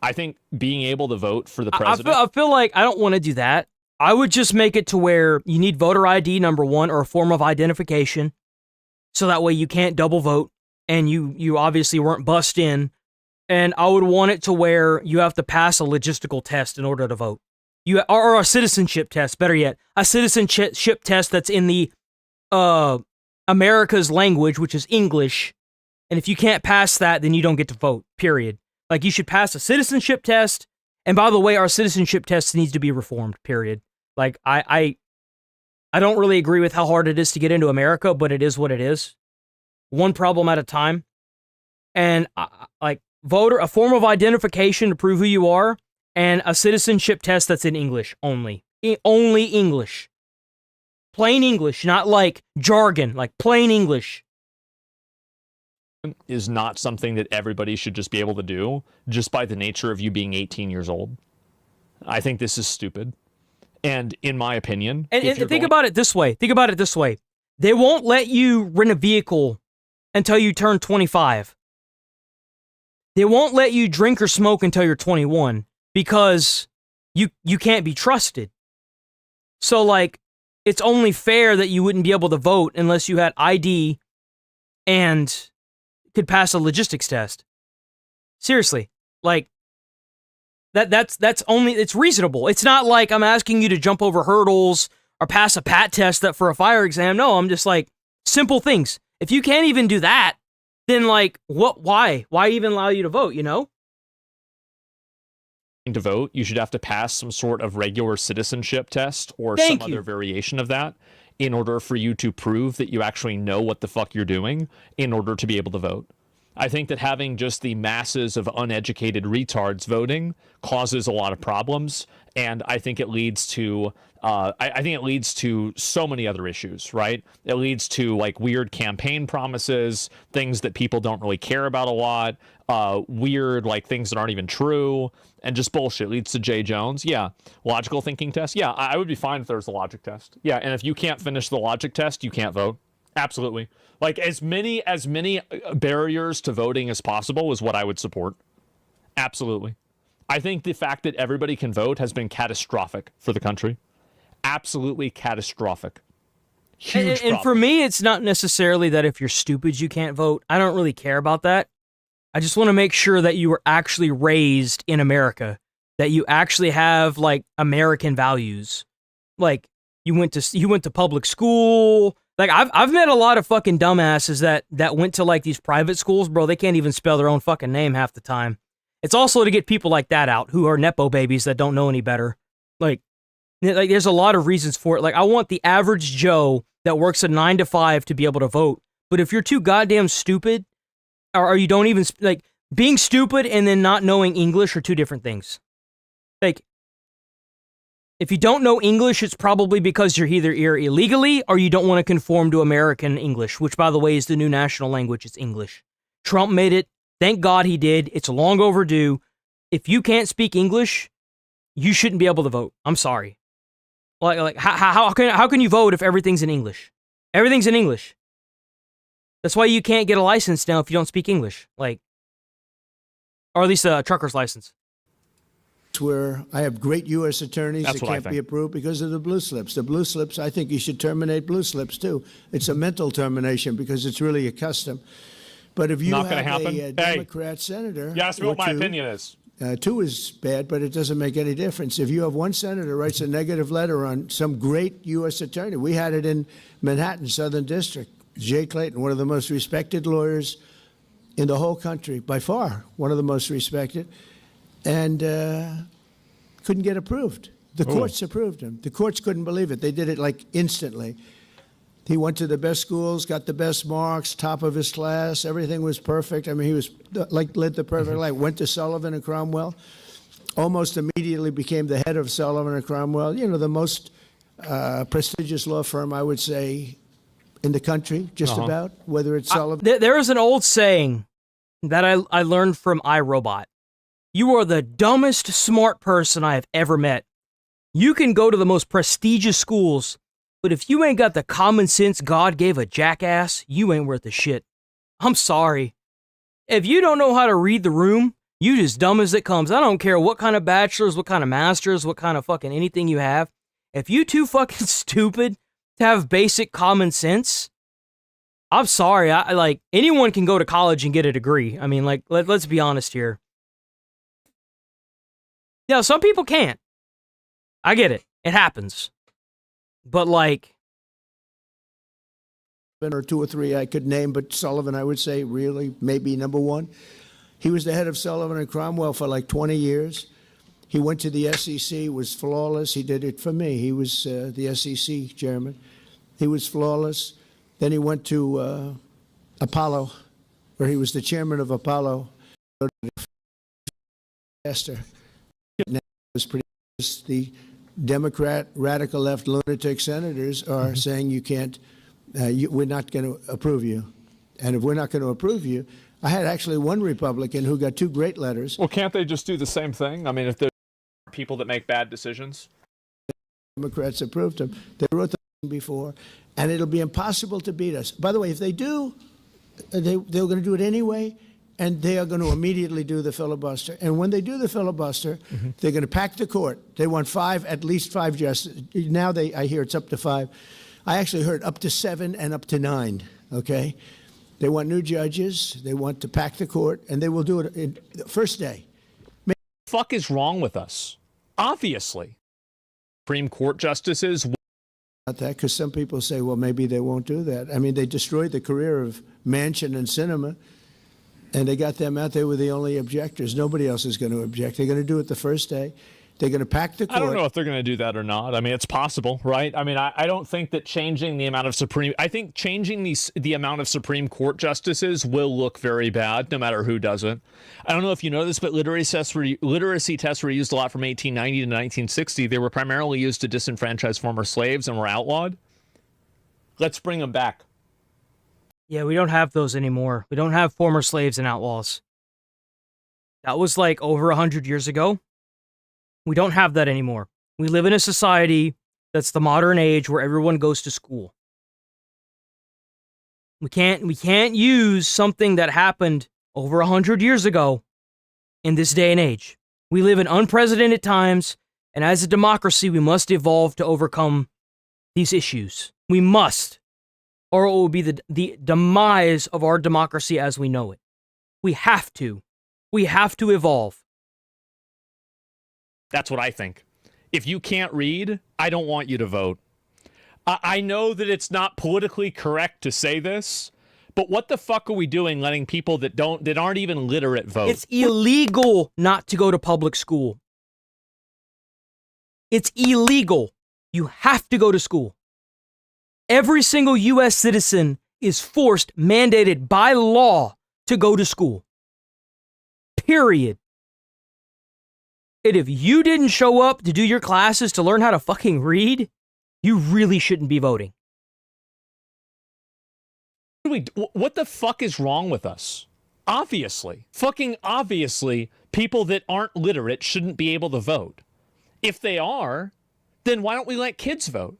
I think being able to vote for the president... I feel like I don't want to do that. I would just make it to where you need voter ID, number one, or a form of identification. So that way you can't double vote, and you obviously weren't bussed in. And I would want it to where you have to pass a logistical test in order to vote. Or a citizenship test, better yet. A citizenship test that's in the America's language, which is English. And if you can't pass that, then you don't get to vote, period. Like, you should pass a citizenship test. And by the way, our citizenship test needs to be reformed, period. Like, I don't really agree with how hard it is to get into America, but it is what it is. One problem at a time. And, like, a form of identification to prove who you are, and a citizenship test that's in English only. Only English. Plain English, not like jargon, like plain English. Is not something that everybody should just be able to do just by the nature of you being 18 years old. I think this is stupid. And in my opinion... And think about it this way. Think about it this way. They won't let you rent a vehicle until you turn 25. They won't let you drink or smoke until you're 21 because you can't be trusted. So, like, it's only fair that you wouldn't be able to vote unless you had ID and could pass a logistics test. Seriously. Like, that's only, it's reasonable. It's not like I'm asking you to jump over hurdles or pass a PAT test that for a fire exam. No, I'm just like, simple things. If you can't even do that, then, like, why even allow you to vote, you know? To vote, you should have to pass some sort of regular citizenship test or some other variation of that in order for you to prove that you actually know what the fuck you're doing in order to be able to vote. I think that having just the masses of uneducated retards voting causes a lot of problems, and I think it leads to I think it leads to so many other issues, right? It leads to, like, weird campaign promises, things that people don't really care about a lot, weird, like, things that aren't even true, and just bullshit. It leads to J. Jones. Yeah. Logical thinking test. Yeah, I would be fine if there was a logic test. Yeah, and if you can't finish the logic test, you can't vote. Absolutely. Like, as many barriers to voting as possible is what I would support. Absolutely. I think the fact that everybody can vote has been catastrophic for the country. Absolutely catastrophic. Huge and for me, it's not necessarily that if you're stupid, you can't vote. I don't really care about that. I just want to make sure that you were actually raised in America, that you actually have, like, American values. Like, you went to public school. Like, I've met a lot of fucking dumbasses that went to, like, these private schools, bro. They can't even spell their own fucking name half the time. It's also to get people like that out who are Nepo babies that don't know any better. Like, there's a lot of reasons for it. Like, I want the average Joe that works a 9 to 5 to be able to vote. But if you're too goddamn stupid, or you don't even, like, being stupid and then not knowing English are two different things. Like, if you don't know English, it's probably because you're either here illegally or you don't want to conform to American English, which, by the way, is the new national language. It's English. Trump made it. Thank God he did. It's long overdue. If you can't speak English, you shouldn't be able to vote. I'm sorry. Like how can you vote if everything's in English? Everything's in English. That's why you can't get a license now if you don't speak English. Like, or at least a trucker's license. Where I have great U.S. attorneys that can't be approved because of the blue slips. The blue slips, I think you should terminate blue slips too. It's a mental termination because it's really a custom. But if you have a Democrat senator, you asked me what my opinion is. Two is bad, but it doesn't make any difference. If you have one senator writes a negative letter on some great U.S. attorney, we had it in Manhattan, Southern District. Jay Clayton, one of the most respected lawyers in the whole country, by far, one of the most respected, and couldn't get approved. The courts approved him. The courts couldn't believe it. They did it like instantly. He went to the best schools, got the best marks, top of his class. Everything was perfect. I mean, he was like led the perfect life. Went to Sullivan and Cromwell. Almost immediately became the head of Sullivan and Cromwell. You know, the most prestigious law firm, I would say, in the country, just about. Whether it's Sullivan. There is an old saying that I learned from iRobot. You are the dumbest smart person I have ever met. You can go to the most prestigious schools, but if you ain't got the common sense God gave a jackass, you ain't worth a shit. I'm sorry. If you don't know how to read the room, you just dumb as it comes. I don't care what kind of bachelor's, what kind of master's, what kind of fucking anything you have. If you too fucking stupid to have basic common sense, I'm sorry. I like, anyone can go to college and get a degree. I mean, like, let's be honest here. Yeah, some people can't. I get it. It happens. But like, or two or three I could name, but Sullivan, I would say, really, maybe number one. He was the head of Sullivan and Cromwell for like 20 years. He went to the SEC, was flawless. He did it for me. He was the SEC chairman. He was flawless. Then he went to Apollo, where he was the chairman of Apollo. Was pretty. The Democrat, radical left, lunatic senators are saying you can't, we're not going to approve you. And if we're not going to approve you, I had actually one Republican who got two great letters. Well, can't they just do the same thing? I mean, if there are people that make bad decisions. Democrats approved him. They wrote the thing before, and it'll be impossible to beat us. By the way, if they do, they're going to do it anyway. And they are going to immediately do the filibuster. And when they do the filibuster, they're going to pack the court. They want at least five justices. Now I hear it's up to 5. I actually heard up to 7 and up to 9, okay? They want new judges. They want to pack the court, and they will do it in the first day. What the fuck is wrong with us? Obviously. Supreme Court justices. About that, because some people say, well, maybe they won't do that. I mean, they destroyed the career of Manchin and Sinema. And they got them out there with the only objectors. Nobody else is going to object. They're going to do it the first day. They're going to pack the court. I don't know if they're going to do that or not. I mean, it's possible, right? I mean, I don't think that changing the amount of I think changing the amount of Supreme Court justices will look very bad, no matter who does it. I don't know if you know this, but literacy tests were used a lot from 1890 to 1960. They were primarily used to disenfranchise former slaves and were outlawed. Let's bring them back. Yeah, we don't have those anymore. We don't have former slaves and outlaws. That was like over 100 years ago. We don't have that anymore. We live in a society that's the modern age where everyone goes to school. We can't use something that happened over 100 years ago in this day and age. We live in unprecedented times, and as a democracy, we must evolve to overcome these issues. We must. Or it will be the demise of our democracy as we know it. We have to. We have to evolve. That's what I think. If you can't read, I don't want you to vote. I know that it's not politically correct to say this, but what the fuck are we doing letting people that aren't even literate vote? It's illegal not to go to public school. It's illegal. You have to go to school. Every single U.S. citizen is mandated by law to go to school. Period. And if you didn't show up to do your classes to learn how to fucking read, you really shouldn't be voting. What the fuck is wrong with us? Obviously, people that aren't literate shouldn't be able to vote. If they are, then why don't we let kids vote?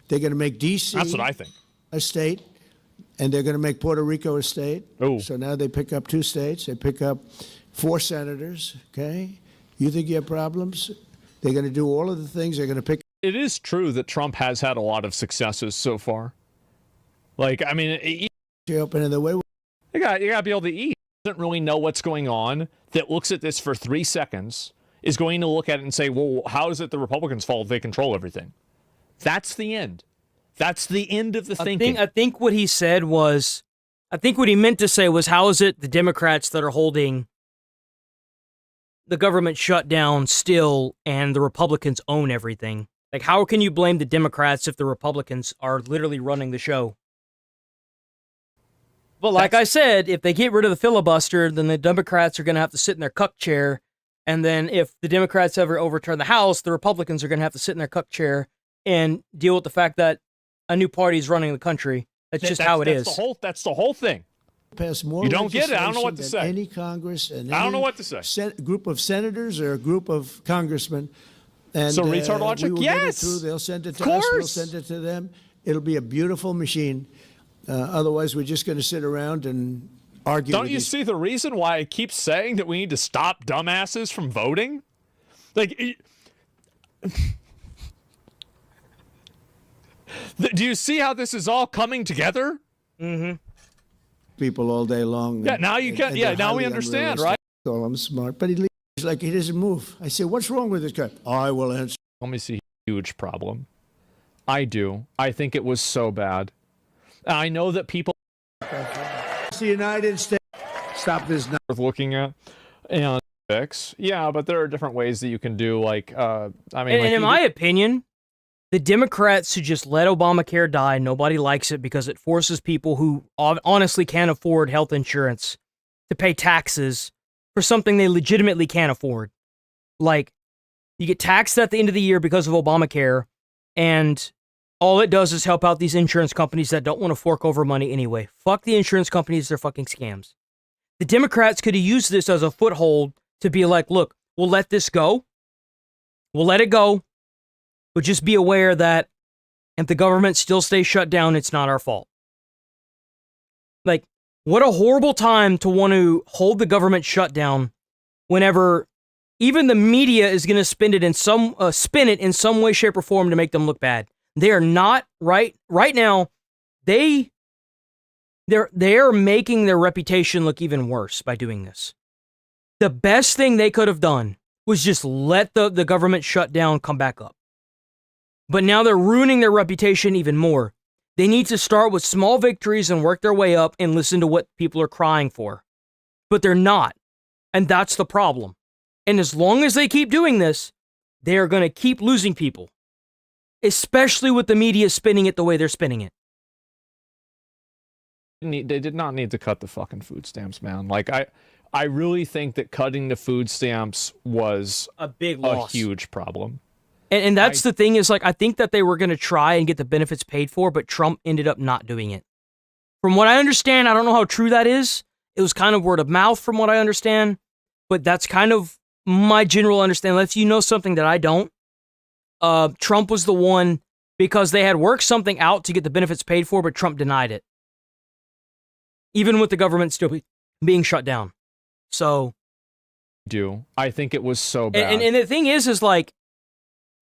They're going to make D.C. That's what I think. A state, and they're going to make Puerto Rico a state. Oh. So now they pick up 2 states. They pick up 4 senators, okay? You think you have problems? They're going to do all of the things. They're going to pick. It is true that Trump has had a lot of successes so far. Like, I mean, you open in the way. You got to be able to eat. doesn't really know what's going on, that looks at this for 3 seconds, is going to look at it and say, well, how is it the Republicans' fault if they control everything? That's the end. That's the end of the thinking. I think what he said was, I think what he meant to say was, how is it the Democrats that are holding the government shut down still and the Republicans own everything? Like, how can you blame the Democrats if the Republicans are literally running the show? But like I said, if they get rid of the filibuster, then the Democrats are going to have to sit in their cuck chair. And then if the Democrats ever overturn the House, the Republicans are going to have to sit in their cuck chair and deal with the fact that a new party is running the country. That's just how it is. That's the whole thing. Pass more you don't get it. I don't know what to say. Any Congress and I don't know what to say. Group of senators or a group of congressmen. And, so retard logic? We will yes. get it through. They'll send it to us. We'll send it to them. It'll be a beautiful machine. Otherwise, we're just going to sit around and argue. Don't you see the reason why I keep saying that we need to stop dumbasses from voting? Like, do you see how this is all coming together? Mm-hmm. People all day long. Yeah, now you can. Yeah, now we understand, right? Oh, I'm smart, but he's like, he doesn't move. I say, what's wrong with this guy? I will answer. Let me see. Huge problem. I do. I think it was so bad. I know that people. The United States. Stop this now. Worth looking at and fix. Yeah, but there are different ways that you can do. Like, I mean, and in my opinion, the Democrats who just let Obamacare die, nobody likes it because it forces people who honestly can't afford health insurance to pay taxes for something they legitimately can't afford. Like, you get taxed at the end of the year because of Obamacare, and all it does is help out these insurance companies that don't want to fork over money anyway. Fuck the insurance companies, they're fucking scams. The Democrats could have used this as a foothold to be like, look, we'll let this go. We'll let it go. But just be aware that if the government still stays shut down, it's not our fault. Like, what a horrible time to want to hold the government shut down whenever even the media is going to spin it in some way, shape, or form to make them look bad. They are not right now. They're making their reputation look even worse by doing this. The best thing they could have done was just let the government shut down come back up. But now they're ruining their reputation even more. They need to start with small victories and work their way up and listen to what people are crying for. But they're not. And that's the problem. And as long as they keep doing this, they are going to keep losing people. Especially with the media spinning it the way they're spinning it. They did not need to cut the fucking food stamps, man. Like, I really think that cutting the food stamps was a big loss. A huge problem. And that's the thing is, like, I think that they were going to try and get the benefits paid for, but Trump ended up not doing it. From what I understand, I don't know how true that is. It was kind of word of mouth from what I understand, but that's kind of my general understanding. If you know something that I don't, Trump was the one, because they had worked something out to get the benefits paid for, but Trump denied it. Even with the government still being shut down. So. I think it was so bad. And the thing is like,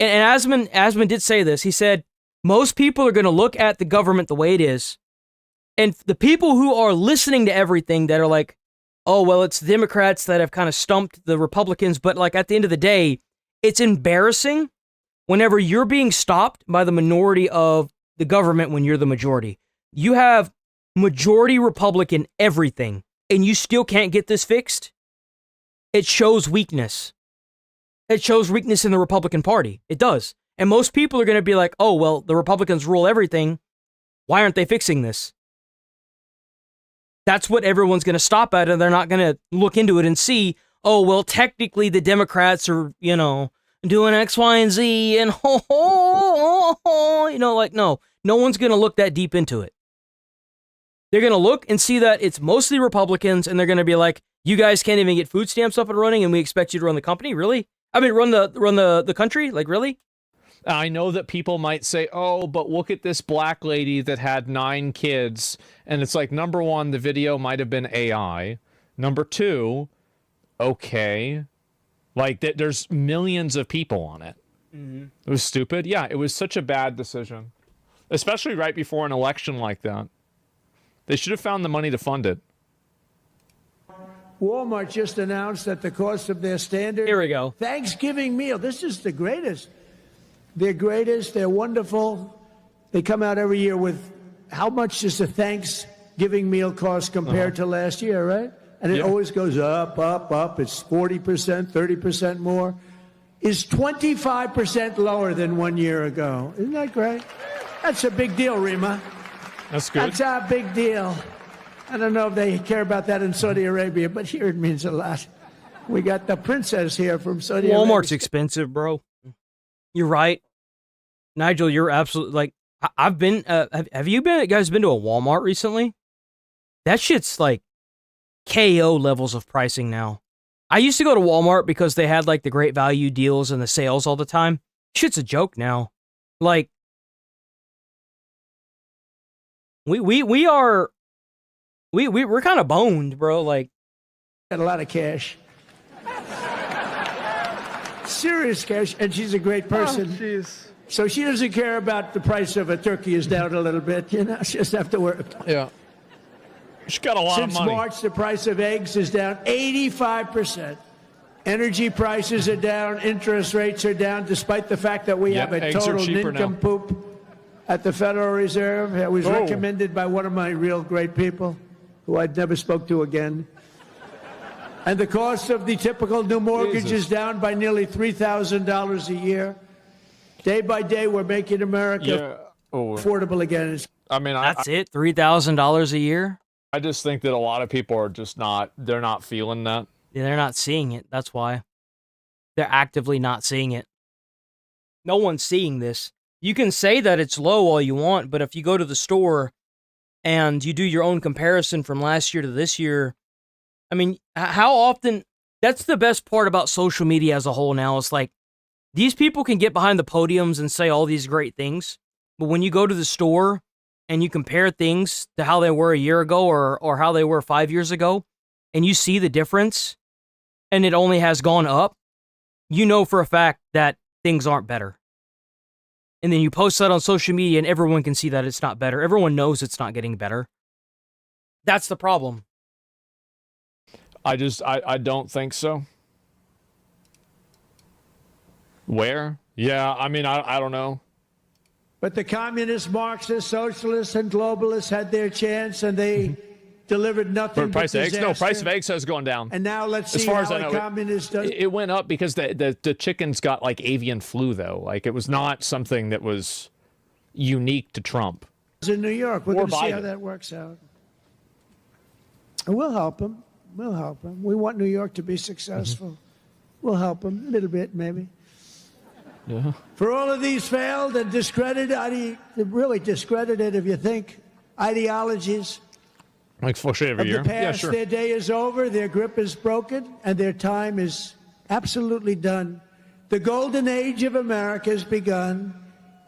and Asman did say this. He said, most people are going to look at the government the way it is. And the people who are listening to everything that are like, oh, well, it's the Democrats that have kind of stumped the Republicans. But like at the end of the day, it's embarrassing whenever you're being stopped by the minority of the government when you're the majority. You have majority Republican everything, and you still can't get this fixed. It shows weakness. It shows weakness in the Republican Party. It does. And most people are going to be like, oh, well, the Republicans rule everything. Why aren't they fixing this? That's what everyone's going to stop at, and they're not going to look into it and see, oh, well, technically the Democrats are, doing X, Y, and Z, and like, no one's going to look that deep into it. They're going to look and see that it's mostly Republicans, and they're going to be like, you guys can't even get food stamps up and running, and we expect you to run the company? Really? I mean, run the country? Like, really? I know that people might say, oh, but look at this black lady that had 9 kids. And it's like, number one, the video might have been AI. Number two, okay. Like, there's millions of people on it. Mm-hmm. It was stupid. Yeah, it was such a bad decision. Especially right before an election like that. They should have found the money to fund it. Walmart just announced that the cost of their standard Here we go. Thanksgiving meal. This is the greatest. They're greatest. They're wonderful. They come out every year with how much does a Thanksgiving meal cost compared to last year, right? And it always goes up, up, up. It's 40%, 30% more. Is 25% lower than 1 year ago. Isn't that great? That's a big deal, Rima. That's good. That's a big deal. I don't know if they care about that in Saudi Arabia, but here it means a lot. We got the princess here from Saudi Arabia. Walmart's expensive, bro. You're right. Nigel, you're absolutely like, I've been, have you guys been to a Walmart recently? That shit's like KO levels of pricing now. I used to go to Walmart because they had like the great value deals and the sales all the time. Shit's a joke now. Like, we're kind of boned, bro. Like, got a lot of cash. Serious cash, and she's a great person. Oh, so she doesn't care about the price of a turkey is down a little bit, you know. She doesn't have to worry. Yeah. She's got a lot of money. Since March, the price of eggs is down 85%. Energy prices are down. Interest rates are down, despite the fact that we have a total nincompoop at the Federal Reserve. It was recommended by one of my real great people, who I'd never spoke to again. And the cost of the typical new mortgage is down by nearly $3,000 a year. Day by day, we're making America affordable again. I mean, that's it? $3,000 a year? I just think that a lot of people are just they're not feeling that. Yeah, they're not seeing it. That's why. They're actively not seeing it. No one's seeing this. You can say that it's low all you want, but if you go to the store and you do your own comparison from last year to this year, I mean, how often... That's the best part about social media as a whole now. It's like, these people can get behind the podiums and say all these great things, but when you go to the store and you compare things to how they were a year ago or how they were 5 years ago, and you see the difference, and it only has gone up, you know for a fact that things aren't better. And then you post that on social media and everyone can see that it's not better. Everyone knows it's not getting better. That's the problem. I don't think so. Where? Yeah, I mean, I don't know. But the communists, Marxists, socialists, and globalists had their chance, and they delivered nothing but price of eggs? disaster. No, price of eggs has gone down. And now let's see as far how as I know, a communist does. It went up because the chickens got like avian flu, though. Like, it was not something that was unique to Trump. In New York, we're Or going to see how Biden. that works out. And we'll help them. We'll help them. We want New York to be successful. We'll help them a little bit, maybe. Yeah. For all of these failed and discredited, really discredited, if you think, ideologies Like for sure every of year. the past, Yeah, sure. their day is over, their grip is broken, and their time is absolutely done. The golden age of America has begun,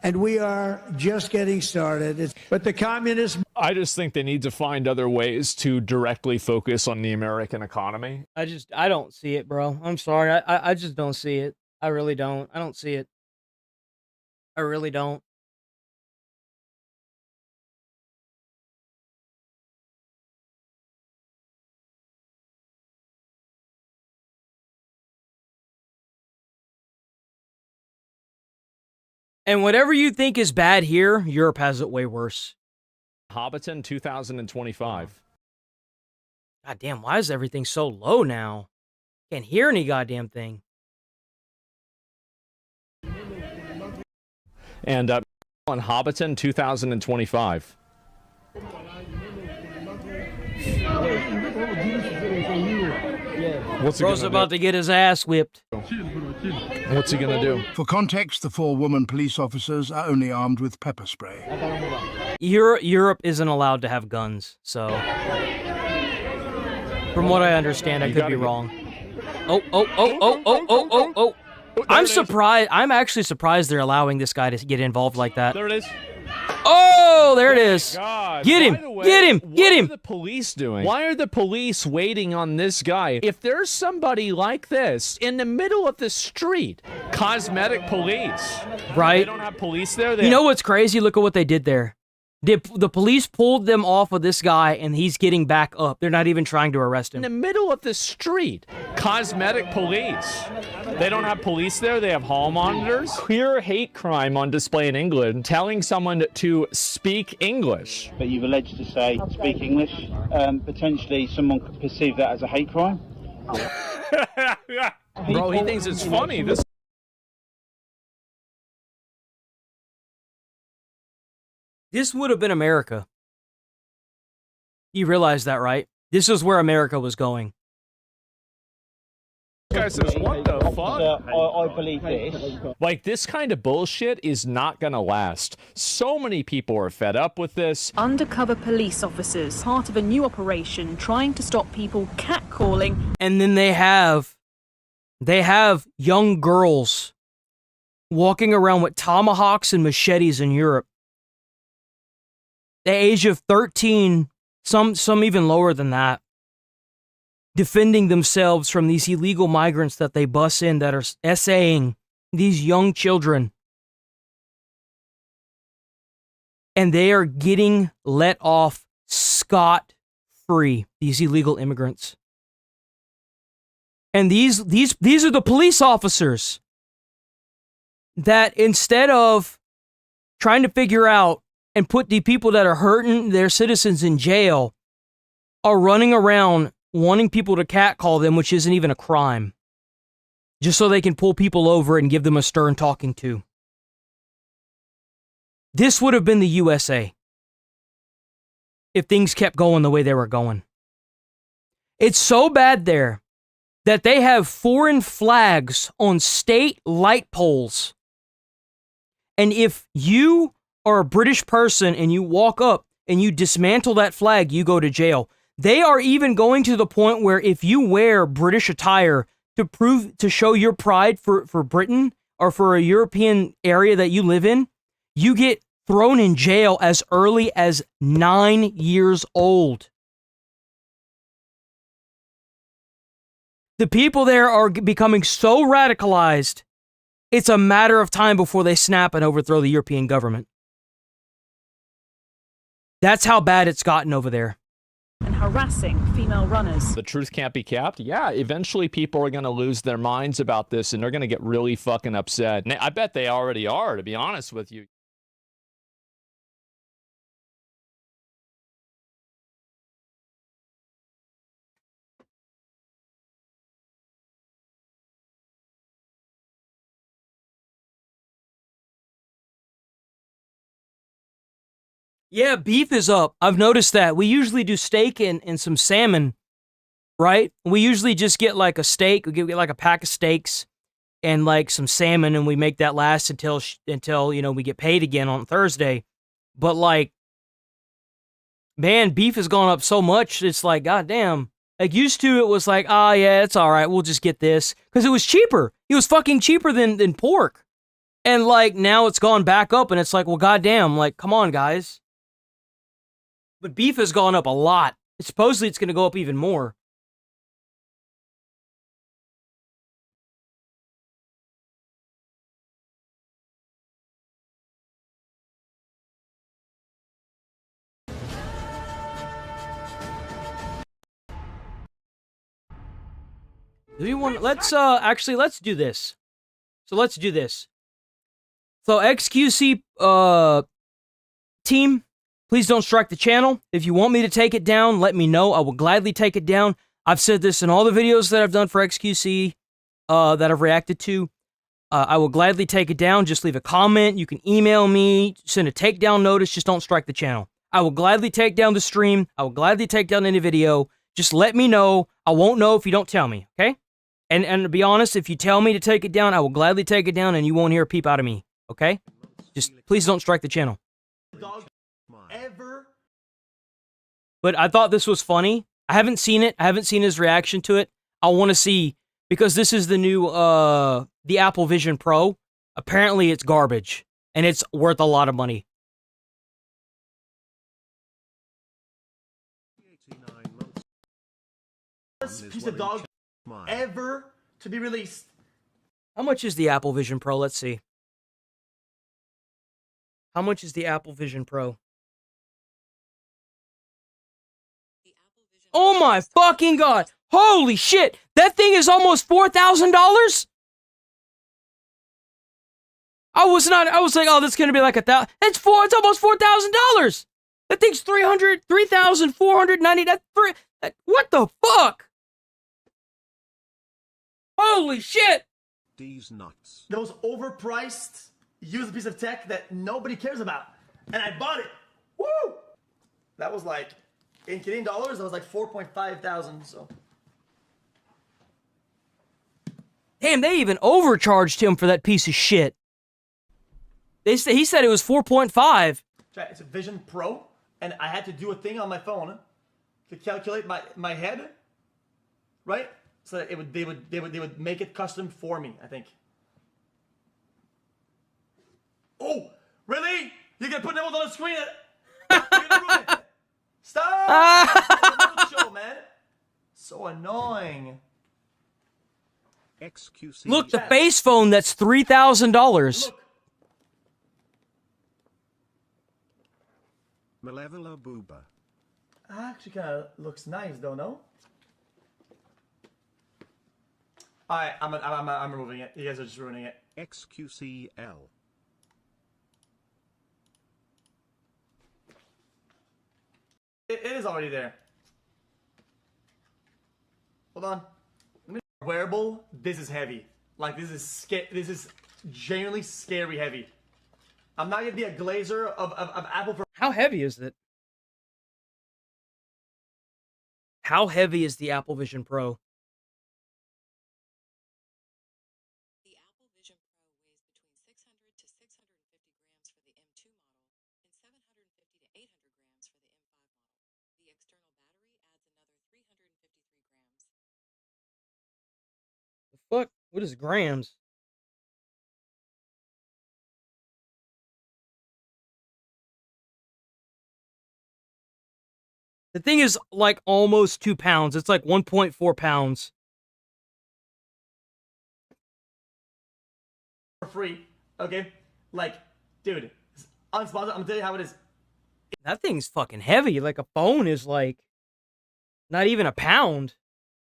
and we are just getting started. But the communists... I just think they need to find other ways to directly focus on the American economy. I don't see it, bro. I'm sorry. I just don't see it. I really don't. I don't see it. I really don't. And whatever you think is bad here, Europe has it way worse. Hobbiton 2025. God damn, why is everything so low now? Can't hear any goddamn thing. And on Hobbiton 2025. What's he Bro's gonna about do? to get his ass whipped. What's he gonna do? For context, the 4 woman police officers are only armed with pepper spray. Europe isn't allowed to have guns, so from what I understand, I could be wrong. Oh. I'm surprised. I'm actually surprised they're allowing this guy to get involved like that. There it is. Oh, there it is. God. Get him. By the way, Get him. Get him. What are the police doing? Why are the police waiting on this guy? If there's somebody like this in the middle of the street, cosmetic police. Right. They don't have police there. You know what's crazy? Look at what they did there. The police pulled them off of this guy, and he's getting back up. They're not even trying to arrest him. In the middle of the street. Cosmetic police. They don't have police there. They have hall monitors. Clear hate crime on display in England, telling someone to speak English. But you've alleged to say speak English. Potentially someone could perceive that as a hate crime. Bro, he thinks it's funny. This would have been America. You realize that, right? This is where America was going. Guy says, what the fuck? I believe this. Like, this kind of bullshit is not gonna last. So many people are fed up with this. Undercover police officers, part of a new operation trying to stop people catcalling. And then they have young girls walking around with tomahawks and machetes in Europe. The age of 13, some even lower than that, defending themselves from these illegal migrants that they bus in that are essaying these young children. And they are getting let off scot-free, these illegal immigrants. And these are the police officers that, instead of trying to figure out and put the people that are hurting their citizens in jail, are running around wanting people to catcall them, which isn't even a crime, just so they can pull people over and give them a stern talking to. This would have been the USA if things kept going the way they were going. It's so bad there that they have foreign flags on state light poles. And if you are a British person and you walk up and you dismantle that flag, you go to jail. They are even going to the point where if you wear British attire to show your pride for Britain or for a European area that you live in, you get thrown in jail as early as 9 years old. The people there are becoming so radicalized, it's a matter of time before they snap and overthrow the European government. That's how bad it's gotten over there. And harassing female runners. The truth can't be capped. Yeah, eventually people are going to lose their minds about this and they're going to get really fucking upset. And I bet they already are, to be honest with you. Yeah, beef is up. I've noticed that. We usually do steak and some salmon, right? We usually just get like a steak. We get like a pack of steaks and like some salmon, and we make that last until we get paid again on Thursday. But like, man, beef has gone up so much. It's like, goddamn. Like, used to, it was like, yeah, it's all right. We'll just get this because it was cheaper. It was fucking cheaper than pork. And like, now it's gone back up, and it's like, well, goddamn. Like, come on, guys. But beef has gone up a lot. Supposedly it's going to go up even more. Do we want, let's do this. So let's do this. So XQC team, please don't strike the channel. If you want me to take it down, let me know. I will gladly take it down. I've said this in all the videos that I've done for XQC that I've reacted to. I will gladly take it down. Just leave a comment. You can email me, send a takedown notice. Just don't strike the channel. I will gladly take down the stream. I will gladly take down any video. Just let me know. I won't know if you don't tell me, okay? And to be honest, if you tell me to take it down, I will gladly take it down and you won't hear a peep out of me, okay? Just please don't strike the channel. Ever. But I thought this was funny. I haven't seen it. I haven't seen his reaction to it. I want to see, because this is the new, the Apple Vision Pro. Apparently it's garbage, and it's worth a lot of money. This piece of dog ever to be released. How much is the Apple Vision Pro? Let's see. How much is the Apple Vision Pro? Oh my fucking god. Holy shit. That thing is almost $4,000? I was like, oh, that's gonna be like it's almost $4,000. That thing's 3,490. What the fuck? Holy shit. These nuts. Those overpriced used piece of tech that nobody cares about. And I bought it. Woo! That was like, in Canadian dollars, that was like 4.5 thousand, so. Damn, they even overcharged him for that piece of shit. He said it was 4.5. It's a Vision Pro, and I had to do a thing on my phone to calculate my head, right? So that they would make it custom for me, I think. Oh, really? You can put them on the screen? You're gonna ruin it. Stop! Show, man. So annoying. XQC. Look, the face phone that's $3,000. Malevola Booba. Actually, kind of looks nice, though, no? Alright, I'm removing it. You guys are just ruining it. XQCL. It is already there. Hold on. Wearable. This is heavy. Like this is genuinely scary heavy. I'm not gonna be a glazer of Apple. How heavy is it? How heavy is the Apple Vision Pro? The Apple Vision Pro weighs between 600 to 650 grams for the M2 model and 750 to 800 grams for the M5 model. The external battery adds another 353 grams. The fuck? What is grams? The thing is like almost 2 pounds. It's like 1.4 pounds. For free, okay? Like, dude, it's unsponsored. I'm gonna tell you how it is. That thing's fucking heavy. Like a phone is like not even a pound.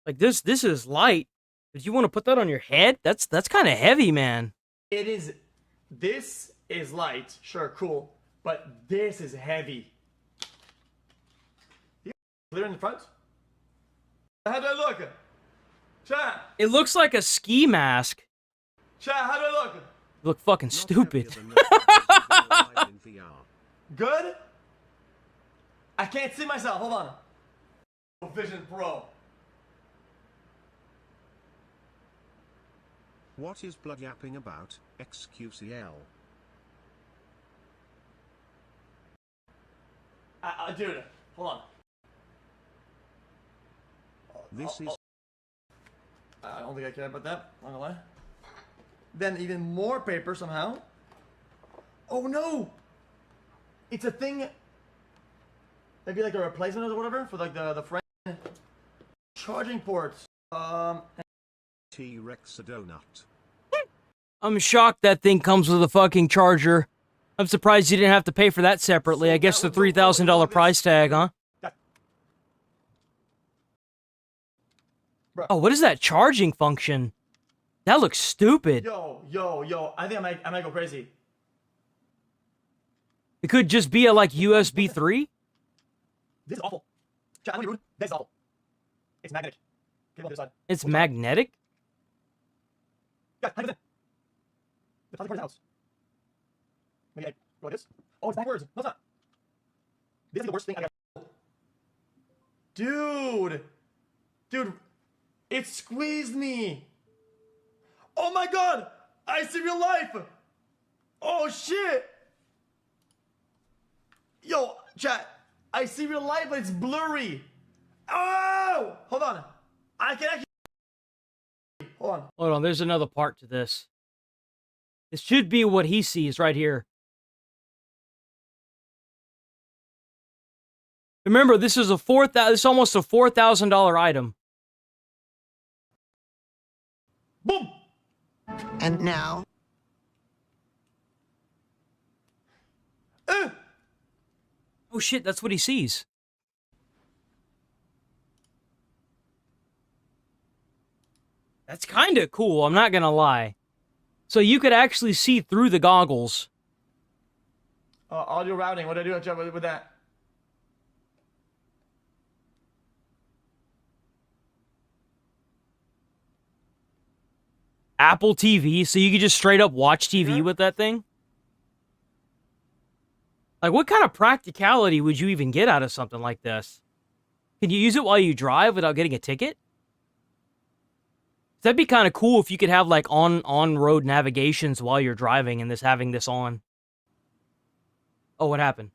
Like this is light. But you want to put that on your head? That's kind of heavy, man. It is. This is light, sure, cool, but this is heavy. Clear in the front. How do I look? Chat. It looks like a ski mask. Chat. How do I look? You look fucking stupid. Good. I can't see myself. Hold on. Vision Pro. What is blood yapping about? XQCL. Dude, hold on. This is. I don't think I care about that. Not gonna lie. Then even more paper somehow. Oh no! It's a thing. Maybe like a replacement or whatever for like the frame charging ports. T-Rex a donut. I'm shocked that thing comes with a fucking charger. I'm surprised you didn't have to pay for that separately. I guess the $3,000 price tag, huh? Oh, what is that charging function? That looks stupid. Yo. I think I might go crazy. It could just be a like USB 3? This is awful. Chat, I'm rude. This is awful. It's magnetic. Get on this side. It's magnetic? Yeah, 100%. The plastic part of the house. Maybe I go like this. Oh, it's backwards. No, it's not. This is the worst thing I got. Dude, it squeezed me. Oh my god, I see real life. Oh shit. Yo, chat, I see real life, but it's blurry. Oh, hold on. I can actually. Hold on, there's another part to this. This should be what he sees right here. Remember, this is it's almost a $4,000 item. Boom! And now? Oh shit, that's what he sees. That's kind of cool, I'm not gonna lie. So you could actually see through the goggles. Audio routing. What do I do with that? Apple TV, so you could just straight up watch TV with that thing? Like, what kind of practicality would you even get out of something like this? Can you use it while you drive without getting a ticket? That'd be kind of cool if you could have, like, on-road navigations while you're driving and having this on. Oh, what happened?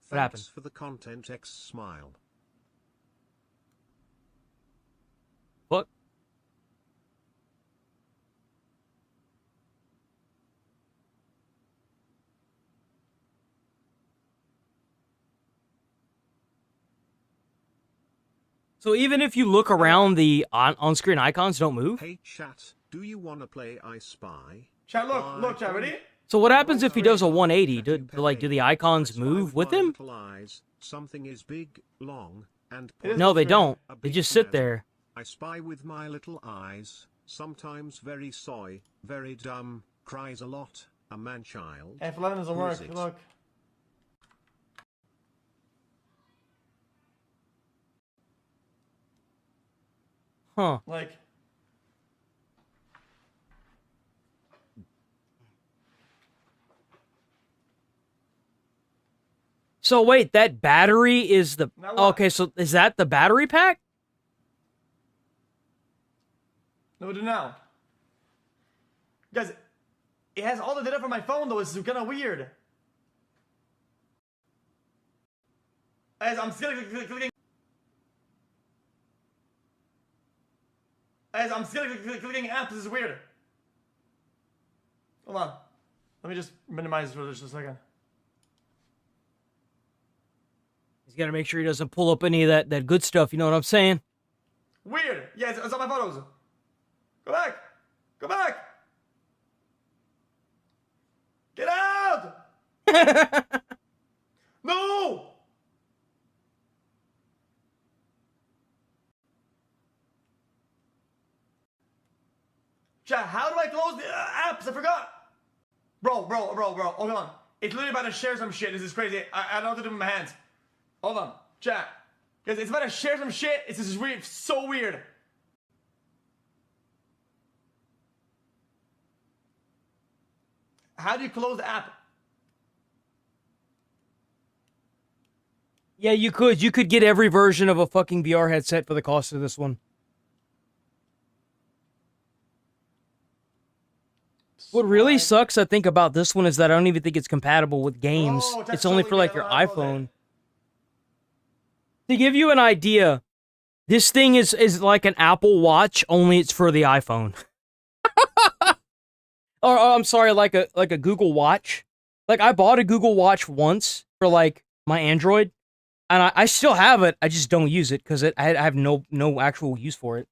What happened? Thanks for the content, X smile. What? So even if you look around, the on-screen icons don't move? Hey chat, do you wanna play I Spy? Chat, look, chat, ready? So what happens if he does a 180? Do the icons move with him? Something is big, long, and No, they don't. They just sit there. I spy with my little eyes, sometimes very soy, very dumb, cries a lot, a man-child. F11 doesn't Who is work, it? look. Huh. Like, So wait, that battery is the... Now what? Okay, so is that the battery pack? no, we do now. Guys, it has all the data from my phone though, it's kind of weird. As I'm still clicking. As I'm still clicking apps, this is weird. Hold on. Let me just minimize for just a second. He's got to make sure he doesn't pull up any of that good stuff, you know what I'm saying? Weird. Yeah, it's on my photos. Go back. Go back. Get out. No. Chat, how do I close the apps? I forgot. Bro. Hold on. It's literally about to share some shit. This is crazy. I don't know what to do with my hands. Hold on. Chat. Guys, it's about to share some shit. It's just weird. So weird. How do you close the app? Yeah, you could. You could get every version of a fucking VR headset for the cost of this one. What really sucks, I think, about this one is that I don't even think it's compatible with games. It's only for, like, your iPhone. To give you an idea, this thing is like an Apple Watch, only it's for the iPhone. or I'm sorry, like a Google Watch. Like, I bought a Google Watch once for, like, my Android, and I still have it, I just don't use it, because I have no actual use for it.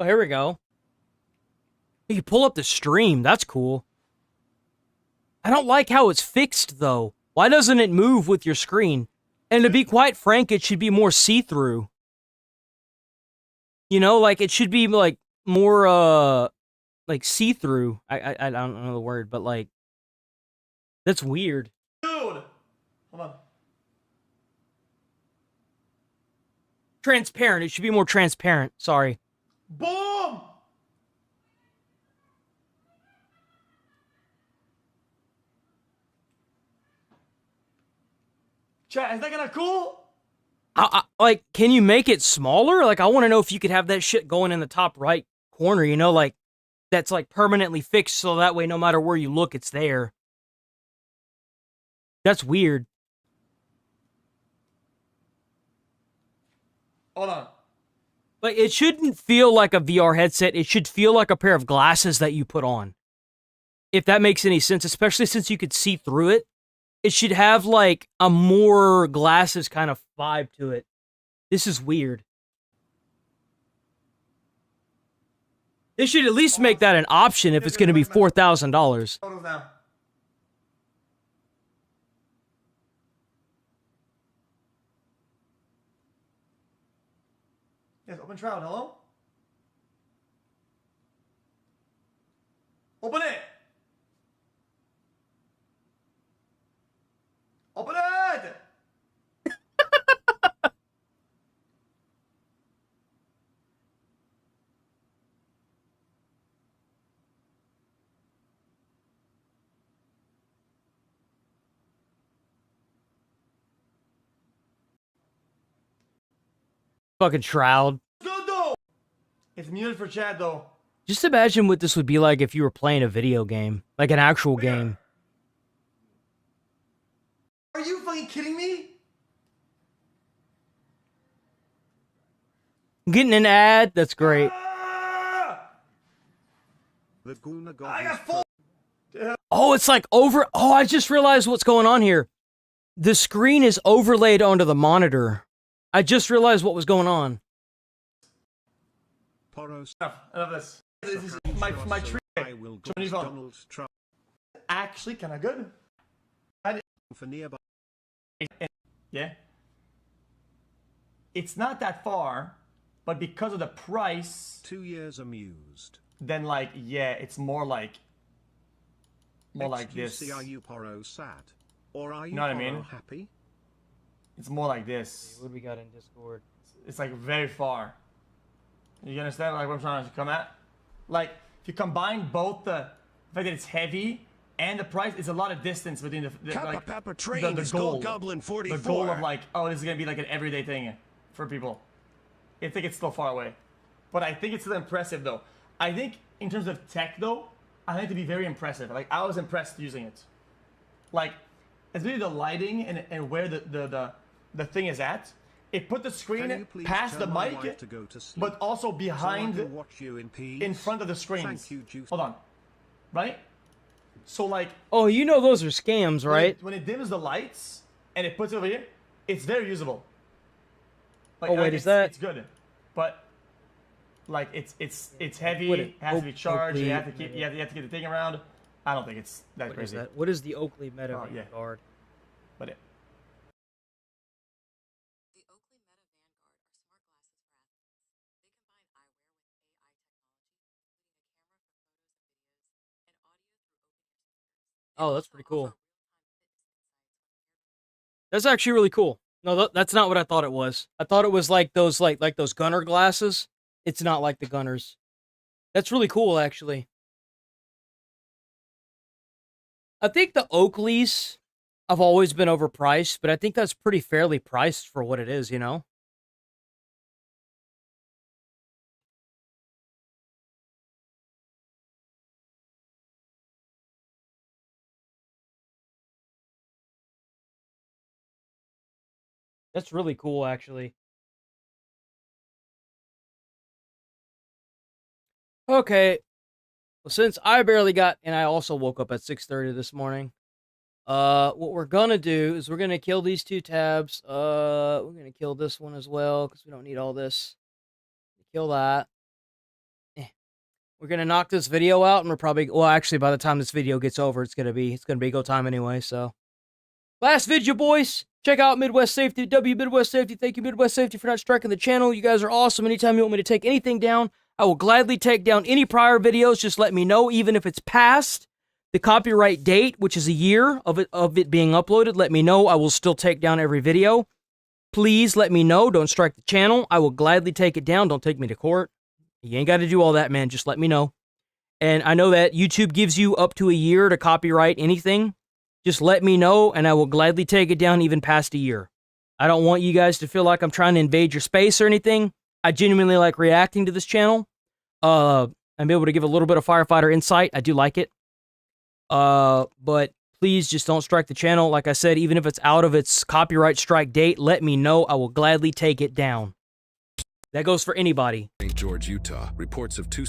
Oh, here we go. You can pull up the stream. That's cool. I don't like how it's fixed, though. Why doesn't it move with your screen? And to be quite frank, it should be more see-through. You know, like, it should be, like, more, like, see-through. I don't know the word, but, like, that's weird. Dude! Hold on. Transparent. It should be more transparent. Sorry. Boom! Chat, is that kinda cool? Like, can you make it smaller? Like, I want to know if you could have that shit going in the top right corner, you know, like, that's, like, permanently fixed, so that way, no matter where you look, it's there. That's weird. Hold on. Like, it shouldn't feel like a VR headset. It should feel like a pair of glasses that you put on. If that makes any sense, especially since you could see through it. It should have, like, a more glasses kind of vibe to it. This is weird. They should at least make that an option if it's going to be $4,000. Photos now. Yes, open shroud. Hello? Open it! Open it! Fucking Shroud. Good though! It's muted for chat though. Just imagine what this would be like if you were playing a video game. Like an actual game. Are you fucking kidding me? Getting an ad? That's great. I got full. Oh, it's like over... Oh, I just realized what's going on here. The screen is overlaid onto the monitor. I just realized what was going on. Enough of this. This is my tree. Actually, kind of good. Yeah. It's not that far, but because of the price. 2 years amused. Then like, yeah, it's more like this. Are you Poro sad? Or are you know what I mean? Happy? It's more like this. What do we got in Discord? It's like very far. You understand like what I'm trying to come at? Like if you combine both the fact that it's heavy and the price, it's a lot of distance between the like Pepper train the goal. Goblin 44. The goal of like, oh, this is gonna be like an everyday thing for people. I think it's still far away, but I think it's still impressive though. I think in terms of tech though, I think it to be very impressive. Like I was impressed using it. Like it's really the lighting and where the thing is at. It put the screen past the mic, but also behind, in front of the screens. Hold on, right? So like, oh, you know those are scams, right? When it dims the lights and it puts it over here, it's very usable. Like, oh wait, is that? It's good, but like it's heavy. It has to be charged. You have to keep the thing around. I don't think it's that what crazy. Is that? What is the Oakley Meta yeah. Vanguard? But it. Oh, that's pretty cool. That's actually really cool. No, that's not what I thought it was. I thought it was like those like those gunner glasses. It's not like the gunners. That's really cool, actually. I think the Oakleys have always been overpriced, but I think that's pretty fairly priced for what it is, you know? That's really cool, actually. Okay. Well, since I barely got, and I also woke up at 6:30 this morning. What we're gonna do is we're gonna kill these two tabs. We're gonna kill this one as well because we don't need all this. Kill that. We're gonna knock this video out, and we're probably, well, actually, by the time this video gets over, it's gonna be go time anyway. So, last video, boys. Check out Midwest Safety, Midwest Safety. Thank you, Midwest Safety, for not striking the channel. You guys are awesome. Anytime you want me to take anything down, I will gladly take down any prior videos. Just let me know, even if it's past the copyright date, which is a year of it being uploaded. Let me know. I will still take down every video. Please let me know. Don't strike the channel. I will gladly take it down. Don't take me to court. You ain't got to do all that, man. Just let me know. And I know that YouTube gives you up to a year to copyright anything. Just let me know, and I will gladly take it down even past a year. I don't want you guys to feel like I'm trying to invade your space or anything. I genuinely like reacting to this channel. I'm able to give a little bit of firefighter insight. I do like it. But please just don't strike the channel. Like I said, even if it's out of its copyright strike date, let me know. I will gladly take it down. That goes for anybody. St. George, Utah. Reports of two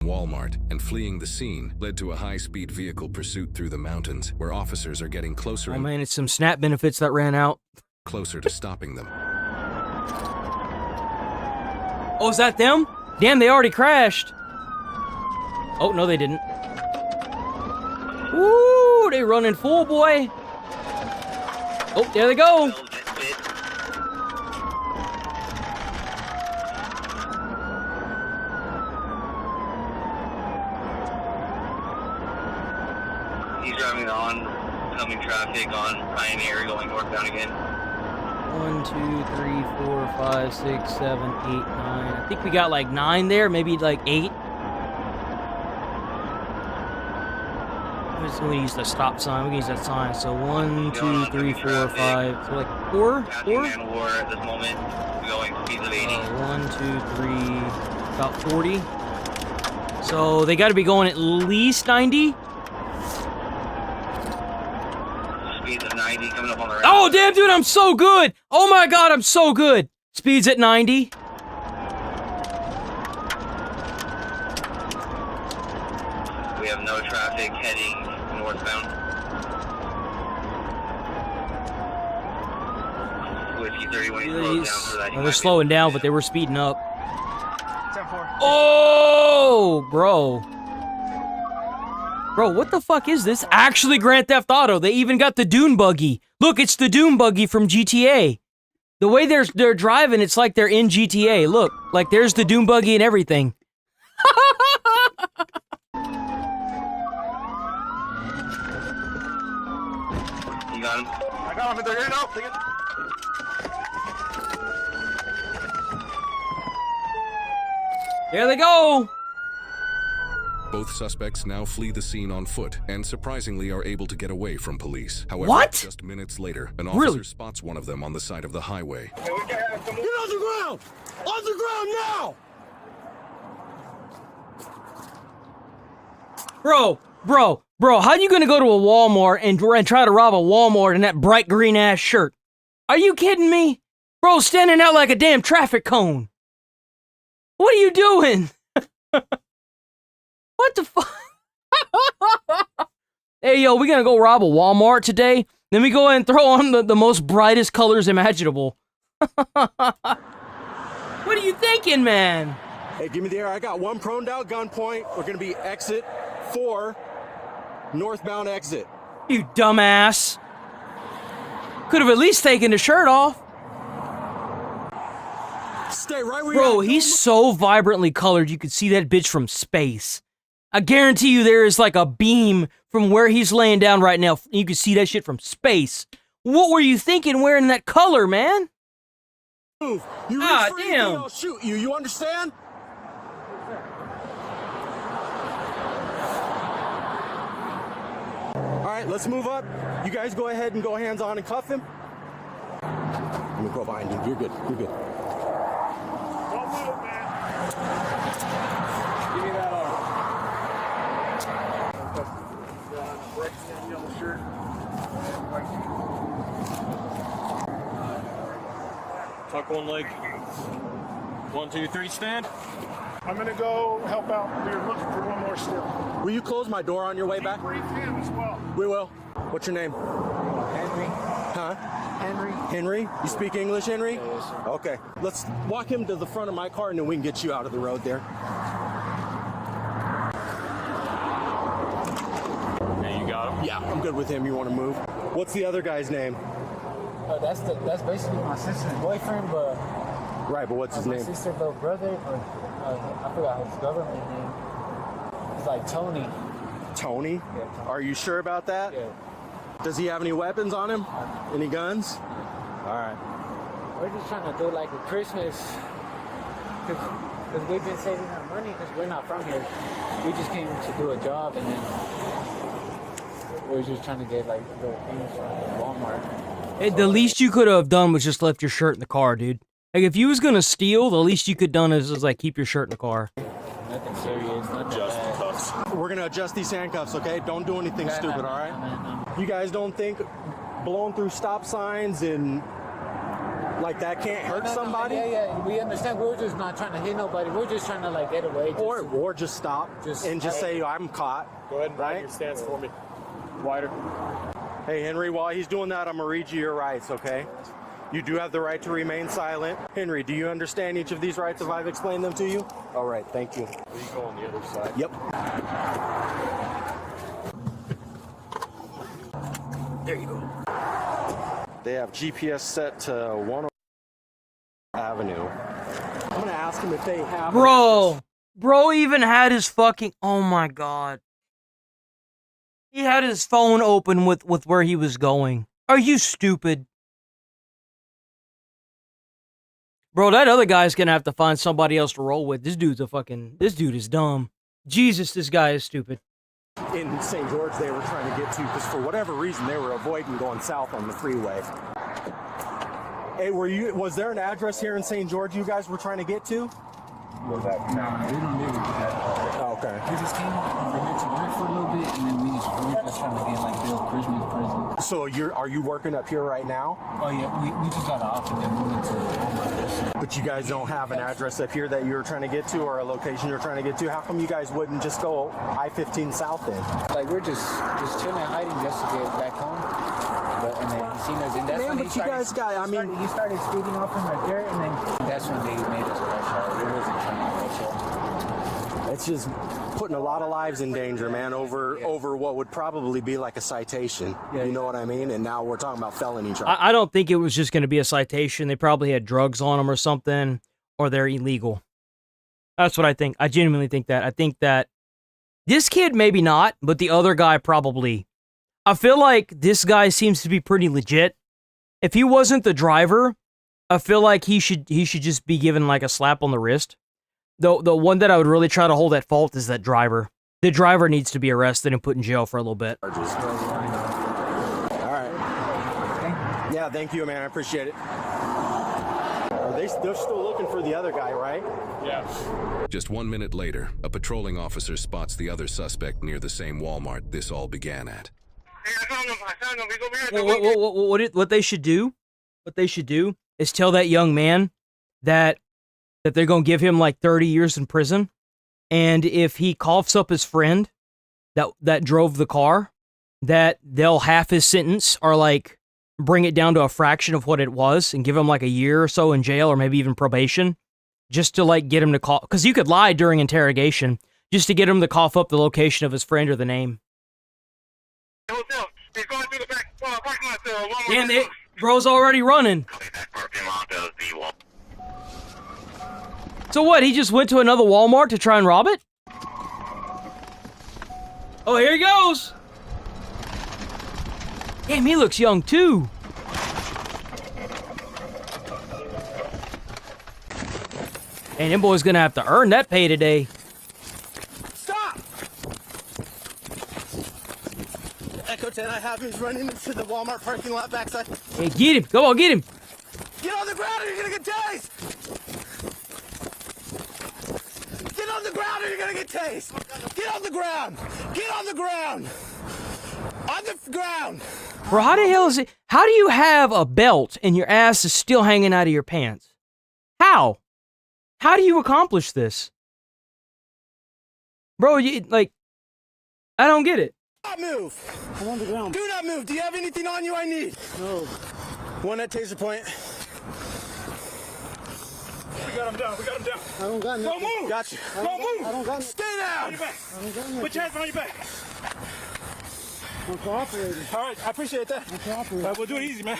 Walmart and fleeing the scene led to a high-speed vehicle pursuit through the mountains where officers are getting closer and man, it's some SNAP benefits that ran out. Closer to stopping them. Oh, is that them? Damn, they already crashed. Oh, no, they didn't. Woo! They running full, boy. Oh, there they go. He's driving the oncoming traffic on Pioneer going northbound again. 1, 2, 3, 4, 5, 6, 7, 8, 9. I think we got like 9 there, maybe like 8. I'm just gonna use the stop sign. We can use that sign. So 1, 2, 3, 4, 5. So like 4? 4? Man-of-war at this moment, going speeds of 80. 1, 2, 3, about 40. So they got to be going at least 90. Speeds of 90 coming up on the right. Oh, damn, dude, I'm so good. Oh, my God, I'm so good. Speeds at 90. We have no traffic heading northbound. Whiskey 30 when he slows down for that. They're slowing down, but they were speeding up. Oh, bro. Bro, what the fuck is this? Actually, Grand Theft Auto. They even got the Dune buggy. Look, it's the Dune buggy from GTA. The way they're driving, it's like they're in GTA. Look, like there's the Dune buggy and everything. You got him? I got him. They're getting up. There they go. Both suspects now flee the scene on foot and surprisingly are able to get away from police. However, what? Just minutes later, an officer spots one of them on the side of the highway. Get on the ground! On the ground now! Bro, how you gonna go to a Walmart and try to rob a Walmart in that bright green ass shirt? Are you kidding me? Bro, standing out like a damn traffic cone. What are you doing? What the fuck? Hey, yo, we gonna go rob a Walmart today? Then we go and throw on the most brightest colors imaginable. What are you thinking, man? Hey, give me the air. I got one proned out gunpoint. We're gonna be exit 4, northbound exit. You dumbass. Could have at least taken the shirt off. Stay right where Bro, he's so vibrantly colored you could see that bitch from space. I guarantee you there is like a beam from where he's laying down right now. You can see that shit from space. What were you thinking wearing that color, man? Move. You Ah, reach for damn. anything, I'll shoot you. You understand? All right, let's move up. You guys go ahead and go hands on and cuff him. I'm gonna go behind you. You're good. You're good. Don't move, man. Give me that arm. Yellow shirt. Tuck one leg. 1, 2, 3, stand. I'm gonna go help out. We're looking for one more still. Will you close my door on your way back? Brief him as well. We will. What's your name? Henry. Huh? Henry. Henry? You speak English, Henry? Yes, sir. Okay. Let's walk him to the front of my car and then we can get you out of the road there. There you got him? Yeah, I'm good with him. You want to move? What's the other guy's name? That's basically my sister's boyfriend, but right. But what's his my name? sister's little brother, but I forgot his government name. It's like Tony. Tony? Yeah. Are you sure about that? Yeah. Does he have any weapons on him? Any guns? All right. We're just trying to do like a Christmas, because we've been saving our money because we're not from here. We just came to do a job and then we're just trying to get like little things from Walmart. Hey, the least you could have done was just left your shirt in the car, dude. Like, if you was gonna steal, the least you could have done is like keep your shirt in the car. Nothing serious, nothing bad. We're gonna adjust these handcuffs, okay? Don't do anything stupid, all right? You guys don't think blowing through stop signs and like that can't hurt somebody? Yeah, we understand. We're just not trying to hit nobody. We're just trying to like get away. Or just stop and just say I'm caught. Go ahead and widen your stance for me. Wider. Hey, Henry, while he's doing that, I'm gonna read you your rights, okay? You do have the right to remain silent. Henry, do you understand each of these rights if I've explained them to you? All right, thank you. You go on the other side. Yep. There you go. They have GPS set to 1 Avenue. I'm gonna ask them if they have. Bro even had his fucking. Oh my god. He had his phone open with where he was going. Are you stupid? Bro, that other guy's gonna have to find somebody else to roll with. This dude is dumb. Jesus, this guy is stupid. In St. George, they were trying to get to, because for whatever reason, they were avoiding going south on the freeway. Hey, was there an address here in St. George you guys were trying to get to? No, we don't live with that. Oh, okay. We just came over here to work for a little bit, and then we were just trying to get like Bill Christmas present. So are you working up here right now? Oh yeah, we just got off and then we went to Walmart. But you guys don't have an address up here that you're trying to get to, or a location you're trying to get to? How come you guys wouldn't just go I-15 south then? Like we're just chilling, hiding just to get back home. But and then he seen us, and that's when he started. He started speeding off from right there, and then that's when they made us rush out. It wasn't trying to rush out. It's just putting a lot of lives in danger, man, over what would probably be like a citation. You know what I mean? And now we're talking about felony charges. I don't think it was just going to be a citation. They probably had drugs on them or something, or they're illegal. That's what I think. I genuinely think that. I think that this kid maybe not, but the other guy probably. I feel like this guy seems to be pretty legit. If he wasn't the driver, I feel like he should just be given like a slap on the wrist. The one that I would really try to hold at fault is that driver. The driver needs to be arrested and put in jail for a little bit. All right. Yeah, thank you, man. I appreciate it. They're still looking for the other guy, right? Yeah. Just 1 minute later, a patrolling officer spots the other suspect near the same Walmart this all began at. What they should do is tell that young man that they're going to give him like 30 years in prison, and if he coughs up his friend that drove the car, that they'll half his sentence or like bring it down to a fraction of what it was and give him like a year or so in jail or maybe even probation, just to like get him to call, because you could lie during interrogation just to get him to cough up the location of his friend or the name. He's going through the back parking lot to Walmart. Damn, bro's already running. So what, he just went to another Walmart to try and rob it? Oh, here he goes. Damn, he looks young too. And them boys gonna have to earn that pay today. Stop! Echo 10, I have him running into the Walmart parking lot backside. Hey, get him. Come on, get him. Get on the ground or you're gonna get tased! Get on the ground or you're gonna get tased! Get on the ground! Get on the ground! On the ground! Bro, how the hell is it? How do you have a belt and your ass is still hanging out of your pants? How? How do you accomplish this? Bro, I don't get it. Do not move! I'm on the ground. Do not move! Do you have anything on you I need? No. One at taser point. We got him down. We got him down. I don't got nothing. Don't move. Got you. Don't move. I don't got nothing. Stay down. On your back. I don't got nothing. Put your hands on your back. I'm cooperating. All right, I appreciate that. I'm cooperating. All right, we'll do it easy, man.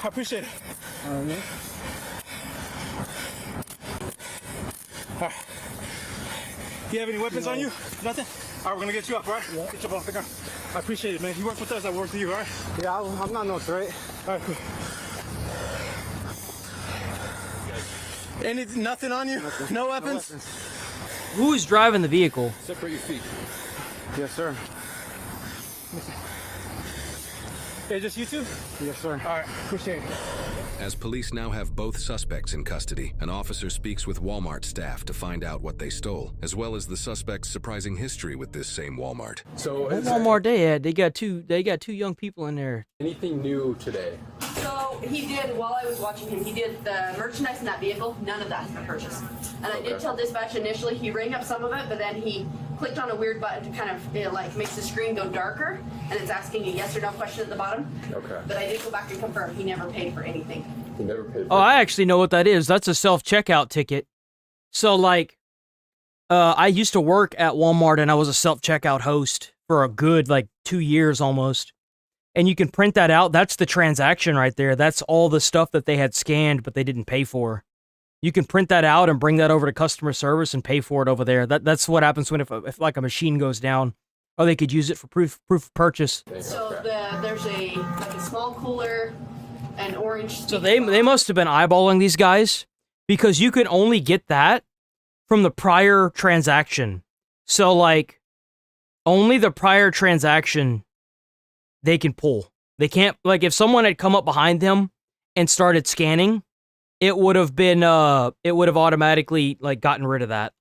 I appreciate it. All right, man. All right. You have any weapons on you? Nothing? All right, we're gonna get you up, all right? Yeah. Get you up off the ground. I appreciate it, man. You work with us, I work with you, all right? Yeah, I'm not no threat. All right, cool. Nothing on you? Nothing. No weapons? Who is driving the vehicle? Separate your feet. Yes, sir. Hey, just you two? Yes, sir. All right, appreciate it. As police now have both suspects in custody, an officer speaks with Walmart staff to find out what they stole, as well as the suspect's surprising history with this same Walmart. So, What Walmart they had? They got two young people in there. anything new today? So he did, while I was watching him, he did the merchandise in that vehicle. None of that has been purchased. And I did tell dispatch initially, he rang up some of it, but then he clicked on a weird button to kind of, it like makes the screen go darker, and it's asking a yes or no question at the bottom. Okay. But I did go back and confirm he never paid for anything. He never paid for Oh, I actually know what that is. That's a self-checkout ticket. So, like, I used to work at Walmart, and I was a self-checkout host for a good, like, 2 years almost. And you can print that out. That's the transaction right there. That's all the stuff that they had scanned, but they didn't pay for. You can print that out and bring that over to customer service and pay for it over there. That's what happens when if like a machine goes down, or they could use it for proof of purchase. So there's a small cooler, an orange. So they must have been eyeballing these guys, because you can only get that from the prior transaction. So like only the prior transaction they can pull. They can't, like, if someone had come up behind them and started scanning, it would have been it would have automatically like gotten rid of that.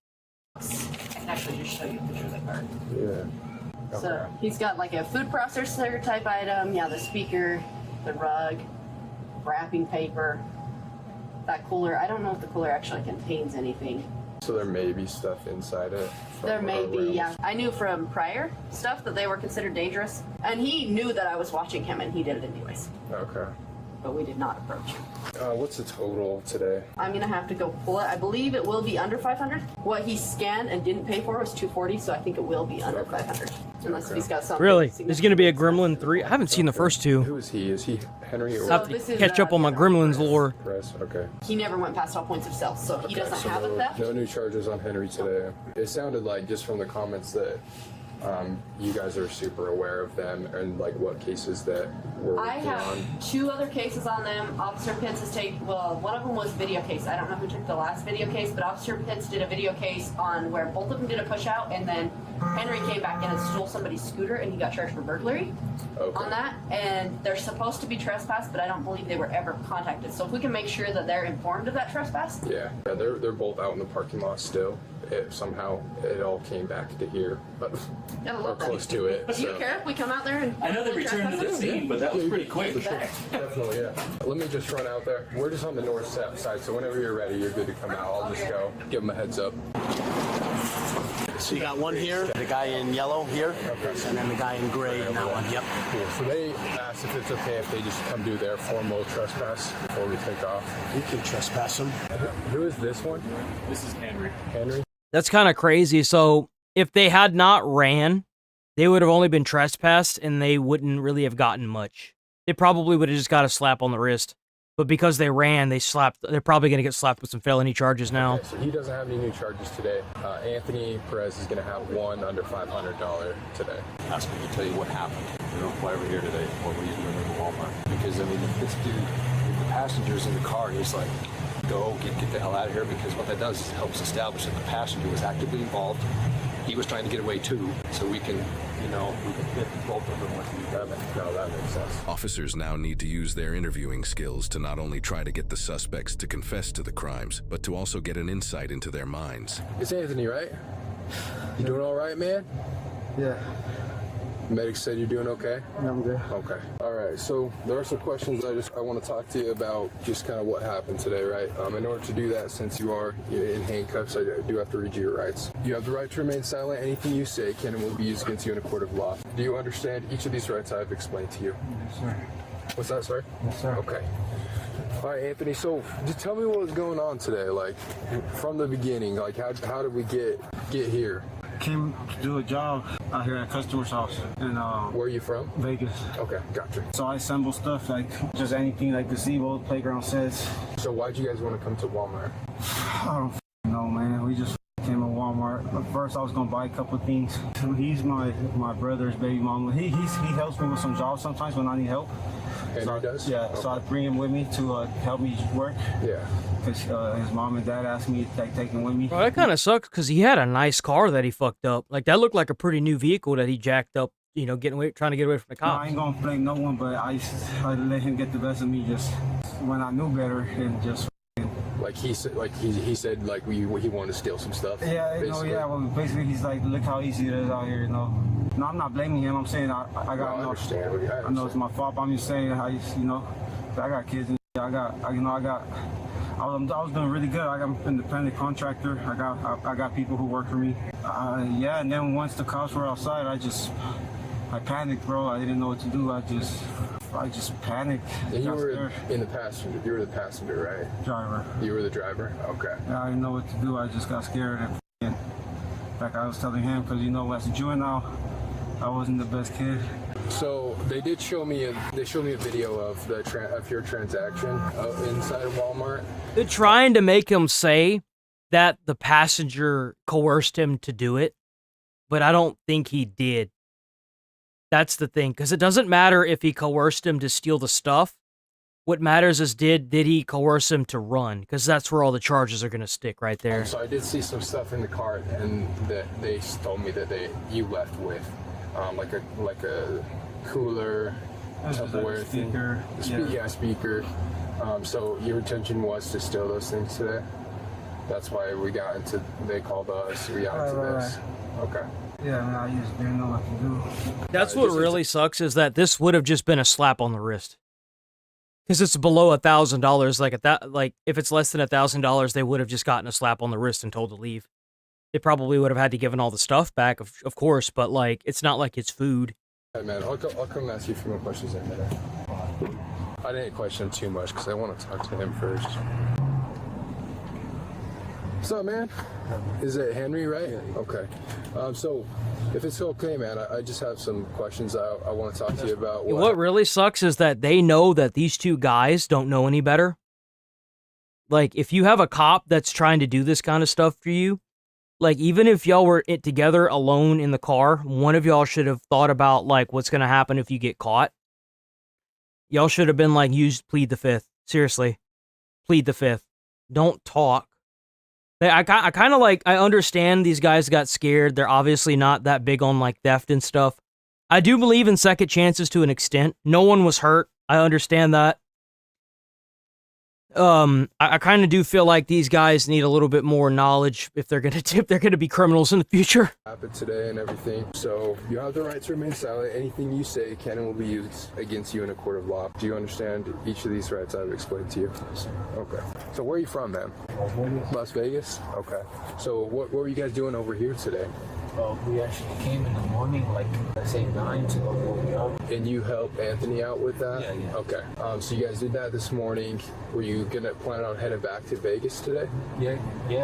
I can actually just show you a picture of the card. Yeah. Okay. So he's got like a food processor type item, yeah, the speaker, the rug, wrapping paper, that cooler. I don't know if the cooler actually contains anything. So there may be stuff inside it. There may be, yeah. I knew from prior stuff that they were considered dangerous, and he knew that I was watching him, and he did it anyways. Okay. But we did not approach him. What's the total today? I'm gonna have to go pull it. I believe it will be under 500. What he scanned and didn't pay for was 240, so I think it will be under 500. Unless he's got something. Really? There's going to be a Gremlin 3? I haven't seen the first two. Who is he? Is he Henry or? I have to catch up on my Gremlins lore. Press. Okay. He never went past all points of sale, so he doesn't have a theft. No new charges on Henry today. It sounded like, just from the comments, that you guys are super aware of them and like what cases that we're I working have on. 2 other cases on them. Officer Pitts has taken, well, one of them was video case. I don't know who took the last video case, but Officer Pitts did a video case on where both of them did a push out, and then Henry came back in and stole somebody's scooter, and he got charged for burglary on that. And they're supposed to be trespassed, but I don't believe they were ever contacted. So if we can make sure that they're informed of that trespass. Yeah, they're both out in the parking lot still. Somehow it all came back to here, but or close to it. Do you care if we come out there and? I know they returned to the scene, but that was pretty quick. For sure. Definitely, yeah. Let me just run out there. We're just on the north side, so whenever you're ready, you're good to come out. I'll just go give them a heads up. So you got one here, the guy in yellow here, and then the guy in gray in that one. Yep. Cool. So they asked if it's okay if they just come do their formal trespass before we take off. You can trespass them. Who is this one? This is Henry. Henry? That's kind of crazy. So if they had not ran, they would have only been trespassed, and they wouldn't really have gotten much. They probably would have just got a slap on the wrist. But because they ran, they're probably going to get slapped with some felony charges now. Okay, so he doesn't have any new charges today. Anthony Perez is going to have one under $500 today. Ask me to tell you what happened. You know, why we're here today, what we're doing in Walmart. Because, I mean, if this dude, if the passenger's in the car, he's like, go, get the hell out of here, because what that does is it helps establish that the passenger was actively involved. He was trying to get away too, so we can, you know, we can hit both of them with that makes sense. Officers now need to use their interviewing skills to not only try to get the suspects to confess to the crimes, but to also get an insight into their minds. It's Anthony, right? You doing all right, man? Yeah. Medic said you're doing okay? Yeah, I'm good. Okay. All right. So there are some questions I want to talk to you about, just kind of what happened today, right? In order to do that, since you are in handcuffs, I do have to read you your rights. You have the right to remain silent. Anything you say can and will be used against you in a court of law. Do you understand each of these rights I have explained to you? Yes, sir. What's that, sir? Yes, sir. Okay. All right, Anthony. So just tell me what was going on today, like from the beginning. Like how did we get here? Came to do a job out here at a customer's house. And where are you from? Vegas. Okay, gotcha. So I assemble stuff like just anything like gazebo, playground sets. So why'd you guys want to come to Walmart? I don't know, man. We just came to Walmart. At first I was gonna buy a couple of things. He's my brother's baby mama. He helps me with some jobs sometimes when I need help. Henry does? Yeah, okay. So I bring him with me to help me work. Yeah. Because his mom and dad asked me to take him with me. Well, that kind of sucks, because he had a nice car that he fucked up. Like, that looked like a pretty new vehicle that he jacked up, you know, trying to get away from the cops. No, I ain't gonna blame no one, but I let him get the best of me just when I knew better and just. Like he said, he wanted to steal some stuff. Yeah, you know, yeah. Well, basically, he's like, look how easy it is out here, you know. No, I'm not blaming him. I'm saying I got. I understand. I know it's my fault. But I'm just saying, I got kids. And I I was doing really good. I'm an independent contractor. I got people who work for me. Yeah, and then once the cops were outside, I panicked, bro. I didn't know what to do. I just panicked. And you were in the passenger. You were the passenger, right? Driver. You were the driver. Okay. Yeah, I didn't know what to do. I just got scared. And like I was telling him, because as a juvenile, I wasn't the best kid. So they did show me a video of your transaction inside of Walmart. They're trying to make him say that the passenger coerced him to do it, but I don't think he did. That's the thing, because it doesn't matter if he coerced him to steal the stuff. What matters is did he coerce him to run? Because that's where all the charges are going to stick right there. So I did see some stuff in the cart, and that they told me that you left with like a cooler, Tupperware thing. Speaker. So your intention was to steal those things today? That's why they called us, we got into this. Okay. Yeah, man, I just didn't know what to do. That's what really sucks, is that this would have just been a slap on the wrist. Because it's below $1,000. Like if it's less than $1,000, they would have just gotten a slap on the wrist and told to leave. They probably would have had to given all the stuff back, of course, but like it's not like it's food. Hey man, I'll come ask you a few more questions in a minute. I didn't question him too much because I want to talk to him first. What's up, man? Is it Henry, right? Okay. So, if it's okay, man, I just have some questions I want to talk to you about. What really sucks is that they know that these two guys don't know any better. Like, if you have a cop that's trying to do this kind of stuff for you, like, even if y'all were together alone in the car, one of y'all should have thought about, like, what's going to happen if you get caught. Y'all should have been like, plead the fifth. Seriously. Plead the fifth. Don't talk. I kind of like, I understand these guys got scared. They're obviously not that big on like theft and stuff. I do believe in second chances to an extent. No one was hurt. I understand that. I kind of do feel like these guys need a little bit more knowledge if they're gonna be criminals in the future. Happened today and everything. So you have the right to remain silent. Anything you say can and will be used against you in a court of law. Do you understand each of these rights I've explained to you? Okay. So where are you from, man? Las Vegas. Okay. So what were you guys doing over here today? We actually came in the morning, like, let's say 9 to go to the job. And you helped Anthony out with that? Yeah. Okay. So you guys did that this morning. Were you gonna plan on heading back to Vegas today? Yeah,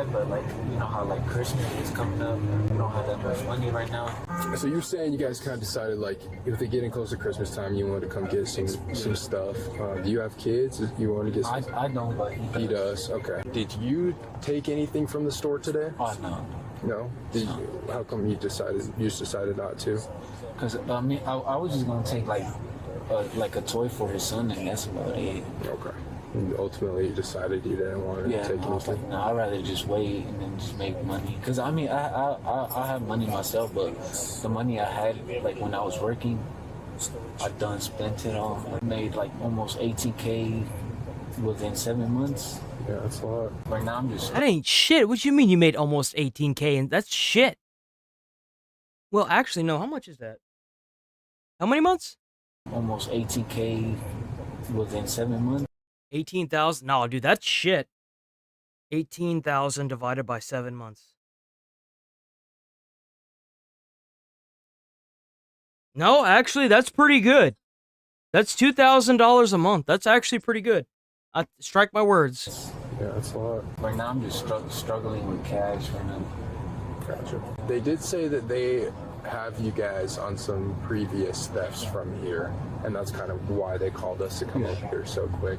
but like, you know how like Christmas is coming up, we don't have that much money right now. So you're saying you guys kind of decided, like, if they getting close to Christmas time, you wanted to come get some stuff. Do you have kids? You want to get some? I don't, but he does. Okay. Did you take anything from the store today? Oh, no. No? How come you just decided not to? Because I mean, I was just gonna take like a toy for his son, and that's about it. Okay. And ultimately, you decided you didn't want to take anything. Like, no, I'd rather just wait and then just make money. Because I mean, I have money myself, but the money I had, like when I was working, I done spent it on. I made like almost $18K within 7 months. Yeah, that's a lot. Right now, I'm just... That ain't shit. What you mean you made almost 18K? And that's shit. Well, actually, no. How much is that? How many months? Almost 18K within 7 months. 18,000? No, dude, that's shit. 18,000 divided by 7 months. No, actually, that's pretty good. That's $2,000 a month. That's actually pretty good. I strike my words. Yeah, that's a lot. Right now, I'm just struggling with cash right now. Gotcha. They did say that they have you guys on some previous thefts from here, and that's kind of why they called us to come over here so quick.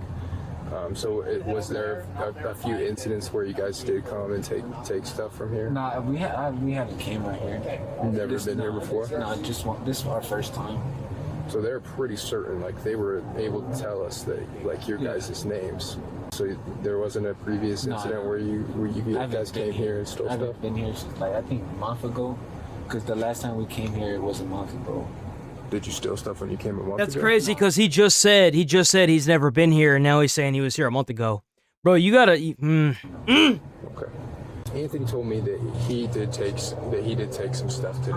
Was there a few incidents where you guys did come and take stuff from here? Nah, we haven't came right here. You've never been here before? No, this is our first time. So they're pretty certain, like they were able to tell us that, like, your guys' names. So there wasn't a previous incident where you guys came here and stole stuff? I haven't been here since, like, I think a month ago, because the last time we came here, it was a month ago. Did you steal stuff when you came a month ago? That's crazy, because he just said he's never been here, and now he's saying he was here a month ago. Bro, you gotta... Okay. Anthony told me that he did take some stuff today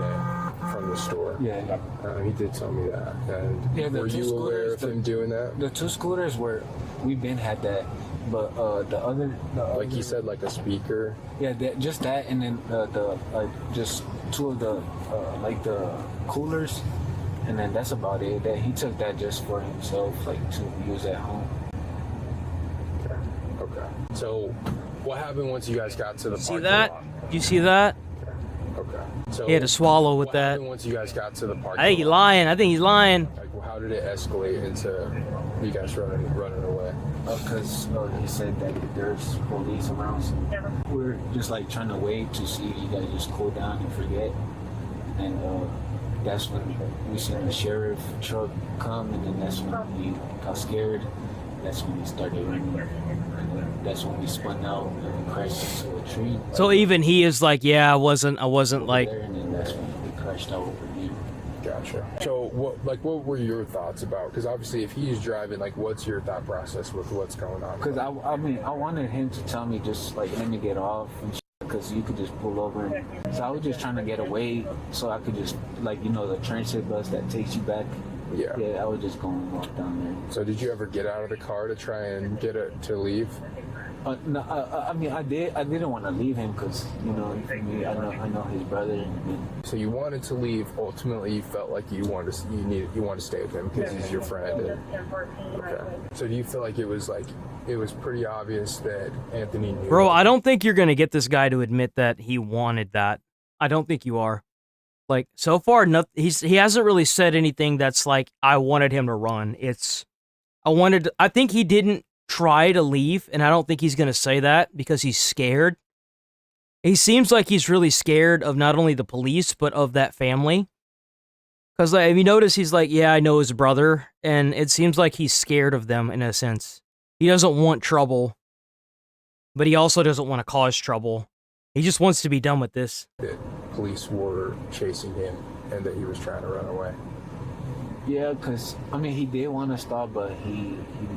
from the store. Yeah. He did tell me that. And were you aware of him doing that? The 2 scooters we've been had that, But the other, like you said, like a speaker. Yeah, just that, and then just two of the like the coolers, and then that's about it. That he took that just for himself, like to use at home. Okay. So, what happened once you guys got to the See parking that? lot? You see that? Okay. So He had to swallow with what that. happened once you guys got to the parking I think he's lot? lying. I think he's lying. Like, well, how did it escalate into you guys running away? Because he said that there's police around, so we're just like trying to wait to see you guys just cool down and forget. And that's when we seen the sheriff truck come, and then that's when we got scared. That's when we started running. And that's when we spun out and we crashed into a tree. So even he is like, yeah, I wasn't like. There, and then that's when we crashed out over here. Gotcha. So, what were your thoughts about? Because obviously, if he's driving, like, what's your thought process with what's going on? Because I mean, I wanted him to tell me just like let me get off, and because you could just pull over. And, so I was just trying to get away, so I could just like the transit bus that takes you back. Yeah. Yeah, I was just going off down there. So, did you ever get out of the car to try and get it to leave? No, I mean, I did. I didn't want to leave him because I know his brother. And so you wanted to leave. Ultimately, you felt like you want to stay with him because he's your friend. Okay. So do you feel like it was pretty obvious that Anthony knew? Bro, I don't think you're gonna get this guy to admit that he wanted that. I don't think you are. Like so far, he hasn't really said anything that's like I wanted him to run. I think he didn't try to leave, and I don't think he's going to say that because he's scared. He seems like he's really scared of not only the police, but of that family. Because if you notice, he's like, yeah, I know his brother, and it seems like he's scared of them in a sense. He doesn't want trouble, but he also doesn't want to cause trouble. He just wants to be done with this. That police were chasing him and that he was trying to run away. yeah, because I mean, he did want to stop, but he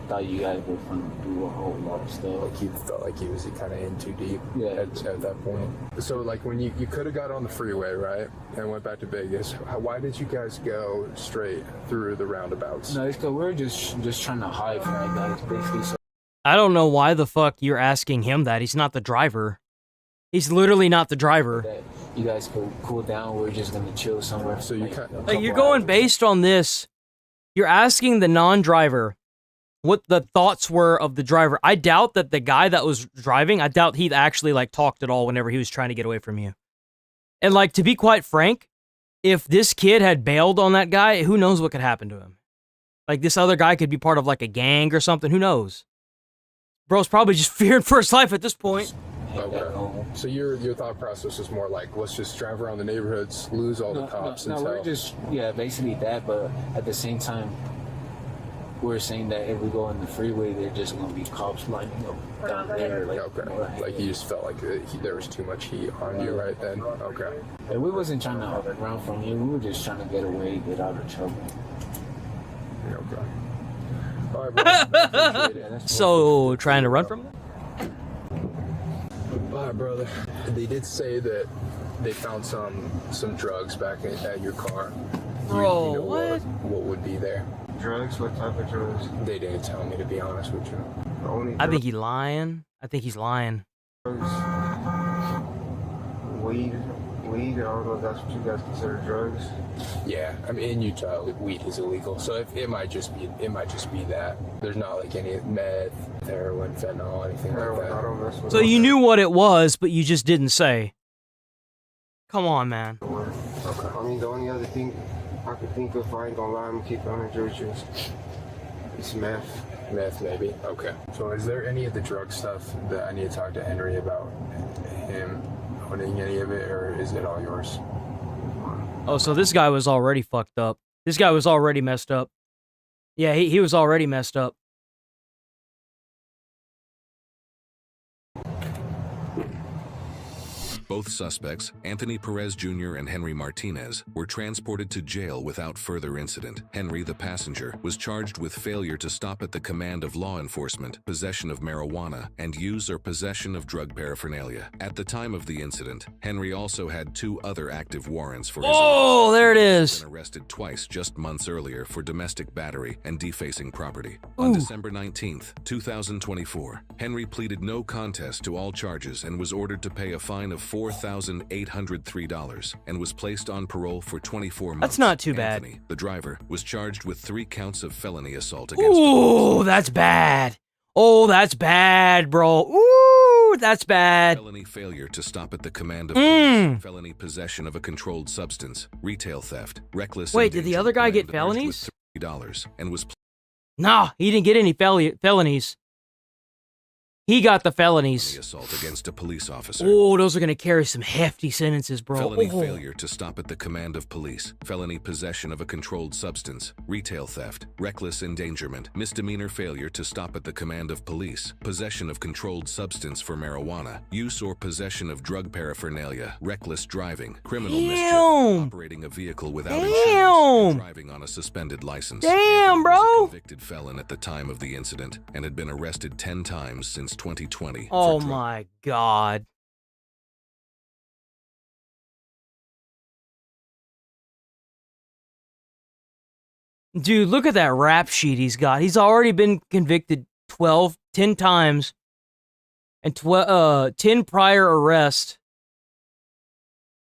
thought you guys were going to do a whole lot of stuff. Like he felt like he was kind of in too deep at that point. So like when you could have got on the freeway, right, and went back to Vegas, why did you guys go straight through the roundabouts? No, it's because we're just trying to hide from that guy, basically. So I don't know why the fuck you're asking him that. He's not the driver. He's literally not the driver. that you guys could cool down. We're just going to chill somewhere. So you Like, you're going based on this. You're asking the non-driver what the thoughts were of the driver. I doubt that the guy that was driving, I doubt he actually like talked at all whenever he was trying to get away from you. And like, to be quite frank, if this kid had bailed on that guy, who knows what could happen to him? Like, this other guy could be part of like a gang or something. Who knows? Bro's probably just fearing for his life at this point. Okay. So your thought process is more like, let's just drive around the neighborhoods, lose all the cops No, until... we're just, basically that, but at the same time, we're saying that if we go on the freeway, they're just going to be cops lining up down there. Like you just felt like there was too much heat on you right then? Okay. And we wasn't trying to run from you, we were just trying to get away, get out of trouble. Okay. All right, bro. I appreciate it. So, trying to run from them? All right, brother. They did say that they found some drugs back at your car. Bro, you know what? What would be there? Drugs? What type of drugs? They didn't tell me, to be honest with you. I think he's lying. Drugs. Weed. I don't know if that's what you guys consider drugs. Yeah, I mean in Utah, weed is illegal, so it might just be that. There's not like any meth, heroin, fentanyl, anything like that. I don't mess with So you knew what it was, but you just didn't say. Come on, man. Okay. I mean, the only other thing I could think of, I ain't gonna lie, I'm gonna keep it on the Georgians. It's meth. Meth, maybe. Okay. So is there any of the drug stuff that I need to talk to Henry about? Him owning any of it, or is it all yours? Oh, so this guy was already fucked up. This guy was already messed up. Yeah, he was already messed up. Both suspects, Anthony Perez Jr. and Henry Martinez, were transported to jail without further incident. Henry, the passenger, was charged with failure to stop at the command of law enforcement, possession of marijuana, and use or possession of drug paraphernalia. At the time of the incident, Henry also had 2 other active warrants for his Oh, there it is. Been arrested twice just months earlier for domestic battery and defacing property. On December 19th, 2024, Henry pleaded no contest to all charges and was ordered to pay a fine of $4,803 and was placed on parole for 24 months. That's not too bad. Anthony, the driver, was charged with 3 counts of felony assault against Ooh, that's bad. Oh, that's bad, bro. Ooh, that's bad. Felony failure to stop at the command of police, felony possession of a controlled substance, retail theft, reckless. Wait, did the other guy get felonies? $3 and was. Nah, he didn't get any felonies. He got the felonies. Assault against a police officer. Oh, those are going to carry some hefty sentences, bro. Felony failure to stop at the command of police, felony possession of a controlled substance, retail theft, reckless endangerment, misdemeanor failure to stop at the command of police, possession of controlled substance for marijuana, use or possession of drug paraphernalia, reckless driving, criminal mischief, operating a vehicle without insurance, and driving on a suspended license. Damn, bro. Was a convicted felon at the time of the incident and had been arrested 10 times since 2020. Oh my God. Dude, look at that rap sheet he's got. He's already been convicted 10 times and 10 prior arrests.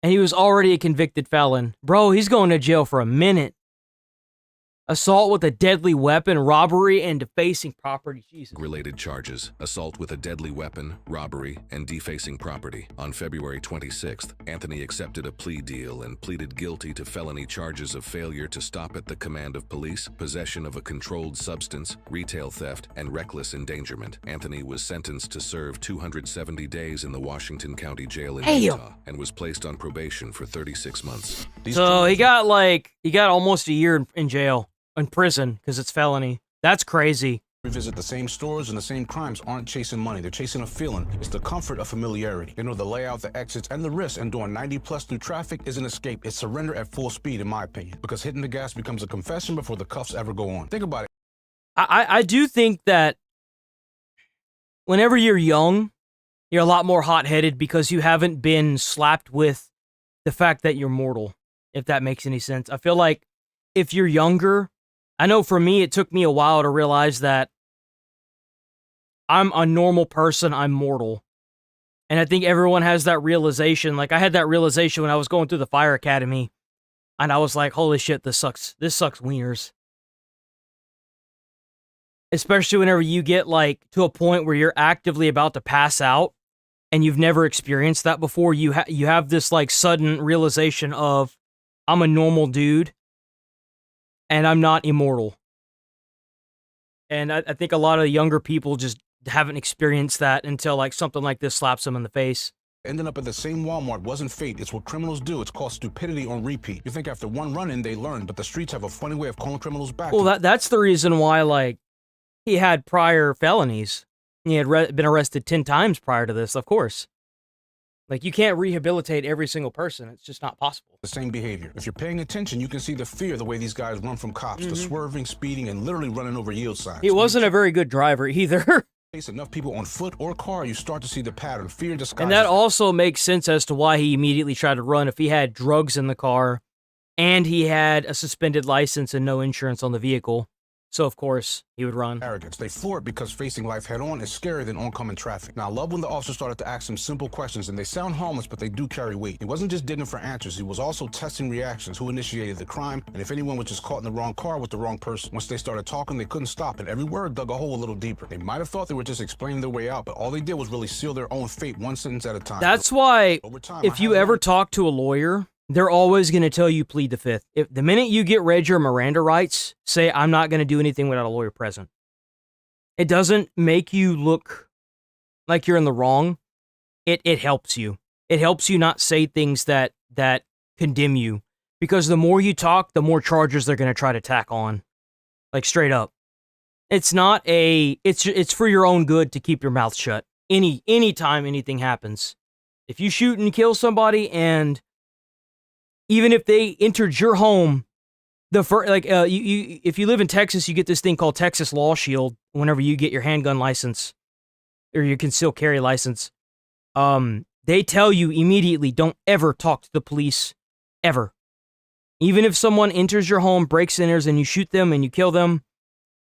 And he was already a convicted felon. Bro, he's going to jail for a minute. Assault with a deadly weapon, robbery, and defacing property. Jesus. Related charges, assault with a deadly weapon, robbery, and defacing property. On February 26th, Anthony accepted a plea deal and pleaded guilty to felony charges of failure to stop at the command of police, possession of a controlled substance, retail theft, and reckless endangerment. Anthony was sentenced to serve 270 days in the Washington County Jail in Utah and was placed on probation for 36 months. So he got almost a year in jail. In prison because it's felony. That's crazy. Revisit the same stores and the same crimes aren't chasing money. They're chasing a feeling. It's the comfort of familiarity. They know the layout, the exits, and the risks, and doing 90+ through traffic is an escape. It's surrender at full speed, in my opinion, because hitting the gas becomes a confession before the cuffs ever go on. Think about it. I do think that whenever you're young, you're a lot more hot-headed because you haven't been slapped with the fact that you're mortal, if that makes any sense. I feel like if you're younger, I know for me, it took me a while to realize that I'm a normal person, I'm mortal. And I think everyone has that realization. Like, I had that realization when I was going through the fire academy, and I was like, holy shit, this sucks wieners. Especially whenever you get, like, to a point where you're actively about to pass out, and you've never experienced that before, you have this, like, sudden realization of, I'm a normal dude, and I'm not immortal. And I think a lot of the younger people just haven't experienced that until like something like this slaps them in the face. Ending up at the same Walmart wasn't fate. It's what criminals do. It's called stupidity on repeat. You think after one run-in they learn, but the streets have a funny way of calling criminals back. Well, that's the reason why, like, he had prior felonies. He had been arrested 10 times prior to this, of course. Like, you can't rehabilitate every single person. It's just not possible. The same behavior. If you're paying attention, you can see the fear, the way these guys run from cops, the swerving, speeding, and literally running over yield signs. He wasn't a very good driver either. Enough people on foot or car, you start to see the pattern. Fear disguises. And that also makes sense as to why he immediately tried to run. If he had drugs in the car and he had a suspended license and no insurance on the vehicle. So, of course, he would run. Arrogance. They floor it because facing life head-on is scarier than oncoming traffic. Now, I love when the officer started to ask him simple questions, and they sound harmless, but they do carry weight. He wasn't just digging for answers. He was also testing reactions, who initiated the crime, and if anyone was just caught in the wrong car with the wrong person. Once they started talking, they couldn't stop, and every word dug a hole a little deeper. They might have thought they were just explaining their way out, but all they did was really seal their own fate one sentence at a time. That's why, if you ever talk to a lawyer, they're always going to tell you plead the fifth. If the minute you get read your Miranda rights, say, I'm not going to do anything without a lawyer present. It doesn't make you look like you're in the wrong. It helps you. It helps you not say things that condemn you. Because the more you talk, the more charges they're going to try to tack on. Like, straight up. It's not it's for your own good to keep your mouth shut. Anytime anything happens. If you shoot and kill somebody, and even if they entered your home, if you live in Texas, you get this thing called Texas Law Shield whenever you get your handgun license or your concealed carry license. They tell you immediately, don't ever talk to the police, ever. Even if someone enters your home, breaks in, and you shoot them and you kill them,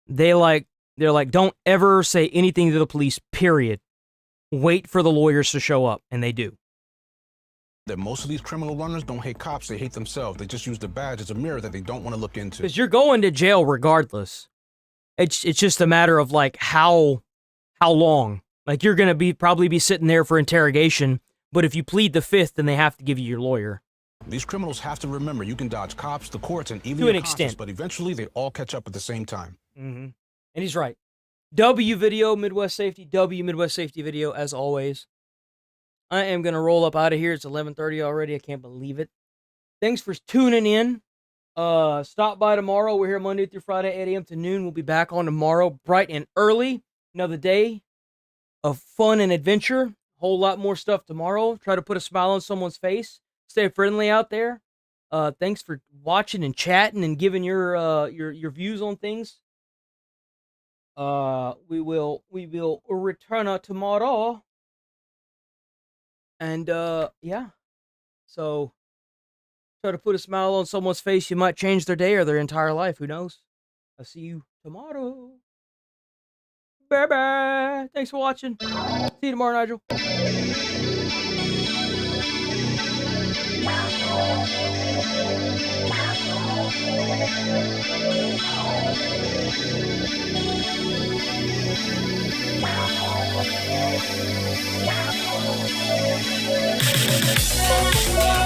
they're like, don't ever say anything to the police, period. Wait for the lawyers to show up, and they do. That most of these criminal runners don't hate cops, they hate themselves. They just use the badge as a mirror that they don't want to look into. Because you're going to jail regardless. It's just a matter of like how long. Like you're gonna probably be sitting there for interrogation, but if you plead the fifth, then they have to give you your lawyer. These criminals have to remember you can dodge cops, the courts, and even to an your conscience, extent, but eventually they all catch up at the same time. Mm-hmm. And he's right. W video, Midwest Safety. W Midwest Safety video, as always. I am going to roll up out of here. It's 11:30 already. I can't believe it. Thanks for tuning in. Stop by tomorrow. We're here Monday through Friday, 8 a.m. to noon. We'll be back on tomorrow, bright and early. Another day of fun and adventure. A whole lot more stuff tomorrow. Try to put a smile on someone's face. Stay friendly out there. Thanks for watching and chatting and giving your views on things. We will return tomorrow. And yeah. So try to put a smile on someone's face. You might change their day or their entire life. Who knows? I'll see you tomorrow. Bye-bye. Thanks for watching. See you tomorrow, Nigel. Wow.